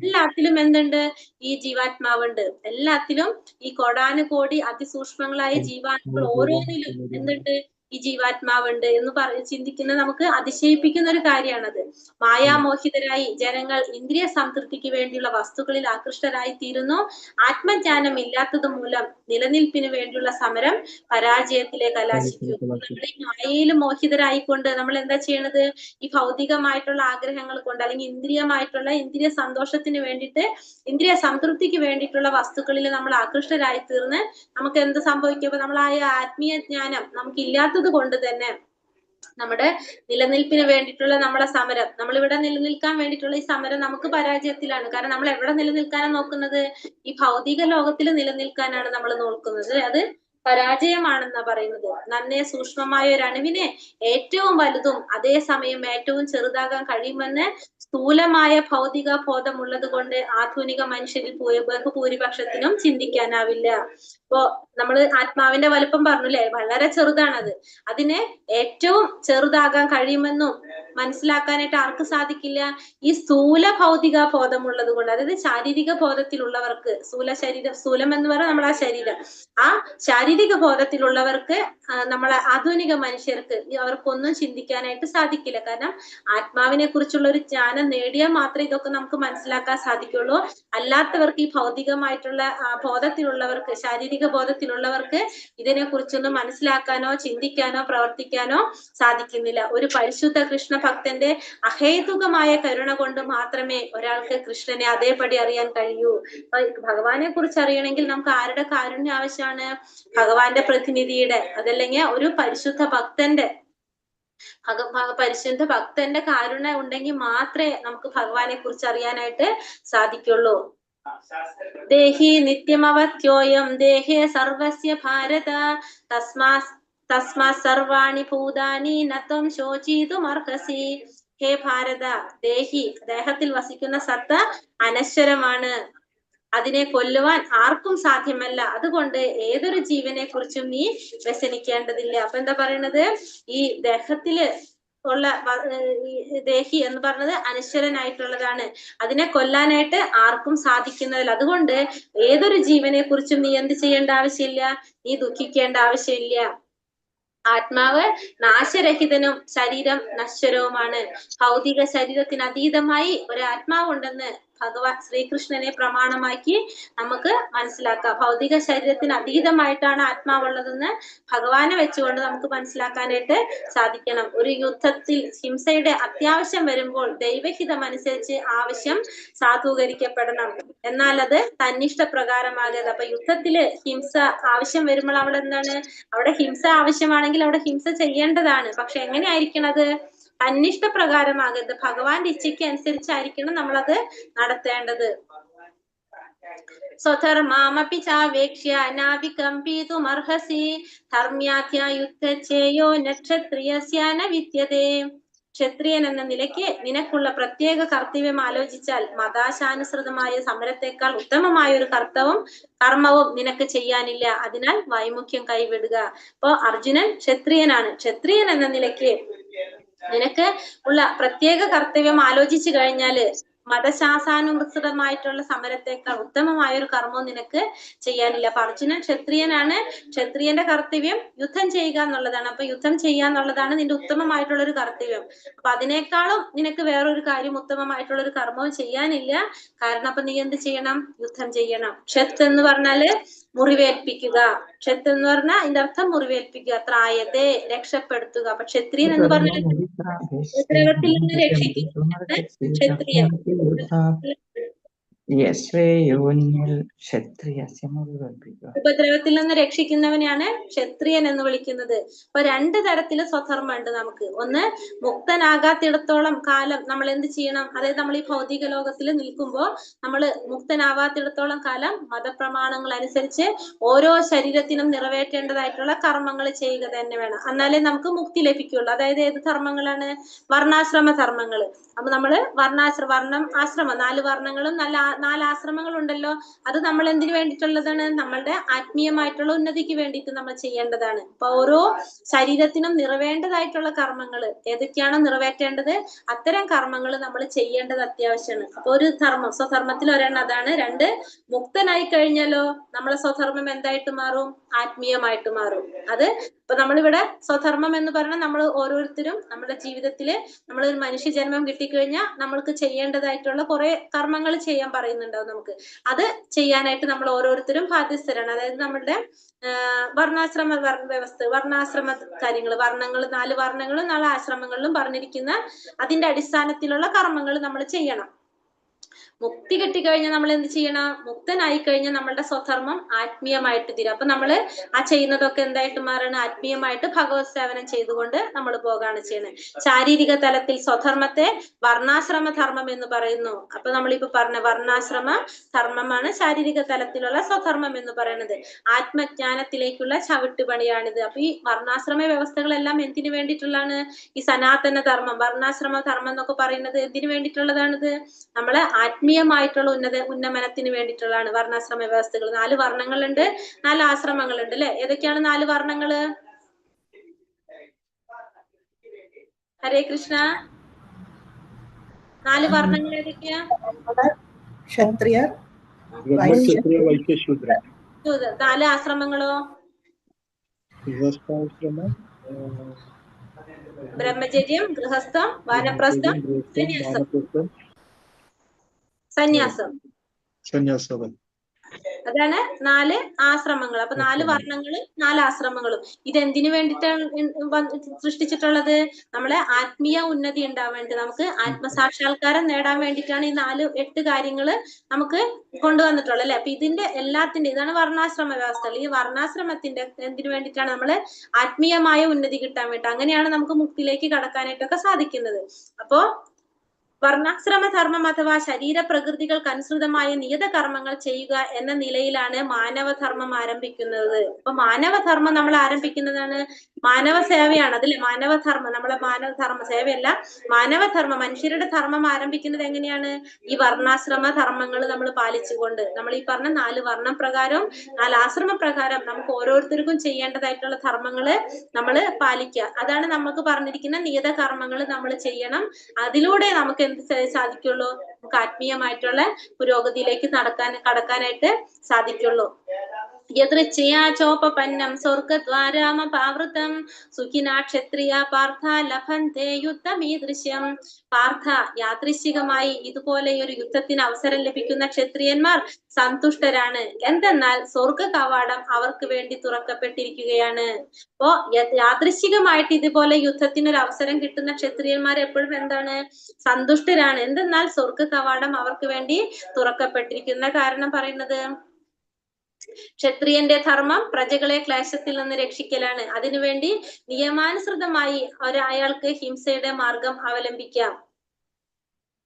എല്ലാത്തിലും എന്തുണ്ട്, ഈ ജീവാത്മാവുണ്ട്. എല്ലാത്തിലും ഈ കോടാനുകോടി അതിസൂക്ഷ്മങ്ങളായ ജീവാത്മാക്കൾ ഓരോന്നിലും എന്തുണ്ട്, ഈ ജീവാത്മാവുണ്ട് എന്ന് ചിന്തിക്കുന്ന നമുക്ക് അതിശയിപ്പിക്കുന്ന ഒരു കാര്യമാണത്. മായാമോഹിതരായി ജനങ്ങൾ ഇന്ദ്രിയ സംതൃപ്തിക്ക് വേണ്ടിയുള്ള വസ്തുക്കളിൽ ആകൃഷ്ടരായി തീരുന്നു. ആത്മജ്ഞാനം ഇല്ലാത്തത് മൂലം നിലനിൽപ്പിന് വേണ്ടിയുള്ള സമരം പരാജയത്തിലേക്ക് കലാശിക്കും. നമ്മൾ ഈ മായയിൽ മോഹിതരായിക്കൊണ്ട് നമ്മൾ എന്താ ചെയ്യണത്, ഈ ഭൗതികമായിട്ടുള്ള ആഗ്രഹങ്ങൾ കൊണ്ട്, അല്ലെങ്കിൽ ഇന്ദ്രിയ സന്തോഷത്തിന് വേണ്ടിയിട്ട്, ഇന്ദ്രിയ സംതൃപ്തിക്ക് വേണ്ടിയിട്ടുള്ള വസ്തുക്കളിൽ നമ്മൾ ആകൃഷ്ടരായി തീർന്ന് നമുക്ക് എന്ത് സംഭവിക്കും, നമ്മളായ ആത്മീയ ജ്ഞാനം നമുക്ക് ഇല്ലാത്തത് കൊണ്ട് തന്നെ നമ്മുടെ നിലനിൽപ്പിന് വേണ്ടിയിട്ടുള്ള നമ്മളെ സമരം, നമ്മളിവിടെ നിലനിൽക്കാൻ വേണ്ടിയിട്ടുള്ള ഈ സമരം നമുക്ക് പരാജയത്തിലാണ്. കാരണം നമ്മൾ എവിടെ നിലനിൽക്കാനാണ് നോക്കുന്നത്, ഈ ഭൗതിക ലോകത്തിൽ നിലനിൽക്കാനാണ് നമ്മൾ നോക്കുന്നത്. അത് പരാജയമാണെന്നാ പറയുന്നത്. നന്നേ സൂക്ഷ്മമായ ഒരു അണുവിനെ ഏറ്റവും വലുതും അതേസമയം ഏറ്റവും ചെറുതാകാൻ കഴിയുമെന്ന് സ്ഥൂലമായ ഭൗതിക ബോധമുള്ളത് കൊണ്ട് ആധുനിക മനുഷ്യരിൽ ബഹുഭൂരിപക്ഷത്തിനും ചിന്തിക്കാനാവില്ല. ഇപ്പോ നമ്മൾ ആത്മാവിന്റെ വലുപ്പം പറഞ്ഞില്ലേ, വളരെ ചെറുതാണത്. അതിനെ ഏറ്റവും ചെറുതാകാൻ കഴിയുമെന്നും മനസ്സിലാക്കാനായിട്ട് ആർക്ക് സാധിക്കില്ല, ഈ സ്ഥൂല ഭൗതിക ബോധമുള്ളത് കൊണ്ട്. അതായത് ശാരീരിക ബോധത്തിലുള്ളവർക്ക്, സ്ഥൂലം എന്ന് പറയുന്നത് നമ്മളെ ശരീരം, ആ ശാരീരിക ബോധത്തിലുള്ളവർക്ക്, നമ്മളെ ആധുനിക മനുഷ്യർക്ക് അവർക്കൊന്നും ചിന്തിക്കാനായിട്ട് സാധിക്കില്ല. കാരണം ആത്മാവിനെ കുറിച്ചുള്ള ഒരു ജ്ഞാനം നേടിയാൽ മാത്രമേ ഇതൊക്കെ നമുക്ക് മനസ്സിലാക്കാൻ സാധിക്കുള്ളൂ. അല്ലാത്തവർക്ക്, ഈ ഭൗതികമായിട്ടുള്ള ബോധത്തിലുള്ളവർക്ക്, ശാരീരിക ബോധത്തിലുള്ളവർക്ക് ഇതിനെ കുറിച്ചൊന്നും മനസ്സിലാക്കാനോ ചിന്തിക്കാനോ പ്രവർത്തിക്കാനോ സാധിക്കുന്നില്ല. ഒരു പരിശുദ്ധ കൃഷ്ണ ഭക്തന്റെ അഹേതുകമായ കരുണ കൊണ്ട് മാത്രമേ ഒരാൾക്ക് കൃഷ്ണനെ അതേപടി അറിയാൻ കഴിയൂ. ഭഗവാനെ കുറിച്ച് അറിയണമെങ്കിൽ നമുക്ക് ആരുടെ കാരുണ്യം ആവശ്യമാണ്, ഭഗവാന്റെ പ്രതിനിധിയുടെ, അതല്ലെങ്കിൽ ഒരു പരിശുദ്ധ ഭക്തന്റെ കാരുണ ഉണ്ടെങ്കിൽ മാത്രമേ നമുക്ക് ഭഗവാനെ കുറിച്ച് അറിയാനായിട്ട് സാധിക്കുള്ളൂ. ദേഹി നിത്യമവത്യോയം ദേഹേ സർവസ്യ ഭാരത തസ്മാ സർവാണി ഭൂതാനി നത്വം ശോചിതുമർഹസി. ഹേ ഭാരത, ദേഹി, ദേഹത്തിൽ വസിക്കുന്ന സത്ത അനശ്വരമാണ്. അതിനെ കൊല്ലുവാൻ ആർക്കും സാധ്യമല്ല. അതുകൊണ്ട് ഏതൊരു ജീവനെ കുറിച്ചും നീ വ്യസനിക്കേണ്ടതില്ല. അപ്പൊ എന്താ പറയണത്? ഈ ദേഹത്തില് ഉള്ള ഈ ദേഹി എന്ന് പറഞ്ഞത് അനശ്വരനായിട്ടുള്ളതാണ്. അതിനെ കൊല്ലാനായിട്ട് ആർക്കും സാധിക്കുന്നതല്ല. അതുകൊണ്ട് ഏതൊരു ജീവനെ കുറിച്ചും നീ എന്ത് ചെയ്യേണ്ട ആവശ്യമില്ല, നീ ദുഃഖിക്കേണ്ട ആവശ്യമില്ല. ആത്മാവ് നാശരഹിതനും ശരീരം നശ്വരവുമാണ്. ഭൗതിക ശരീരത്തിന് അതീതമായി ഒരു ആത്മാവുണ്ടെന്ന് ഭഗവാൻ ശ്രീകൃഷ്ണനെ പ്രമാണമാക്കി നമുക്ക് മനസ്സിലാക്കാം. ഭൗതിക ശരീരത്തിന് അതീതമായിട്ടാണ് ആത്മാവുള്ളതെന്ന് ഭഗവാനെ വെച്ചുകൊണ്ട് നമുക്ക് മനസ്സിലാക്കാനായിട്ട് സാധിക്കണം. ഒരു യുദ്ധത്തിൽ ഹിംസയുടെ അത്യാവശ്യം വരുമ്പോൾ ദൈവഹിതം അനുസരിച്ച് ആവശ്യം സാധൂകരിക്കപ്പെടണം. എന്നാൽ അത് തന്നിഷ്ടപ്രകാരമാകരുത്. അപ്പൊ യുദ്ധത്തില് ഹിംസ ആവശ്യം വരുമ്പോൾ അവിടെ എന്താണ്, അവിടെ ഹിംസ ആവശ്യമാണെങ്കിൽ അവിടെ ഹിംസ ചെയ്യേണ്ടതാണ്. പക്ഷെ എങ്ങനെയായിരിക്കണത്? തന്നിഷ്ടപ്രകാരമാകരുത്. ഭഗവാന്റെ ഇച്ഛയ്ക്ക് അനുസരിച്ചായിരിക്കണം നമ്മളത് നടത്തേണ്ടത്. സ്വധർമാമപി ചാവേക്ഷ്യ നാവികമ്പീതുമർഹസി ധർമ്മ്യാധ്യായുദ്ധചേയോ നക്ഷത്രിയസ്യ ന വിദ്യതേ. ക്ഷത്രിയൻ എന്ന നിലയ്ക്ക് നിനക്കുള്ള പ്രത്യേക കർത്തവ്യം ആലോചിച്ചാൽ മതാശാനുസൃതമായ സമരത്തെക്കാൾ ഉത്തമമായ ഒരു കർമ്മവും നിനക്ക് ചെയ്യാനില്ല. അതിനാൽ വൈമുഖ്യം കൈവിടുക. അപ്പൊ അർജുനൻ ക്ഷത്രിയനാണ്. ക്ഷത്രിയൻ എന്ന നിലയ്ക്ക് നിനക്ക് ഉള്ള പ്രത്യേക കർത്തവ്യം ആലോചിച്ചു കഴിഞ്ഞാല് മതശാസ്ത്രാനുസൃതമായിട്ടുള്ള സമരത്തെക്കാൾ ഉത്തമമായ ഒരു കർമ്മവും നിനക്ക് ചെയ്യാനില്ല. അപ്പൊ അർജുനൻ ക്ഷത്രിയനാണ്. ക്ഷത്രിയന്റെ കർത്തവ്യം യുദ്ധം ചെയ്യുക എന്നുള്ളതാണ്. അപ്പൊ യുദ്ധം ചെയ്യുക എന്നുള്ളതാണ് നിന്റെ ഉത്തമമായിട്ടുള്ള ഒരു കർത്തവ്യം. അപ്പൊ അതിനേക്കാളും നിനക്ക് വേറൊരു കാര്യം ഉത്തമമായിട്ടുള്ള ഒരു കർമ്മവും ചെയ്യാനില്ല. കാരണം അപ്പൊ നീ എന്ത് ചെയ്യണം? യുദ്ധം ചെയ്യണം. ക്ഷത്ത് എന്ന് പറഞ്ഞാല് മുറിവേൽപ്പിക്കുക. ക്ഷത്ത് എന്ന് പറഞ്ഞാൽ അതിന്റെ അർത്ഥം മുറിവേൽപ്പിക്കുക. ത്രായത്തെ രക്ഷപ്പെടുത്തുക. അപ്പൊ ക്ഷത്രിയൻ എന്ന് പറഞ്ഞാൽ ഉപദ്രവത്തിൽ നിന്ന് രക്ഷിക്കുന്നത് ക്ഷത്രിയൻ. ഉപദ്രവത്തിൽ നിന്ന് രക്ഷിക്കുന്നവനെയാണ് ക്ഷത്രിയൻ എന്ന് വിളിക്കുന്നത്. അപ്പൊ രണ്ട് തരത്തില് സ്വധർമ്മം ഉണ്ട് നമുക്ക്. ഒന്ന്, മുക്തനാകാത്തിടത്തോളം കാലം നമ്മൾ എന്ത് ചെയ്യണം? അതായത് നമ്മൾ ഈ ഭൗതിക ലോകത്തിൽ നിൽക്കുമ്പോൾ നമ്മൾ മുക്തനാവാത്തിടത്തോളം കാലം മതപ്രമാണങ്ങൾ അനുസരിച്ച് ഓരോ ശരീരത്തിനും നിറവേറ്റേണ്ടതായിട്ടുള്ള കർമ്മങ്ങൾ ചെയ്യുക തന്നെ വേണം. എന്നാലേ നമുക്ക് മുക്തി ലഭിക്കുള്ളൂ. അതായത് ഏത് ധർമ്മങ്ങളാണ്? വർണ്ണാശ്രമ ധർമ്മങ്ങൾ. അപ്പൊ നമ്മള് വർണ്ണം, ആശ്രമം, 4 വർണ്ണങ്ങളും 4 ആശ്രമങ്ങളും ഉണ്ടല്ലോ. അത് നമ്മൾ എന്തിനു വേണ്ടിയിട്ടുള്ളതാണ്? നമ്മളുടെ ആത്മീയമായിട്ടുള്ള ഉന്നതിക്ക് വേണ്ടിയിട്ട് നമ്മൾ ചെയ്യേണ്ടതാണ്. അപ്പൊ ഓരോ ശരീരത്തിനും നിറവേണ്ടതായിട്ടുള്ള കർമ്മങ്ങൾ ഏതൊക്കെയാണോ നിറവേറ്റേണ്ടത് അത്തരം കർമ്മങ്ങൾ നമ്മൾ ചെയ്യേണ്ടത് അത്യാവശ്യമാണ്. അപ്പൊ ഒരു ധർമ്മം, സ്വധർമ്മത്തിൽ ഒരെണ്ണം അതാണ്. 2, മുക്തനായി കഴിഞ്ഞാലോ നമ്മളെ സ്വധർമ്മം എന്തായിട്ട് മാറും? ആത്മീയമായിട്ട് മാറും. അത് ഇപ്പൊ നമ്മളിവിടെ സ്വധർമ്മം എന്ന് പറഞ്ഞാൽ നമ്മൾ ഓരോരുത്തരും നമ്മുടെ ജീവിതത്തില് നമ്മൾ ഒരു മനുഷ്യ ജന്മം കിട്ടിക്കഴിഞ്ഞാൽ നമ്മൾക്ക് ചെയ്യേണ്ടതായിട്ടുള്ള കുറെ കർമ്മങ്ങൾ ചെയ്യാൻ പറയുന്നുണ്ടാവും നമുക്ക്. അത് ചെയ്യാനായിട്ട് നമ്മൾ ഓരോരുത്തരും ബാധ്യസ്ഥരാണ്. അതായത് നമ്മളുടെ വർണ്ണാശ്രമ വ്യവസ്ഥ, വർണ്ണാശ്രമ കാര്യങ്ങൾ, വർണ്ണങ്ങൾ 4 വർണ്ണങ്ങളും 4 ആശ്രമങ്ങളിലും പറഞ്ഞിരിക്കുന്ന അതിന്റെ അടിസ്ഥാനത്തിലുള്ള കർമ്മങ്ങൾ നമ്മൾ ചെയ്യണം. മുക്തി കിട്ടിക്കഴിഞ്ഞാൽ നമ്മൾ എന്ത് ചെയ്യണം? മുക്തനായി കഴിഞ്ഞാൽ നമ്മളുടെ സ്വധർമ്മം ആത്മീയമായിട്ട് തീരും. അപ്പൊ നമ്മള് ആ ചെയ്യുന്നതൊക്കെ എന്തായിട്ട് മാറണം? ആത്മീയമായിട്ട് ഭഗവത് സേവനം ചെയ്തുകൊണ്ട് നമ്മൾ പോകാണ് ചെയ്യുന്നത്. ശാരീരിക തലത്തിൽ സ്വധർമ്മത്തെ വർണ്ണാശ്രമ ധർമ്മം എന്ന് പറയുന്നു. അപ്പൊ നമ്മളിപ്പോ പറഞ്ഞ വർണ്ണാശ്രമ ധർമ്മമാണ് ശാരീരിക തലത്തിലുള്ള സ്വധർമ്മം എന്ന് പറയുന്നത്. ആത്മജ്ഞാനത്തിലേക്കുള്ള ചവിട്ടുപണിയാണിത്. അപ്പൊ ഈ വർണ്ണാശ്രമ വ്യവസ്ഥകളെല്ലാം എന്തിനു വേണ്ടിയിട്ടുള്ളതാണ്? ഈ സനാതന ധർമ്മം, വർണ്ണാശ്രമ ധർമ്മം എന്നൊക്കെ പറയുന്നത് എന്തിനു വേണ്ടിയിട്ടുള്ളതാണിത്? നമ്മളെ ആത്മീയമായിട്ടുള്ള ഉന്നമനത്തിന് വേണ്ടിയിട്ടുള്ളതാണ് വർണ്ണാശ്രമ വ്യവസ്ഥകൾ. 4 വർണ്ണങ്ങളുണ്ട്, 4 ആശ്രമങ്ങളുണ്ട് അല്ലെ? ഏതൊക്കെയാണ് 4 വർണ്ണങ്ങള്? ഹരേ കൃഷ്ണ. 4 വർണ്ണങ്ങൾ ഏതൊക്കെയാ? ക്ഷത്രിയർ, 4 ആശ്രമങ്ങളോ? ബ്രഹ്മചര്യം, ഗൃഹസ്ഥം, വാനപ്രസ്ഥം, സന്യാസം. അതാണ് 4 ആശ്രമങ്ങൾ. അപ്പൊ 4 വർണ്ണങ്ങളും 4 ആശ്രമങ്ങളും ഇതെന്തിനു വേണ്ടിയിട്ടാണ് സൃഷ്ടിച്ചിട്ടുള്ളത്? നമ്മളെ ആത്മീയ ഉന്നതി ഉണ്ടാവാൻ വേണ്ടി, നമുക്ക് ആത്മസാക്ഷാത്കാരം നേടാൻ വേണ്ടിയിട്ടാണ് ഈ 8 കാര്യങ്ങള് നമുക്ക് കൊണ്ടുവന്നിട്ടുള്ളത് അല്ലെ? അപ്പൊ ഇതിന്റെ എല്ലാത്തിന്റെ ഇതാണ് വർണ്ണാശ്രമ വ്യവസ്ഥകൾ. ഈ വർണ്ണാശ്രമത്തിന്റെ എന്തിനു വേണ്ടിയിട്ടാണ്? നമ്മള് ആത്മീയമായ ഉന്നതി കിട്ടാൻ വേണ്ടി. അങ്ങനെയാണ് നമുക്ക് മുക്തിയിലേക്ക് കടക്കാനായിട്ടൊക്കെ സാധിക്കുന്നത്. അപ്പോ വർണ്ണാശ്രമധർമ്മം അഥവാ ശരീരപ്രകൃതികൾക്കനുസൃതമായ നിയത കർമ്മങ്ങൾ ചെയ്യുക എന്ന നിലയിലാണ് മാനവധർമ്മം ആരംഭിക്കുന്നത്. അപ്പൊ മാനവധർമ്മം നമ്മൾ ആരംഭിക്കുന്നതാണ് മാനവ സേവയാണ്. അതിലെ മാനവധർമ്മം, നമ്മളെ മാനവധർമ്മ സേവയല്ല, മാനവധർമ്മം, മനുഷ്യരുടെ ധർമ്മം ആരംഭിക്കുന്നത് എങ്ങനെയാണ്? ഈ വർണ്ണാശ്രമ ധർമ്മങ്ങൾ നമ്മൾ പാലിച്ചുകൊണ്ട്, നമ്മൾ ഈ പറഞ്ഞ 4 വർണ്ണം പ്രകാരം 4 ആശ്രമ പ്രകാരം നമുക്ക് ഓരോരുത്തർക്കും ചെയ്യേണ്ടതായിട്ടുള്ള ധർമ്മങ്ങള് നമ്മൾ പാലിക്കുക. അതാണ് നമുക്ക് പറഞ്ഞിരിക്കുന്ന നിയത കർമ്മങ്ങൾ നമ്മൾ ചെയ്യണം. അതിലൂടെ നമുക്ക് എന്ത് സാധിക്കുള്ളൂ? നമുക്ക് ആത്മീയമായിട്ടുള്ള പുരോഗതിയിലേക്ക് കടക്കാനായിട്ട് സാധിക്കുള്ളൂ. യദൃച്ഛയാ ചോപപന്നം സ്വർഗദ്വാരാമപാവൃതം സുഖിനാ ക്ഷത്രിയ പാർത്ഥ ലഭന്തെ യുദ്ധമീദൃശ്യം. പാർത്ഥ, യാദൃശ്ചികമായി ഇതുപോലെ ഒരു യുദ്ധത്തിന് അവസരം ലഭിക്കുന്ന ക്ഷത്രിയന്മാർ സന്തുഷ്ടരാണ്. എന്തെന്നാൽ സ്വർഗ കവാടം അവർക്ക് വേണ്ടി തുറക്കപ്പെട്ടിരിക്കുകയാണ്. അപ്പോ യാദൃശ്ചികമായിട്ട് ഇതുപോലെ യുദ്ധത്തിനൊരു അവസരം കിട്ടുന്ന ക്ഷത്രിയന്മാർ എപ്പോഴും എന്താണ്? സന്തുഷ്ടരാണ്. എന്തെന്നാൽ സ്വർഗ കവാടം അവർക്ക് വേണ്ടി തുറക്കപ്പെട്ടിരിക്കുന്ന കാരണം പറയുന്നത്, ക്ഷത്രിയന്റെ ധർമ്മം പ്രജകളെ ക്ലേശത്തിൽ നിന്ന് രക്ഷിക്കലാണ്. അതിനുവേണ്ടി നിയമാനുസൃതമായി അയാൾക്ക് ഹിംസയുടെ മാർഗം അവലംബിക്കാം.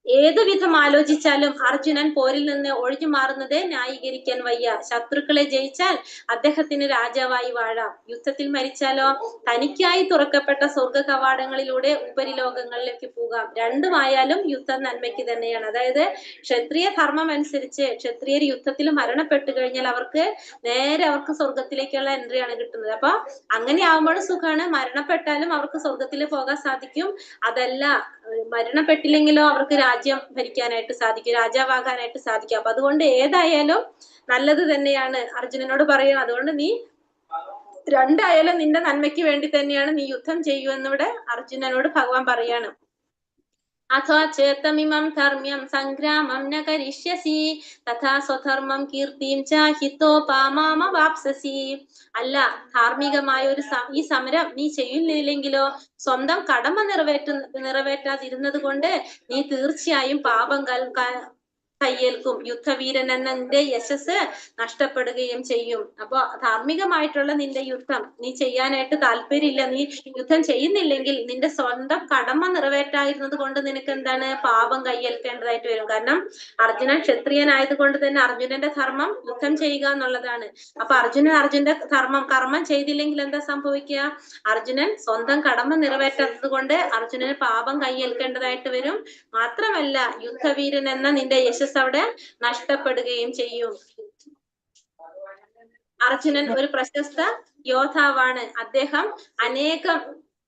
ഏതുവിധം ആലോചിച്ചാലും അർജുനൻ പോരിൽ നിന്ന് ഒഴിഞ്ഞു മാറുന്നതേ ന്യായീകരിക്കാൻ വയ്യ. ശത്രുക്കളെ ജയിച്ചാൽ അദ്ദേഹത്തിന് രാജാവായി വാഴാം, യുദ്ധത്തിൽ മരിച്ചാലോ തനിക്കായി തുറക്കപ്പെട്ട സ്വർഗ കവാടങ്ങളിലൂടെ ഉപരിലോകങ്ങളിലേക്ക് പോകാം. രണ്ടുമായാലും യുദ്ധം നന്മയ്ക്ക് തന്നെയാണ്. അതായത് ക്ഷത്രിയ ധർമ്മം അനുസരിച്ച് ക്ഷത്രിയർ യുദ്ധത്തിൽ മരണപ്പെട്ടു കഴിഞ്ഞാൽ അവർക്ക് സ്വർഗത്തിലേക്കുള്ള എൻട്രിയാണ് കിട്ടുന്നത്. അപ്പൊ അങ്ങനെ ആവുമ്പോൾ സുഖമാണ്, മരണപ്പെട്ടാലും അവർക്ക് സ്വർഗത്തിൽ പോകാൻ സാധിക്കും. അതല്ല, മരണപ്പെട്ടില്ലെങ്കിലോ അവർക്ക് രാജ്യം ഭരിക്കാനായിട്ട് സാധിക്കും, രാജാവാകാനായിട്ട് സാധിക്കും. അപ്പൊ അതുകൊണ്ട് ഏതായാലും നല്ലത് തന്നെയാണ് അർജുനനോട് പറയുന്നത്. അതുകൊണ്ട് നീ രണ്ടായാലും നിന്റെ നന്മയ്ക്ക് വേണ്ടി തന്നെയാണ് നീ യുദ്ധം ചെയ്യൂ എന്നിവിടെ അർജുനനോട് ഭഗവാൻ പറയാണ്. അഥോ ചേത്തമിമം ധർമ്മ്യം സംഗ്രാമം ന കരിഷ്യസി തഥാ സ്വധർമ്മം കീർത്തിം ച ഹിതോപാമാമവാപ്സസി. അല്ല, ധാർമ്മികമായ ഈ സമരം നീ ചെയ്യുന്നില്ലെങ്കിലോ സ്വന്തം കടമ നിറവേറ്റാതിരുന്നത് കൊണ്ട് നീ തീർച്ചയായും പാപം കയ്യേൽക്കും, യുദ്ധവീരൻ എന്ന നിന്റെ യശസ് നഷ്ടപ്പെടുകയും ചെയ്യും. അപ്പൊ ധാർമ്മികമായിട്ടുള്ള നിന്റെ യുദ്ധം നീ ചെയ്യാനായിട്ട് താല്പര്യമില്ല, നീ യുദ്ധം ചെയ്യുന്നില്ലെങ്കിൽ നിന്റെ സ്വന്തം കടമ നിറവേറ്റായിരുന്നത് കൊണ്ട് നിനക്ക് എന്താണ്? പാപം കയ്യേൽക്കേണ്ടതായിട്ട് വരും. കാരണം അർജുനൻ ക്ഷത്രിയനായത് കൊണ്ട് തന്നെ അർജുനന്റെ ധർമ്മം യുദ്ധം ചെയ്യുക എന്നുള്ളതാണ്. അപ്പൊ അർജുനന്റെ കർമ്മം ചെയ്തില്ലെങ്കിൽ എന്താ സംഭവിക്കുക? അർജുനൻ സ്വന്തം കടമ നിറവേറ്റാത്തത് കൊണ്ട് അർജുനന് പാപം കയ്യേൽക്കേണ്ടതായിട്ട് വരും. മാത്രമല്ല യുദ്ധവീരൻ എന്ന നിന്റെ യശസ് അവിടെ നഷ്ടപ്പെടുകയും ചെയ്യും. അർജുനൻ ഒരു പ്രശസ്ത യോദ്ധാവാണ്. അദ്ദേഹം അനേകം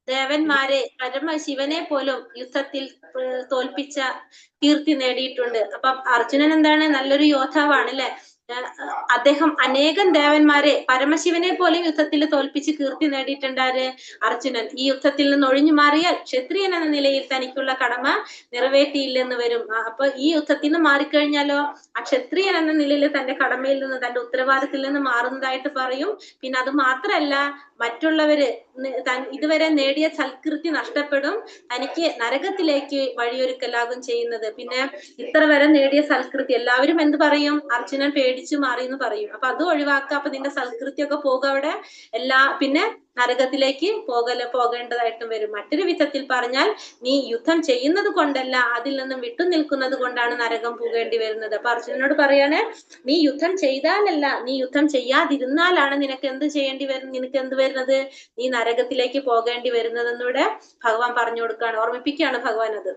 ദേവന്മാരെ, പരമശിവനെ പോലും യുദ്ധത്തിൽ തോൽപ്പിച്ച കീർത്തി നേടിയിട്ടുണ്ട്. അപ്പൊ അർജുനൻ എന്താണ്? നല്ലൊരു യോദ്ധാവാണ് അല്ലെ. അദ്ദേഹം അനേകം ദേവന്മാരെ, പരമശിവനെ പോലും യുദ്ധത്തിൽ തോൽപ്പിച്ച് കീർത്തി നേടിയിട്ടുണ്ടാര്? അർജുനൻ. ഈ യുദ്ധത്തിൽ നിന്ന് ഒഴിഞ്ഞു മാറിയാൽ ക്ഷത്രിയൻ എന്ന നിലയിൽ തനിക്കുള്ള കടമ നിറവേറ്റിയില്ലെന്ന് വരും. അപ്പൊ ഈ യുദ്ധത്തിൽ നിന്ന് മാറിക്കഴിഞ്ഞാലോ ആ ക്ഷത്രിയൻ എന്ന നിലയിൽ തന്റെ കടമയിൽ നിന്ന്, തന്റെ ഉത്തരവാദിത്തത്തിൽ നിന്ന് മാറുന്നതായിട്ട് പറയും. പിന്നെ അത് മാത്രല്ല, മറ്റുള്ളവര് ഇതുവരെ നേടിയ സൽകീർത്തി നഷ്ടപ്പെടും, തനിക്ക് നരകത്തിലേക്ക് വഴിയൊരുക്കലാകും ചെയ്യുന്നത്. പിന്നെ ഇത്ര വരെ നേടിയ സൽകീർത്തി എല്ലാവരും എന്ത് പറയും? അർജുനൻ പേടിച്ചു മാറി എന്ന് പറയും. അപ്പൊ അത് ഒഴിവാക്കുക. അപ്പൊ നിന്റെ സൽകീർത്തിയൊക്കെ പോകുക അവിടെ, പിന്നെ നരകത്തിലേക്ക് പോകേണ്ടതായിട്ടും വരും. മറ്റൊരു വിധത്തിൽ പറഞ്ഞാൽ നീ യുദ്ധം ചെയ്യുന്നത് കൊണ്ടല്ല, അതിൽ നിന്നും വിട്ടുനിൽക്കുന്നത് കൊണ്ടാണ് നരകം പോകേണ്ടി വരുന്നത്. അപ്പൊ അർജുനനോട് പറയാണ്, നീ യുദ്ധം ചെയ്താലല്ല, നീ യുദ്ധം ചെയ്യാതിരുന്നാലാണ് നിനക്ക് എന്ത് വരുന്നത്? നീ നരകത്തിലേക്ക് പോകേണ്ടി വരുന്നതെന്നൂടെ ഭഗവാൻ പറഞ്ഞു കൊടുക്കുകയാണ്, ഓർമ്മിപ്പിക്കുകയാണ് ഭഗവാൻ അത്.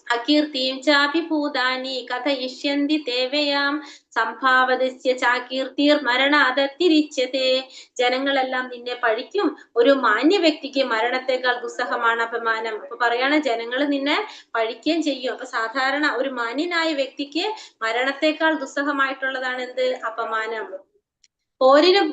അകീർത്തിം ചാപി ഭൂതാനി കഥയിഷ്യന്തി തേവയാം സംഭാവദസ്യ ചാകീർത്തിർ മരണാദത്തിരിച്യതേ. ജനങ്ങളെല്ലാം നിന്നെ പഴിക്കും, ഒരു മാന്യ വ്യക്തിക്ക് മരണത്തെക്കാൾ ദുസ്സഹമാണ് അപമാനം. അപ്പൊ പറയാണ്, ജനങ്ങൾ നിന്നെ പഴിക്കുകയും ചെയ്യും. അപ്പൊ സാധാരണ ഒരു മാന്യനായ വ്യക്തിക്ക് മരണത്തെക്കാൾ ദുസ്സഹമായിട്ടുള്ളതാണ് എന്ത്? അപമാനം. പോരിന്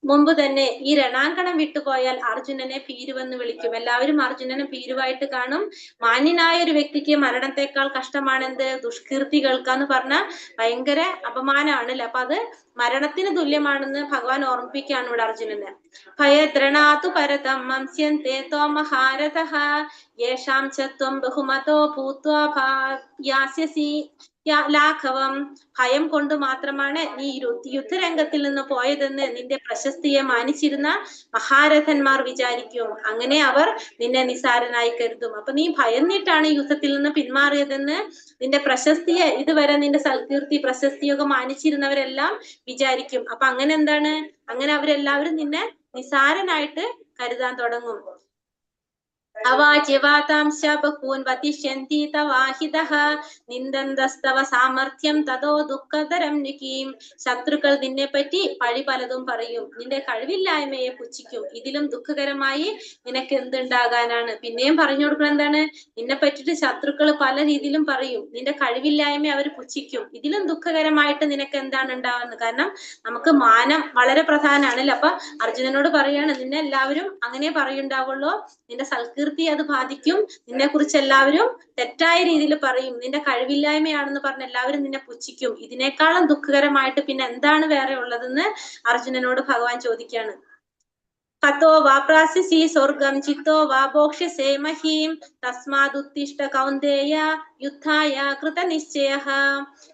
മുമ്പ് തന്നെ ഈ രണാങ്കണം വിട്ടുപോയാൽ അർജുനനെ ഭീരുവെന്ന് വിളിക്കും. എല്ലാവരും അർജുനനെ ഭീരുവായിട്ട് കാണും. മാന്യനായ ഒരു വ്യക്തിക്ക് മരണത്തെക്കാൾ കഷ്ടമാണെന്ത്? ദുഷ്കീർത്തി കേൾക്കാന്ന് പറഞ്ഞാൽ ഭയങ്കര അപമാനമാണല്ലേ. അപ്പൊ അത് മരണത്തിന് തുല്യമാണെന്ന് ഭഗവാൻ ഓർമ്മിപ്പിക്കുകയാണ് ഇവിടെ അർജുനന്. ഭയദ്രണാതു പരതം മംസ്യന്തേ തോമഹാരഥഃ യേഷാം ച ത്വം ബഹുമതോ ഭൂത്വാ യാസ്യസി ലാഘവം, ഭയം കൊണ്ട് മാത്രമാണ് നീ യുദ്ധരംഗത്തിൽ നിന്ന് പോയതെന്ന് നിന്റെ പ്രശസ്തിയെ മാനിച്ചിരുന്ന മഹാരഥന്മാർ വിചാരിക്കും. അങ്ങനെ അവർ നിന്നെ നിസാരനായി കരുതും. അപ്പൊ നീ ഭയന്നിട്ടാണ് യുദ്ധത്തിൽ നിന്ന് പിന്മാറിയതെന്ന് നിന്റെ പ്രശസ്തിയെ, ഇതുവരെ നിന്റെ സൽകീർത്തി പ്രശസ്തിയൊക്കെ മാനിച്ചിരുന്നവരെല്ലാം വിചാരിക്കും. അപ്പൊ അങ്ങനെ എന്താണ്, അങ്ങനെ അവരെല്ലാവരും നിന്നെ നിസാരനായിട്ട് കരുതാൻ തുടങ്ങും. അവാച്യവാതാംശ ബഹൂൻ വതിഷ്യന്തി തവാഹിതഃ നിന്ദന്തസ്തവ സാമർഥ്യം തതോ ദുഃഖതരം നികീം. ശത്രുക്കൾ നിന്നെ പറ്റി പഴി പലതും പറയും, നിന്റെ കഴിവില്ലായ്മയെ പുച്ഛിക്കും. ഇതിലും ദുഃഖകരമായി നിനക്ക് എന്തുണ്ടാകാനാണ്? പിന്നെയും പറഞ്ഞു കൊടുക്കണം എന്താണ്, നിന്നെ പറ്റിയിട്ട് ശത്രുക്കൾ പല രീതിയിലും പറയും, നിന്റെ കഴിവില്ലായ്മയെ അവർ പുച്ഛിക്കും. ഇതിലും ദുഃഖകരമായിട്ട് നിനക്ക് എന്താണ് ഉണ്ടാവുന്നത്? കാരണം നമുക്ക് മാനം വളരെ പ്രധാനമാണല്ലോ. അപ്പൊ അർജുനനോട് പറയാണ്, നിന്നെ എല്ലാവരും അങ്ങനെ പറയുണ്ടാവുള്ളൂ, നിന്റെ സൽകീർത്തി അത് ബാധിക്കും, നിന്നെ കുറിച്ച് എല്ലാവരും തെറ്റായ രീതിയിൽ പറയും, നിന്റെ കഴിവില്ലായ്മയാണെന്ന് പറഞ്ഞ് എല്ലാവരും നിന്നെ പുച്ഛിക്കും. ഇതിനേക്കാളും ദുഃഖകരമായിട്ട് പിന്നെ എന്താണ് വേറെ ഉള്ളതെന്ന് അർജുനനോട് ഭഗവാൻ ചോദിക്കാണ്. ഹതോ വാ പ്രാസ്യസി സ്വർഗം ചിത്തോ വാ ഭോക്ഷ്യസേ മഹീം തസ്മാദുത്തിഷ്ഠ കൗന്ദേയ യുദ്ധായ കൃതനിശ്ചയഃ.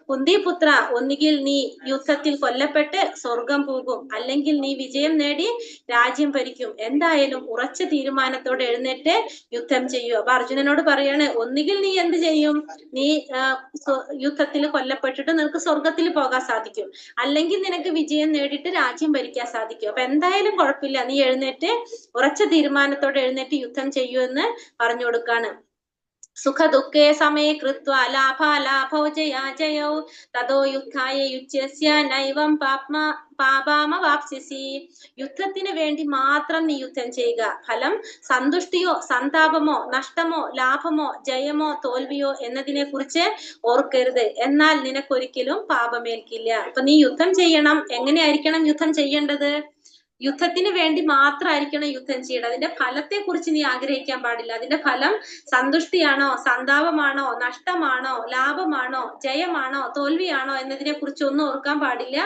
കുന്തിപുത്ര, ഒന്നുകിൽ നീ യുദ്ധത്തിൽ കൊല്ലപ്പെട്ട് സ്വർഗം പോകും, അല്ലെങ്കിൽ നീ വിജയം നേടി രാജ്യം ഭരിക്കും. എന്തായാലും ഉറച്ച തീരുമാനത്തോടെ എഴുന്നേറ്റ് യുദ്ധം ചെയ്യൂ. അപ്പൊ അർജുനനോട് പറയാണ്, ഒന്നുകിൽ നീ എന്ത് ചെയ്യും, നീ യുദ്ധത്തിൽ കൊല്ലപ്പെട്ടിട്ട് നിനക്ക് സ്വർഗത്തിൽ പോകാൻ സാധിക്കും, അല്ലെങ്കിൽ നിനക്ക് വിജയം നേടിയിട്ട് രാജ്യം ഭരിക്കാൻ സാധിക്കും. അപ്പൊ എന്തായാലും കുഴപ്പമില്ല, നീ എഴുന്നേറ്റ് ഉറച്ച തീരുമാനത്തോടെ എഴുന്നേറ്റ് യുദ്ധം ചെയ്യൂ എന്ന് പറഞ്ഞു കൊടുക്കാണ്. സുഖ ദുഃഖേ സമേ കൃത്വ ലാഭാലാഭൗ ജയാജയൗ തതോ യുദ്ധായ യുജ്യസ്യ നൈവം പാപാമവാപ്സ്യസി. യുദ്ധത്തിന് വേണ്ടി മാത്രം നീ യുദ്ധം ചെയ്യുക. ഫലം സന്തുഷ്ടിയോ സന്താപമോ നഷ്ടമോ ലാഭമോ ജയമോ തോൽവിയോ എന്നതിനെ കുറിച്ച് ഓർക്കരുത്, എന്നാൽ നിനക്കൊരിക്കലും പാപമേൽക്കില്ല. അപ്പൊ നീ യുദ്ധം ചെയ്യണം. എങ്ങനെയായിരിക്കണം യുദ്ധം ചെയ്യേണ്ടത്? യുദ്ധത്തിന് വേണ്ടി മാത്രമായിരിക്കണം യുദ്ധം ചെയ്യണം. അതിന്റെ ഫലത്തെ കുറിച്ച് നീ ആഗ്രഹിക്കാൻ പാടില്ല. അതിന്റെ ഫലം സന്തുഷ്ടിയാണോ സന്താപമാണോ നഷ്ടമാണോ ലാഭമാണോ ജയമാണോ തോൽവിയാണോ എന്നതിനെ കുറിച്ച് ഒന്നും ഓർക്കാൻ പാടില്ല.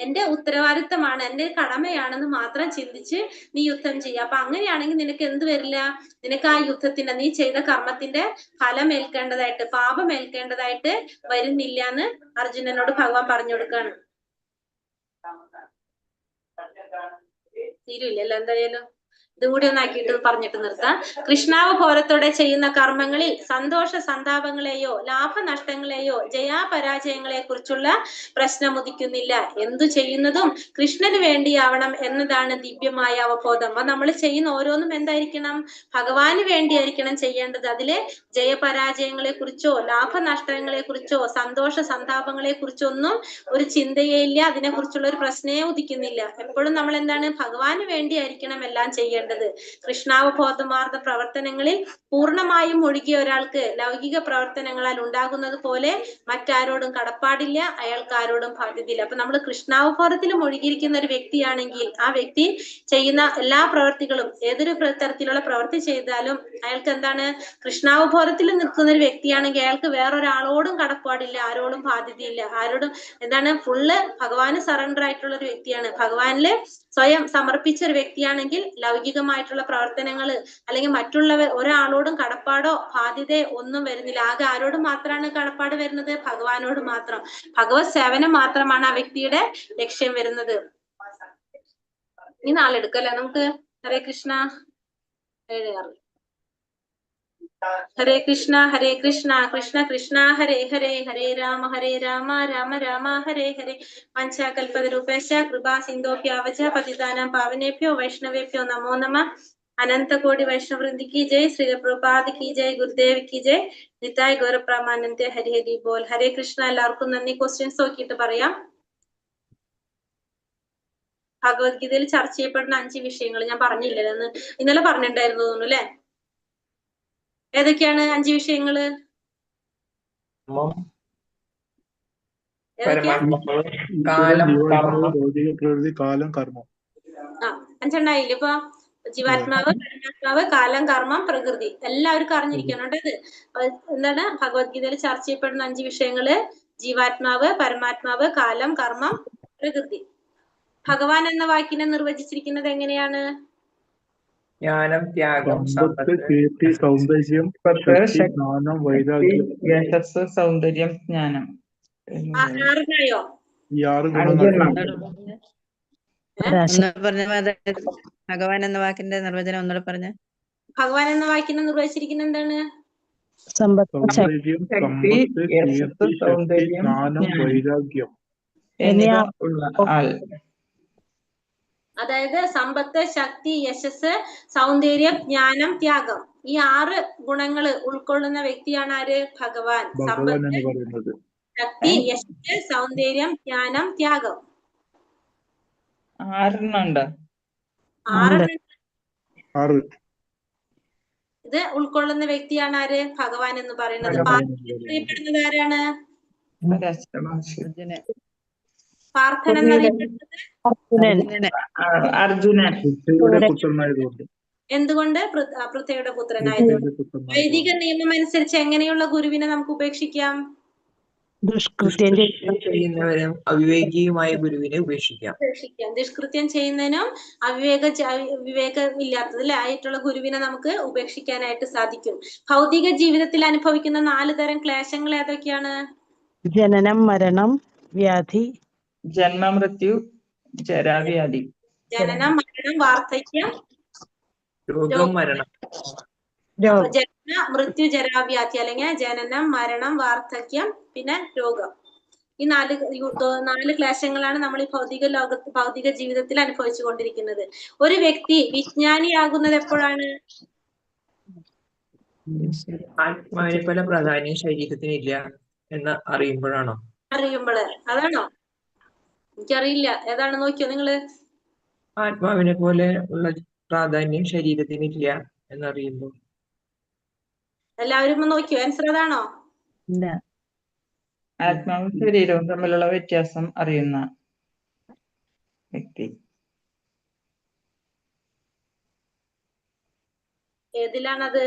എന്റെ ഉത്തരവാദിത്തമാണ്, എന്റെ കടമയാണെന്ന് മാത്രം ചിന്തിച്ച് നീ യുദ്ധം ചെയ്യുക. അപ്പൊ അങ്ങനെയാണെങ്കിൽ നിനക്ക് എന്ത് വരില്ല, നിനക്ക് ആ യുദ്ധത്തിന്റെ നീ ചെയ്ത കർമ്മത്തിന്റെ ഫലം ഏൽക്കേണ്ടതായിട്ട് പാപം ഏൽക്കേണ്ടതായിട്ട് വരുന്നില്ല എന്ന് അർജുനനോട് ഭഗവാൻ പറഞ്ഞു കൊടുക്കാണ്. തീരുമില്ലല്ലോ, എന്തായാലും ഇതും കൂടി ഒന്നാക്കിയിട്ട് പറഞ്ഞിട്ട് നിർത്താം. കൃഷ്ണാവബോധത്തോടെ ചെയ്യുന്ന കർമ്മങ്ങളിൽ സന്തോഷ സന്താപങ്ങളെയോ ലാഭനഷ്ടങ്ങളെയോ ജയാപരാജയങ്ങളെ കുറിച്ചുള്ള പ്രശ്നം ഉദിക്കുന്നില്ല. എന്തു ചെയ്യുന്നതും കൃഷ്ണന് വേണ്ടിയാവണം എന്നതാണ് ദിവ്യമായ അവബോധം. അപ്പൊ നമ്മൾ ചെയ്യുന്ന ഓരോന്നും എന്തായിരിക്കണം, ഭഗവാന് വേണ്ടിയായിരിക്കണം ചെയ്യേണ്ടത്. അതിലെ ജയപരാജയങ്ങളെ കുറിച്ചോ ലാഭനഷ്ടങ്ങളെ കുറിച്ചോ സന്തോഷ സന്താപങ്ങളെ കുറിച്ചോ ഒന്നും ഒരു ചിന്തയേ ഇല്ല, അതിനെ കുറിച്ചുള്ള ഒരു പ്രശ്നേ ഉദിക്കുന്നില്ല. എപ്പോഴും നമ്മൾ എന്താണ്, ഭഗവാന് വേണ്ടിയായിരിക്കണം എല്ലാം ചെയ്യേണ്ടത്. കൃഷ്ണാവബോധമാർന്ന പ്രവർത്തനങ്ങളിൽ പൂർണ്ണമായും മുഴുകിയ ഒരാൾക്ക് ലൗകിക പ്രവർത്തനങ്ങളാൽ ഉണ്ടാകുന്നത് പോലെ മറ്റാരോടും കടപ്പാടില്ല, അയാൾക്ക് ആരോടും ബാധ്യതയില്ല. അപ്പൊ നമ്മൾ കൃഷ്ണാവബോധത്തിൽ മുഴുകിയിരിക്കുന്ന ഒരു വ്യക്തിയാണെങ്കിൽ ആ വ്യക്തി ചെയ്യുന്ന എല്ലാ പ്രവൃത്തികളും ഏതൊരു തരത്തിലുള്ള പ്രവൃത്തി ചെയ്താലും അയാൾക്ക് എന്താണ്, കൃഷ്ണാവബോധത്തിൽ നിൽക്കുന്ന ഒരു വ്യക്തിയാണെങ്കിൽ അയാൾക്ക് വേറൊരാളോടും കടപ്പാടില്ല, ആരോടും ബാധ്യതയില്ല, ആരോടും എന്താണ് ഫുള്ള് ഭഗവാന് സറണ്ടർ ആയിട്ടുള്ള ഒരു വ്യക്തിയാണ്. ഭഗവാനില് സ്വയം സമർപ്പിച്ച ഒരു വ്യക്തിയാണെങ്കിൽ ലൗകികമായിട്ടുള്ള പ്രവർത്തനങ്ങൾ അല്ലെങ്കിൽ മറ്റുള്ളവർ ഒരാളോടും കടപ്പാടോ ബാധ്യതയോ ഒന്നും വരുന്നില്ല. ആകെ ആരോടും മാത്രമാണ് കടപ്പാട് വരുന്നത്, ഭഗവാനോട് മാത്രം. ഭഗവത് സേവനം മാത്രമാണ് ആ വ്യക്തിയുടെ ലക്ഷ്യം വരുന്നത്. ഇനി നാളെ എടുക്കല്ലേ നമുക്ക്. ഹരേ കൃഷ്ണ. 7:06. ഹരേ കൃഷ്ണ കൃഷ്ണ കൃഷ്ണ ഹരേ ഹരേ ഹരേ രാമ രാമ രാമ ഹരേ ഹരേ. പഞ്ചകൽപതരൂപേശ കൃപാ സിന്ധോഭ്യാവച പതിതാനാം പാവനേഭ്യോ വൈഷ്ണവേഭ്യോ നമോ നമഃ. അനന്ത കോടി വൈഷ്ണവൃന്ദി की जय, श्री प्रभुपाद की जय, गुरुदेव की जय, നിതായ് ഗൗരപ്രമാനന്ദ ഹരി ഹരി ബോൽ. ഹരേ കൃഷ്ണ. എല്ലാവർക്കും നന്ദി. ക്വസ്റ്റ്യൻസ് നോക്കിയിട്ട് പറയാം. ഭഗവത്ഗീതയിൽ ചർച്ച ചെയ്യപ്പെടുന്ന 5 വിഷയങ്ങൾ ഞാൻ പറഞ്ഞില്ലല്ലോ, ഇന്നലെ പറഞ്ഞിട്ടുണ്ടായിരുന്നു തോന്നുന്നു അല്ലെ? ഏതൊക്കെയാണ് 5 വിഷയങ്ങള്? കാലം കർമ്മം. 5 എണ്ണായില്ലേ ഇപ്പൊ? ജീവാത്മാവ്, പരമാത്മാവ്, കാലം, കർമ്മം, പ്രകൃതി. എല്ലാവർക്കും അറിഞ്ഞിരിക്കണം ഇത്. എന്താണ് ഭഗവത്ഗീതയിൽ ചർച്ച ചെയ്യപ്പെടുന്ന 5 വിഷയങ്ങള്? ജീവാത്മാവ്, പരമാത്മാവ്, കാലം, കർമ്മം, പ്രകൃതി. ഭഗവാൻ എന്ന വാക്കിനെ നിർവചിച്ചിരിക്കുന്നത് എങ്ങനെയാണ്? ജ്ഞാനം, ത്യാഗം, സമ്പത്ത്, കീർത്തി, സൗന്ദര്യം, ശക്തി, ജ്ഞാനം, വൈരാഗ്യം, യശസ്, സൗന്ദര്യം, ജ്ഞാനം. ആറിനായോ? ഈ 6 ഗുണങ്ങൾ ഒന്നുകൂടെ പറഞ്ഞ ഭഗവാൻ എന്ന വാക്കിന്റെ നിർവചനം ഒന്നുകൂടെ പറഞ്ഞ. ഭഗവാൻ എന്ന വാക്കിനെ നിർവചിച്ചിരിക്കുന്ന എന്താണ്? സൗന്ദര്യം, സമ്പത്ത്, കീർത്തി, ശക്തി, ജ്ഞാനം, വൈരാഗ്യം എന്നിവ ഉള്ള ആൾ. അതായത് സമ്പത്ത്, ശക്തി, യശസ്, സൗന്ദര്യം, ജ്ഞാനം, ത്യാഗം, ഈ 6 ഗുണങ്ങൾ ഉൾക്കൊള്ളുന്ന വ്യക്തിയാണ് ആര്? ഭഗവാൻ. ഭഗവാൻ സമ്പത്ത്, എന്ന് പറയുന്നത്. ശക്തി, യശസ്, സൗന്ദര്യം, ജ്ഞാനം, ത്യാഗം. 6 ഉണ്ട്. 6 ഇത് ഉൾക്കൊള്ളുന്ന വ്യക്തിയാണ് ആര്? ഭഗവാൻ എന്ന് പറയുന്നത്. അറിയപ്പെടുന്നത് ആരാണ്? പാർത്ഥൻ എന്നറിയപ്പെടുന്നത് അർജുനൻ. പുത്രനായതുകൊണ്ട്. എന്തുകൊണ്ട്? പൃഥ്വിയുടെ പുത്രനായതുകൊണ്ട്. വൈദിക നിയമം അനുസരിച്ച് എങ്ങനെയുള്ള ഗുരുവിനെ നമുക്ക് ഉപേക്ഷിക്കാം? ദുഷ്കൃത്യം ചെയ്യുന്നവരും അവിവേകിയുമായ ഗുരുവിനെ ഉപേക്ഷിക്കാം. ദുഷ്കൃത്യം ചെയ്യുന്നതിനും വിവേകമില്ലാത്തതിൽ ആയിട്ടുള്ള ഗുരുവിനെ നമുക്ക് ഉപേക്ഷിക്കാനായിട്ട് സാധിക്കും. ഭൗതിക ജീവിതത്തിൽ അനുഭവിക്കുന്ന 4 തരം ക്ലേശങ്ങൾ ഏതൊക്കെയാണ്? ജനനം, മരണം, വ്യാധി. ജന്മമൃത്യു, ജരാവ്യാധി. ജനനം, മരണം, വാർദ്ധക്യം, രോഗം, മരണം. ജനന, മൃത്യു, ജരാവ്യാധി, അല്ലെങ്കിൽ ജനനം, മരണം, വാർദ്ധക്യം, പിന്നെ രോഗം. ഈ 4 ക്ലേശങ്ങളാണ് നമ്മൾ ഈ ഭൗതിക ജീവിതത്തിൽ അനുഭവിച്ചു കൊണ്ടിരിക്കുന്നത്. ഒരു വ്യക്തി വിജ്ഞാനിയാകുന്നത് എപ്പോഴാണ്? ആത്മാവിനെ പോലെ പ്രാധാന്യം ശരീരത്തിനില്ല എന്ന് അറിയുമ്പോഴാണോ? അറിയുമ്പോള്. അതാണോ? എനിക്കറിയില്ല, ഏതാണ് നോക്കിയോ നിങ്ങള്? ആത്മാവിനെ പോലെ ഉള്ള പ്രാധാന്യം ശരീരത്തിനില്ല എന്നറിയുമ്പോൾ. എല്ലാവരും നോക്കിയോ? ആൻസർ അതാണോ? ആത്മാവും ശരീരവും തമ്മിലുള്ള വ്യത്യാസം അറിയുന്ന വ്യക്തി. ഏതിലാണത്?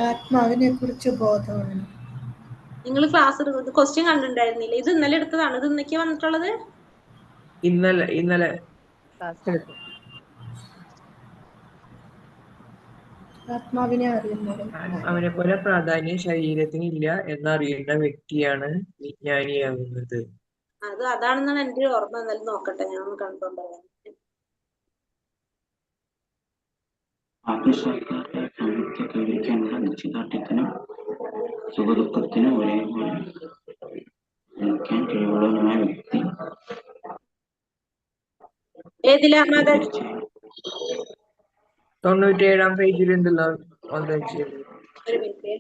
ആത്മാവിനെ കുറിച്ച് ബോധമുണ്ട്. നിങ്ങൾ ക്ലാസ് ക്വസ്റ്റ്യൻ കണ്ടിട്ടുണ്ടായിരുന്നില്ല? ഇത് ഇന്നലെ എടുത്തതാണ്. ഇത് ഇന്നൊക്കെ വന്നിട്ടുള്ളത്? ഇന്നലെ ആത്മാവിനെ അറിയുന്നത്. അവനെ പോലെ പ്രാധാന്യം ശരീരത്തിനില്ല എന്നറിയുന്ന വ്യക്തിയാണ് വിജ്ഞാനിയാകുന്നത്. അതാണെന്നാണ് എന്റെ ഓർമ്മ. എന്നാലും നോക്കട്ടെ, ഞാൻ ഒന്ന് കൺഫേം പറയാം. ആത്മസാക്ഷാത്കാര പ്രവൃത്തി കൈവരിക്കാനുള്ള നിശ്ചയദാർഢ്യത്തിനും സുഖദുഃഖത്തിനും ഒരേപോലെ നിൽക്കാൻ കഴിവുള്ളവനുമായ വ്യക്തി. ഏതിലാ? 97-ാം പേജിലുണ്ടല്ലോ. ഒരു മിനിറ്റ്.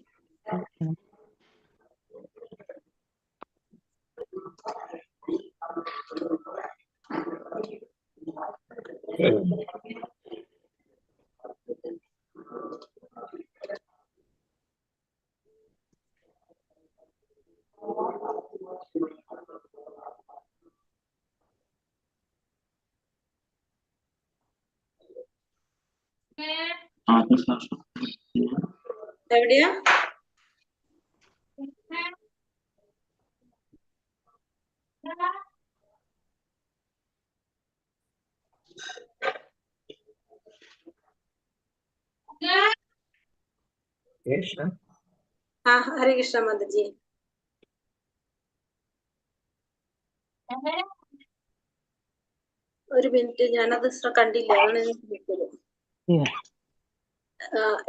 എവിടെയാ? ഹരേ കൃഷ്ണ മാതാജി. ഒരു മിനിറ്റ്, ഞാനത് കണ്ടില്ല.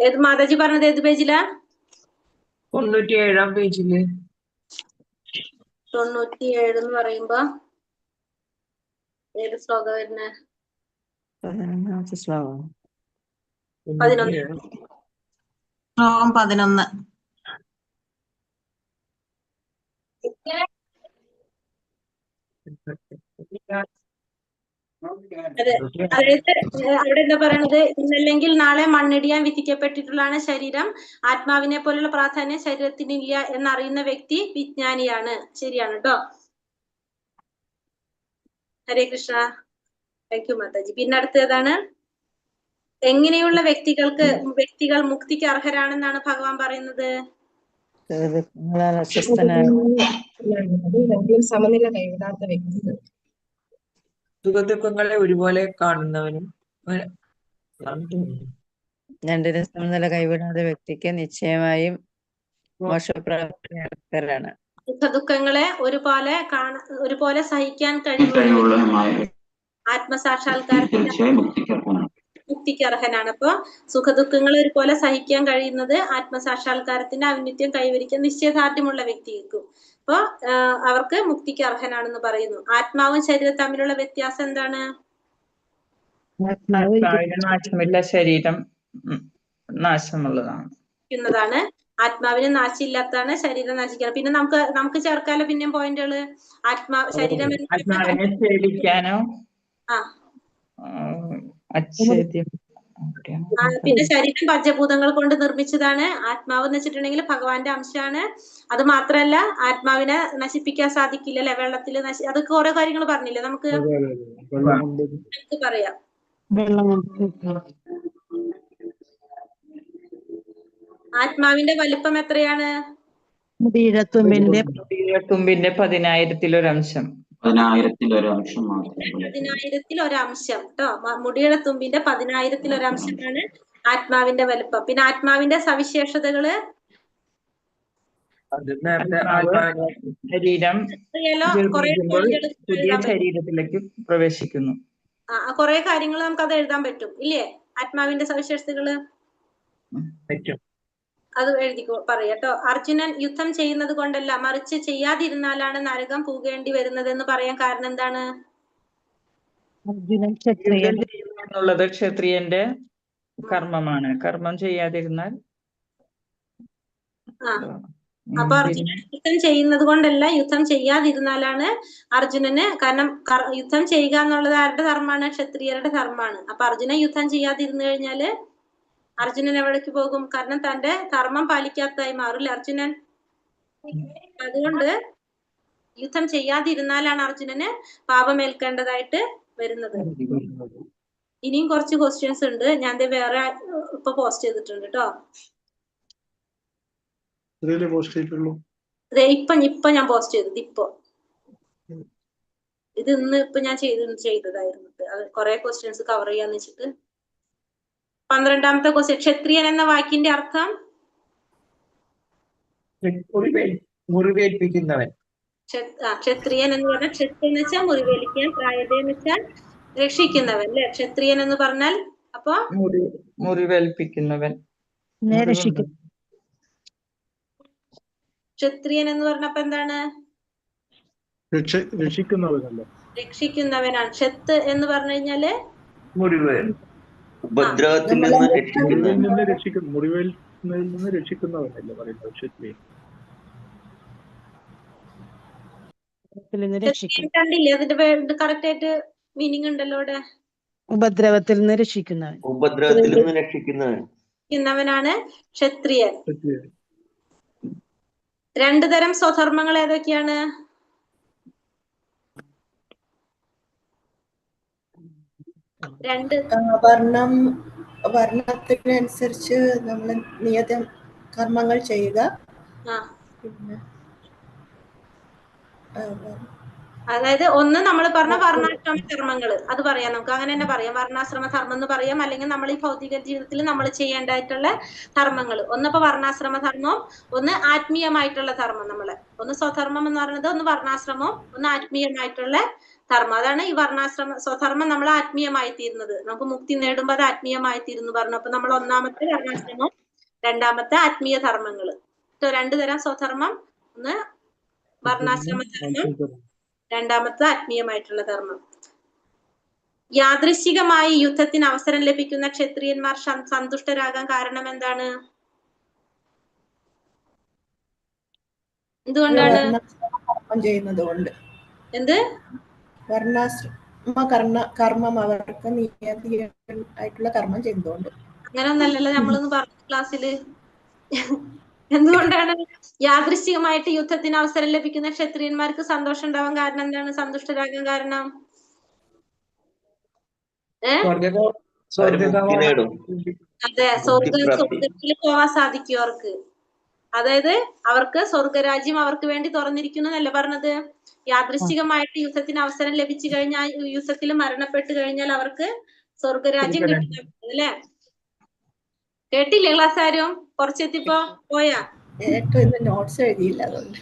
ഏത് മാതാജി പറഞ്ഞത്? ഏത് പേജിലാ? 97-ാം പേജില്. 97 എന്ന് പറയുമ്പോ ഏത് ശ്ലോകം വരുന്നേ? 11 ശ്ലോകം. 11. ശ്ലോകം 11. അതായത് അവിടെ എന്താ പറയണത്? ഇന്നല്ലെങ്കിൽ നാളെ മണ്ണിടിയാൻ വിധിക്കപ്പെട്ടിട്ടുള്ളതാണ് ശരീരം. ആത്മാവിനെ പോലുള്ള പ്രാധാന്യം ശരീരത്തിനില്ല എന്നറിയുന്ന വ്യക്തി വിജ്ഞാനിയാണ്. ശരിയാണ് കേട്ടോ. ഹരേ കൃഷ്ണ. Thank you Mataji. പിന്നെ അടുത്തതാണ്, എങ്ങനെയുള്ള വ്യക്തികൾ മുക്തിക്ക് അർഹരാണെന്നാണ് ഭഗവാൻ പറയുന്നത്? സമനില കൈവിടാത്ത വ്യക്തികൾ. സുഖദുഃഖങ്ങളെ ഒരുപോലെ കാണുന്നവനും. രണ്ടിനും സമനില കൈവിടാത്ത വ്യക്തിക്ക് നിശ്ചയമായും മോശപ്രാപ്തിയാണ്. സുഖദുഃഖങ്ങളെ ഒരുപോലെ സഹിക്കാൻ കഴിവുള്ള കഴിവുള്ളതുമായ ആത്മസാക്ഷാത്കാരത്തിന് തീർച്ചയായും മുക്തിക്കർഹനാണ്. മുക്തിക്ക് അർഹനാണ്. അപ്പൊ സുഖദുഃഖങ്ങൾ ഒരുപോലെ സഹിക്കാൻ കഴിയുന്നത് ആത്മസാക്ഷാത്കാരത്തിന്റെ ഔന്നിത്യം കൈവരിക്കാൻ നിശ്ചയദാർഢ്യമുള്ള വ്യക്തിക്കും അപ്പൊ അവർക്ക് മുക്തിക്ക് അർഹനാണെന്ന് പറയുന്നു. ആത്മാവും ശരീരവും തമ്മിലുള്ള വ്യത്യാസം എന്താണ്? ആത്മാവിന് നാശമില്ല, ശരീരം നാശമുള്ളതാണ്. ആത്മാവിന് നാശമില്ലാത്തതാണ്, ശരീരം നാശിക്കണം. പിന്നെ നമുക്ക് ചേർക്കാലോ പിന്നെയും പോയിന്റുകള്. ശരീരം ആത്മാവിനെ ഛേദിക്കാനോ അച്ഛേദ്യം. പിന്നെ ശരീരം പഞ്ചഭൂതങ്ങൾ കൊണ്ട് നിർമ്മിച്ചതാണ്. ആത്മാവ് എന്ന് വെച്ചിട്ടുണ്ടെങ്കിൽ ഭഗവാന്റെ അംശമാണ്. അത് മാത്രല്ല ആത്മാവിനെ നശിപ്പിക്കാൻ സാധിക്കില്ല അല്ലെ, വെള്ളത്തിൽ അതൊക്കെ ഓരോ കാര്യങ്ങൾ പറഞ്ഞില്ലേ നമുക്ക് പറയാം. ആത്മാവിന്റെ വലിപ്പം എത്രയാണ്? മുടിയിഴത്തുമ്പിന്റെ 10,000-1,000,000 10,000-1,000,000 മാത്രം. 10,000-1,000,000 കേട്ടോ. മുടിയുടെ തുമ്പിന്റെ 10,000-1,000,000 ആത്മാവിന്റെ വലിപ്പം. പിന്നെ ആത്മാവിന്റെ സവിശേഷതകള് ശരീരം പുതിയ ശരീരത്തിലേക്ക് പ്രവേശിക്കുന്നു. കുറെ കാര്യങ്ങൾ നമുക്ക് അത് എഴുതാൻ പറ്റും ഇല്ലേ? ആത്മാവിന്റെ സവിശേഷതകള് അത് പറയാട്ടോ. അർജുനൻ യുദ്ധം ചെയ്യുന്നത് കൊണ്ടല്ല, മറിച്ച് ചെയ്യാതിരുന്നാലാണ് നരകം പോകേണ്ടി വരുന്നത് എന്ന് പറയാൻ കാരണം എന്താണ്? എന്നുള്ളത് ക്ഷത്രിയന്റെ കർമ്മമാണ്. കർമ്മം ചെയ്യാതിരുന്നാൽ അപ്പൊ അർജുനൻ യുദ്ധം ചെയ്യുന്നത് കൊണ്ടല്ല, യുദ്ധം ചെയ്യാതിരുന്നാലാണ് അർജുനന്. കാരണം യുദ്ധം ചെയ്യുക എന്നുള്ളത് ആരുടെ ധർമ്മമാണ്? ക്ഷത്രിയരുടെ ധർമ്മമാണ്. അപ്പൊ അർജുനൻ യുദ്ധം ചെയ്യാതിരുന്നു കഴിഞ്ഞാല് അർജുനൻ എവിടേക്ക് പോകും? കാരണം തന്റെ ധർമ്മം പാലിക്കാത്തതായി മാറില്ല അർജുനൻ. അതുകൊണ്ട് യുദ്ധം ചെയ്യാതിരുന്നാലാണ് അർജുനന് പാപമേൽക്കേണ്ടതായിട്ട് വരുന്നത്. ഇനിയും കുറച്ച് ക്വസ്റ്റ്യൻസ് ഉണ്ട്. ഞാൻ വേറെ ഇപ്പൊ പോസ്റ്റ് ചെയ്തിട്ടുണ്ട് കേട്ടോ. ഇപ്പൊ ഞാൻ പോസ്റ്റ് ചെയ്തത് ഇത് ഇന്ന് ഞാൻ ചെയ്തതായിരുന്നു. അത് കുറെ ക്വസ്റ്റ്യൻസ് കവർ ചെയ്യാന്ന് വെച്ചിട്ട്. 12ാമത്തെ ക്വസ്റ്റ്യൻ, ക്ഷത്രിയൻ എന്ന വാക്കിന്റെ അർത്ഥം? മുറിവേൽപ്പിക്കുന്നവൻ. ക്ഷത്രിയൻ എന്ന് പറഞ്ഞാൽ ക്ഷത്രിയ എന്ന് വെച്ചാൽ മുറിവേൽക്കാൻ, പ്രായത എന്ന് വെച്ചാൽ രക്ഷിക്കുന്നവൻ അല്ലെ ക്ഷത്രിയൻ എന്ന് പറഞ്ഞാൽ. അപ്പൊ മുറിവേൽപ്പിക്കുന്നവൻ. ക്ഷത്രിയൻ എന്ന് പറഞ്ഞപ്പോ എന്താണ്? രക്ഷിക്കുന്നവനാണ്. ക്ഷത്ത് എന്ന് പറഞ്ഞു കഴിഞ്ഞാല് ഉപദ്രവത്തിൽ നിന്ന് രക്ഷിക്കുന്നവനല്ലേ പറയുന്നത് ക്ഷത്രിയൻ. കണ്ടില്ലേ അതിന്റെ കറക്റ്റ് ആയിട്ട് മീനിങ് ഉണ്ടല്ലോ അവിടെ. ഉപദ്രവത്തിൽ നിന്ന് രക്ഷിക്കുന്നവൻ. രക്ഷിക്കുന്നവനാണ് ക്ഷത്രിയൻ. 2 തരം സ്വധർമ്മങ്ങൾ ഏതൊക്കെയാണ്? വർണ്ണത്തിനനുസരിച്ച് നമ്മൾ നിയത കർമ്മങ്ങൾ ചെയ്യുക. അതായത് ഒന്ന് നമ്മൾ പറഞ്ഞ വർണ്ണാശ്രമ ധർമ്മങ്ങൾ, അത് പറയാം. നമുക്ക് അങ്ങനെ തന്നെ പറയാം, വർണ്ണാശ്രമ ധർമ്മം എന്ന് പറയാം. അല്ലെങ്കിൽ നമ്മൾ ഈ ഭൗതിക ജീവിതത്തിൽ നമ്മൾ ചെയ്യേണ്ടതായിട്ടുള്ള ധർമ്മങ്ങൾ. ഒന്നിപ്പോ വർണ്ണാശ്രമ ധർമ്മവും ഒന്ന് ആത്മീയമായിട്ടുള്ള ധർമ്മം. ഒന്ന് സ്വധർമ്മം എന്ന് പറയുന്നത്, ഒന്ന് വർണ്ണാശ്രമവും ഒന്ന് ആത്മീയമായിട്ടുള്ള ധർമ്മം. അതാണ് ഈ വർണ്ണാശ്രമ സ്വധർമ്മം നമ്മൾ ആത്മീയമായി തീരുന്നത്. നമുക്ക് മുക്തി നേടുമ്പോൾ അത് ആത്മീയമായി തീരുന്നു പറഞ്ഞു. അപ്പൊ നമ്മൾ ഒന്നാമത്തെ വർണ്ണാശ്രമം, 2ാമത്തെ ആത്മീയ ധർമ്മങ്ങൾ. 2 തരം സ്വധർമ്മം, ഒന്ന് വർണ്ണാശ്രമ ധർമ്മം, 2ാമത്തെ ആത്മീയമായിട്ടുള്ള ധർമ്മം. യാദൃശ്ചികമായി യുദ്ധത്തിന് അവസരം ലഭിക്കുന്ന ക്ഷത്രിയന്മാർ സന്തുഷ്ടരാകാൻ കാരണം എന്താണ്? എന്തുകൊണ്ടാണ്? എന്ത് കർമ്മം അവർക്ക് നിയതിയായിട്ടുള്ള കർമ്മം ചെയ്യുന്നതുകൊണ്ട്. അങ്ങനെ ഒന്നല്ലല്ലോ നമ്മളൊന്ന് പറഞ്ഞ ക്ലാസ്സില്. എന്തുകൊണ്ടാണ് യാദൃശ്ചികമായിട്ട് യുദ്ധത്തിന് അവസരം ലഭിക്കുന്ന ക്ഷത്രിയന്മാർക്ക് സന്തോഷം ഉണ്ടാവാൻ കാരണം എന്താണ്? സന്തുഷ്ടരാകാൻ കാരണം? അതെ, സ്വർഗത്തിൽ പോവാൻ സാധിക്കും അവർക്ക്. അതായത് അവർക്ക് സ്വർഗരാജ്യം അവർക്ക് വേണ്ടി തുറന്നിരിക്കുന്നു എന്നല്ല പറഞ്ഞത്. യാദൃശ്ചികമായിട്ട് യുദ്ധത്തിന് അവസരം ലഭിച്ചു കഴിഞ്ഞാൽ, യുദ്ധത്തിൽ മരണപ്പെട്ടു കഴിഞ്ഞാൽ അവർക്ക് സ്വർഗരാജ്യം കിട്ടും അല്ലെ? കേട്ടില്ലേ ക്ലാസ് ആരും? കുറച്ചെത്തിപ്പോ പോയാ? ഏറ്റവും ഇന്ന് നോട്ട്സ് എഴുതിയില്ല അതുകൊണ്ട്.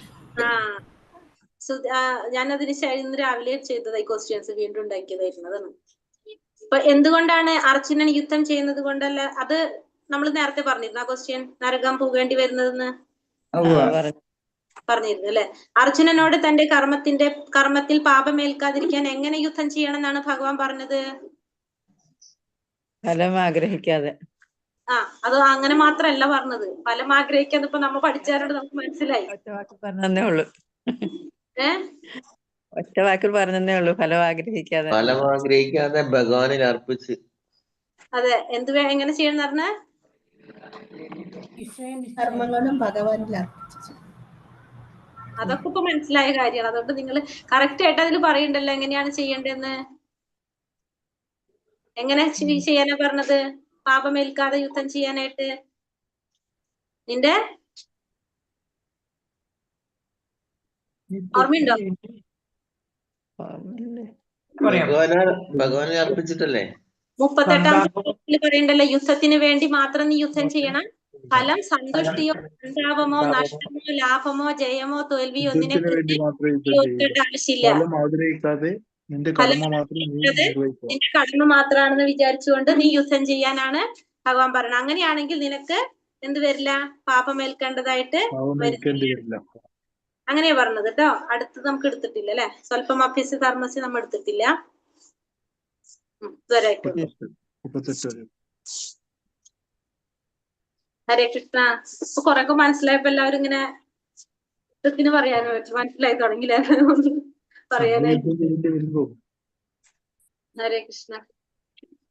ഞാനതിന് ഇന്ന് രാവിലെ ചെയ്തതായി ക്വസ്റ്റ്യൻസ് വീണ്ടും ഉണ്ടാക്കിയതായിരുന്നതാണ്. അപ്പൊ എന്തുകൊണ്ടാണ് അർജുനൻ യുദ്ധം ചെയ്യുന്നത് കൊണ്ടല്ല, അത് നമ്മൾ നേരത്തെ പറഞ്ഞിരുന്നു ആ ക്വസ്റ്റ്യൻ, നരകം പോകേണ്ടി വരുന്നതെന്ന് പറഞ്ഞിരുന്നു അല്ലെ. അർജുനനോട് തന്റെ കർമ്മത്തിൽ പാപമേൽക്കാതിരിക്കാൻ എങ്ങനെ യുദ്ധം ചെയ്യണം എന്നാണ് ഭഗവാൻ പറഞ്ഞത്? ഫലം ആഗ്രഹിക്കാതെ. അത് അങ്ങനെ മാത്രല്ല പറഞ്ഞത്, ഫലം ആഗ്രഹിക്കാതെ. ഇപ്പൊ നമ്മ പഠിച്ചവരോട് നമുക്ക് മനസ്സിലായി. ഒറ്റ വാക്കിൽ പറഞ്ഞതേ ഉള്ളൂ. ഒറ്റ വാക്കിൽ പറഞ്ഞതേ ഉള്ളൂ, ഫലം ആഗ്രഹിക്കാതെ. ഫലം ആഗ്രഹിക്കാതെ ഭഗവാനിൽ അർപ്പിച്ച്. അതെ, എങ്ങനെ ചെയ്യണം പറഞ്ഞ കർമ്മങ്ങളും ഭഗവാനിൽ അർപ്പിച്ചു. അതൊക്കെ ഇപ്പൊ മനസ്സിലായ കാര്യമാണ്. അതുകൊണ്ട് നിങ്ങൾ കറക്റ്റ് ആയിട്ട് അതിൽ പറയണ്ടല്ലോ എങ്ങനെയാണ് ചെയ്യേണ്ടതെന്ന്. എങ്ങനെ ചെയ്യാനാ പറഞ്ഞത്? പാപമേൽക്കാതെ യുദ്ധം ചെയ്യാനായിട്ട് നിന്റെ ഓർമ്മയുണ്ടോ? ഭഗവാനെ അർപ്പിച്ചിട്ടല്ലേ 38-ാമത്തെ പറയണ്ടല്ലോ, യുദ്ധത്തിന് വേണ്ടി മാത്രം നീ യുദ്ധം ചെയ്യണം. ഫലം സന്തുഷ്ടിയോ സന്താപമോ നഷ്ടമോ ലാഭമോ ജയമോ തോൽവിയോ ഒന്നിനെ കുറിച്ച് ആവശ്യമില്ല. നിന്റെ കടമ മാത്രമാണെന്ന് വിചാരിച്ചുകൊണ്ട് നീ യുദ്ധം ചെയ്യാനാണ് ഭഗവാൻ പറയുന്നത്. അങ്ങനെയാണെങ്കിൽ നിനക്ക് എന്ത് വരില്ല? പാപമേൽക്കേണ്ടതായിട്ട് വരില്ല. അങ്ങനെയാ പറഞ്ഞത് കേട്ടോ. അടുത്തത് നമുക്ക് എടുത്തിട്ടില്ല അല്ലെ. സ്വല്പം അഭ്യസ ധർമ്മസി നമ്മൾ എടുത്തിട്ടില്ല. ഹരേ കൃഷ്ണ. ഇപ്പൊ കൊറേയൊക്കെ മനസ്സിലായപ്പോ എല്ലാവരും ഇങ്ങനെ ത്തിന് പറയാനോ മനസ്സിലായി തുടങ്ങിയില്ല പറയാനായിട്ട്. ഹരേ കൃഷ്ണ.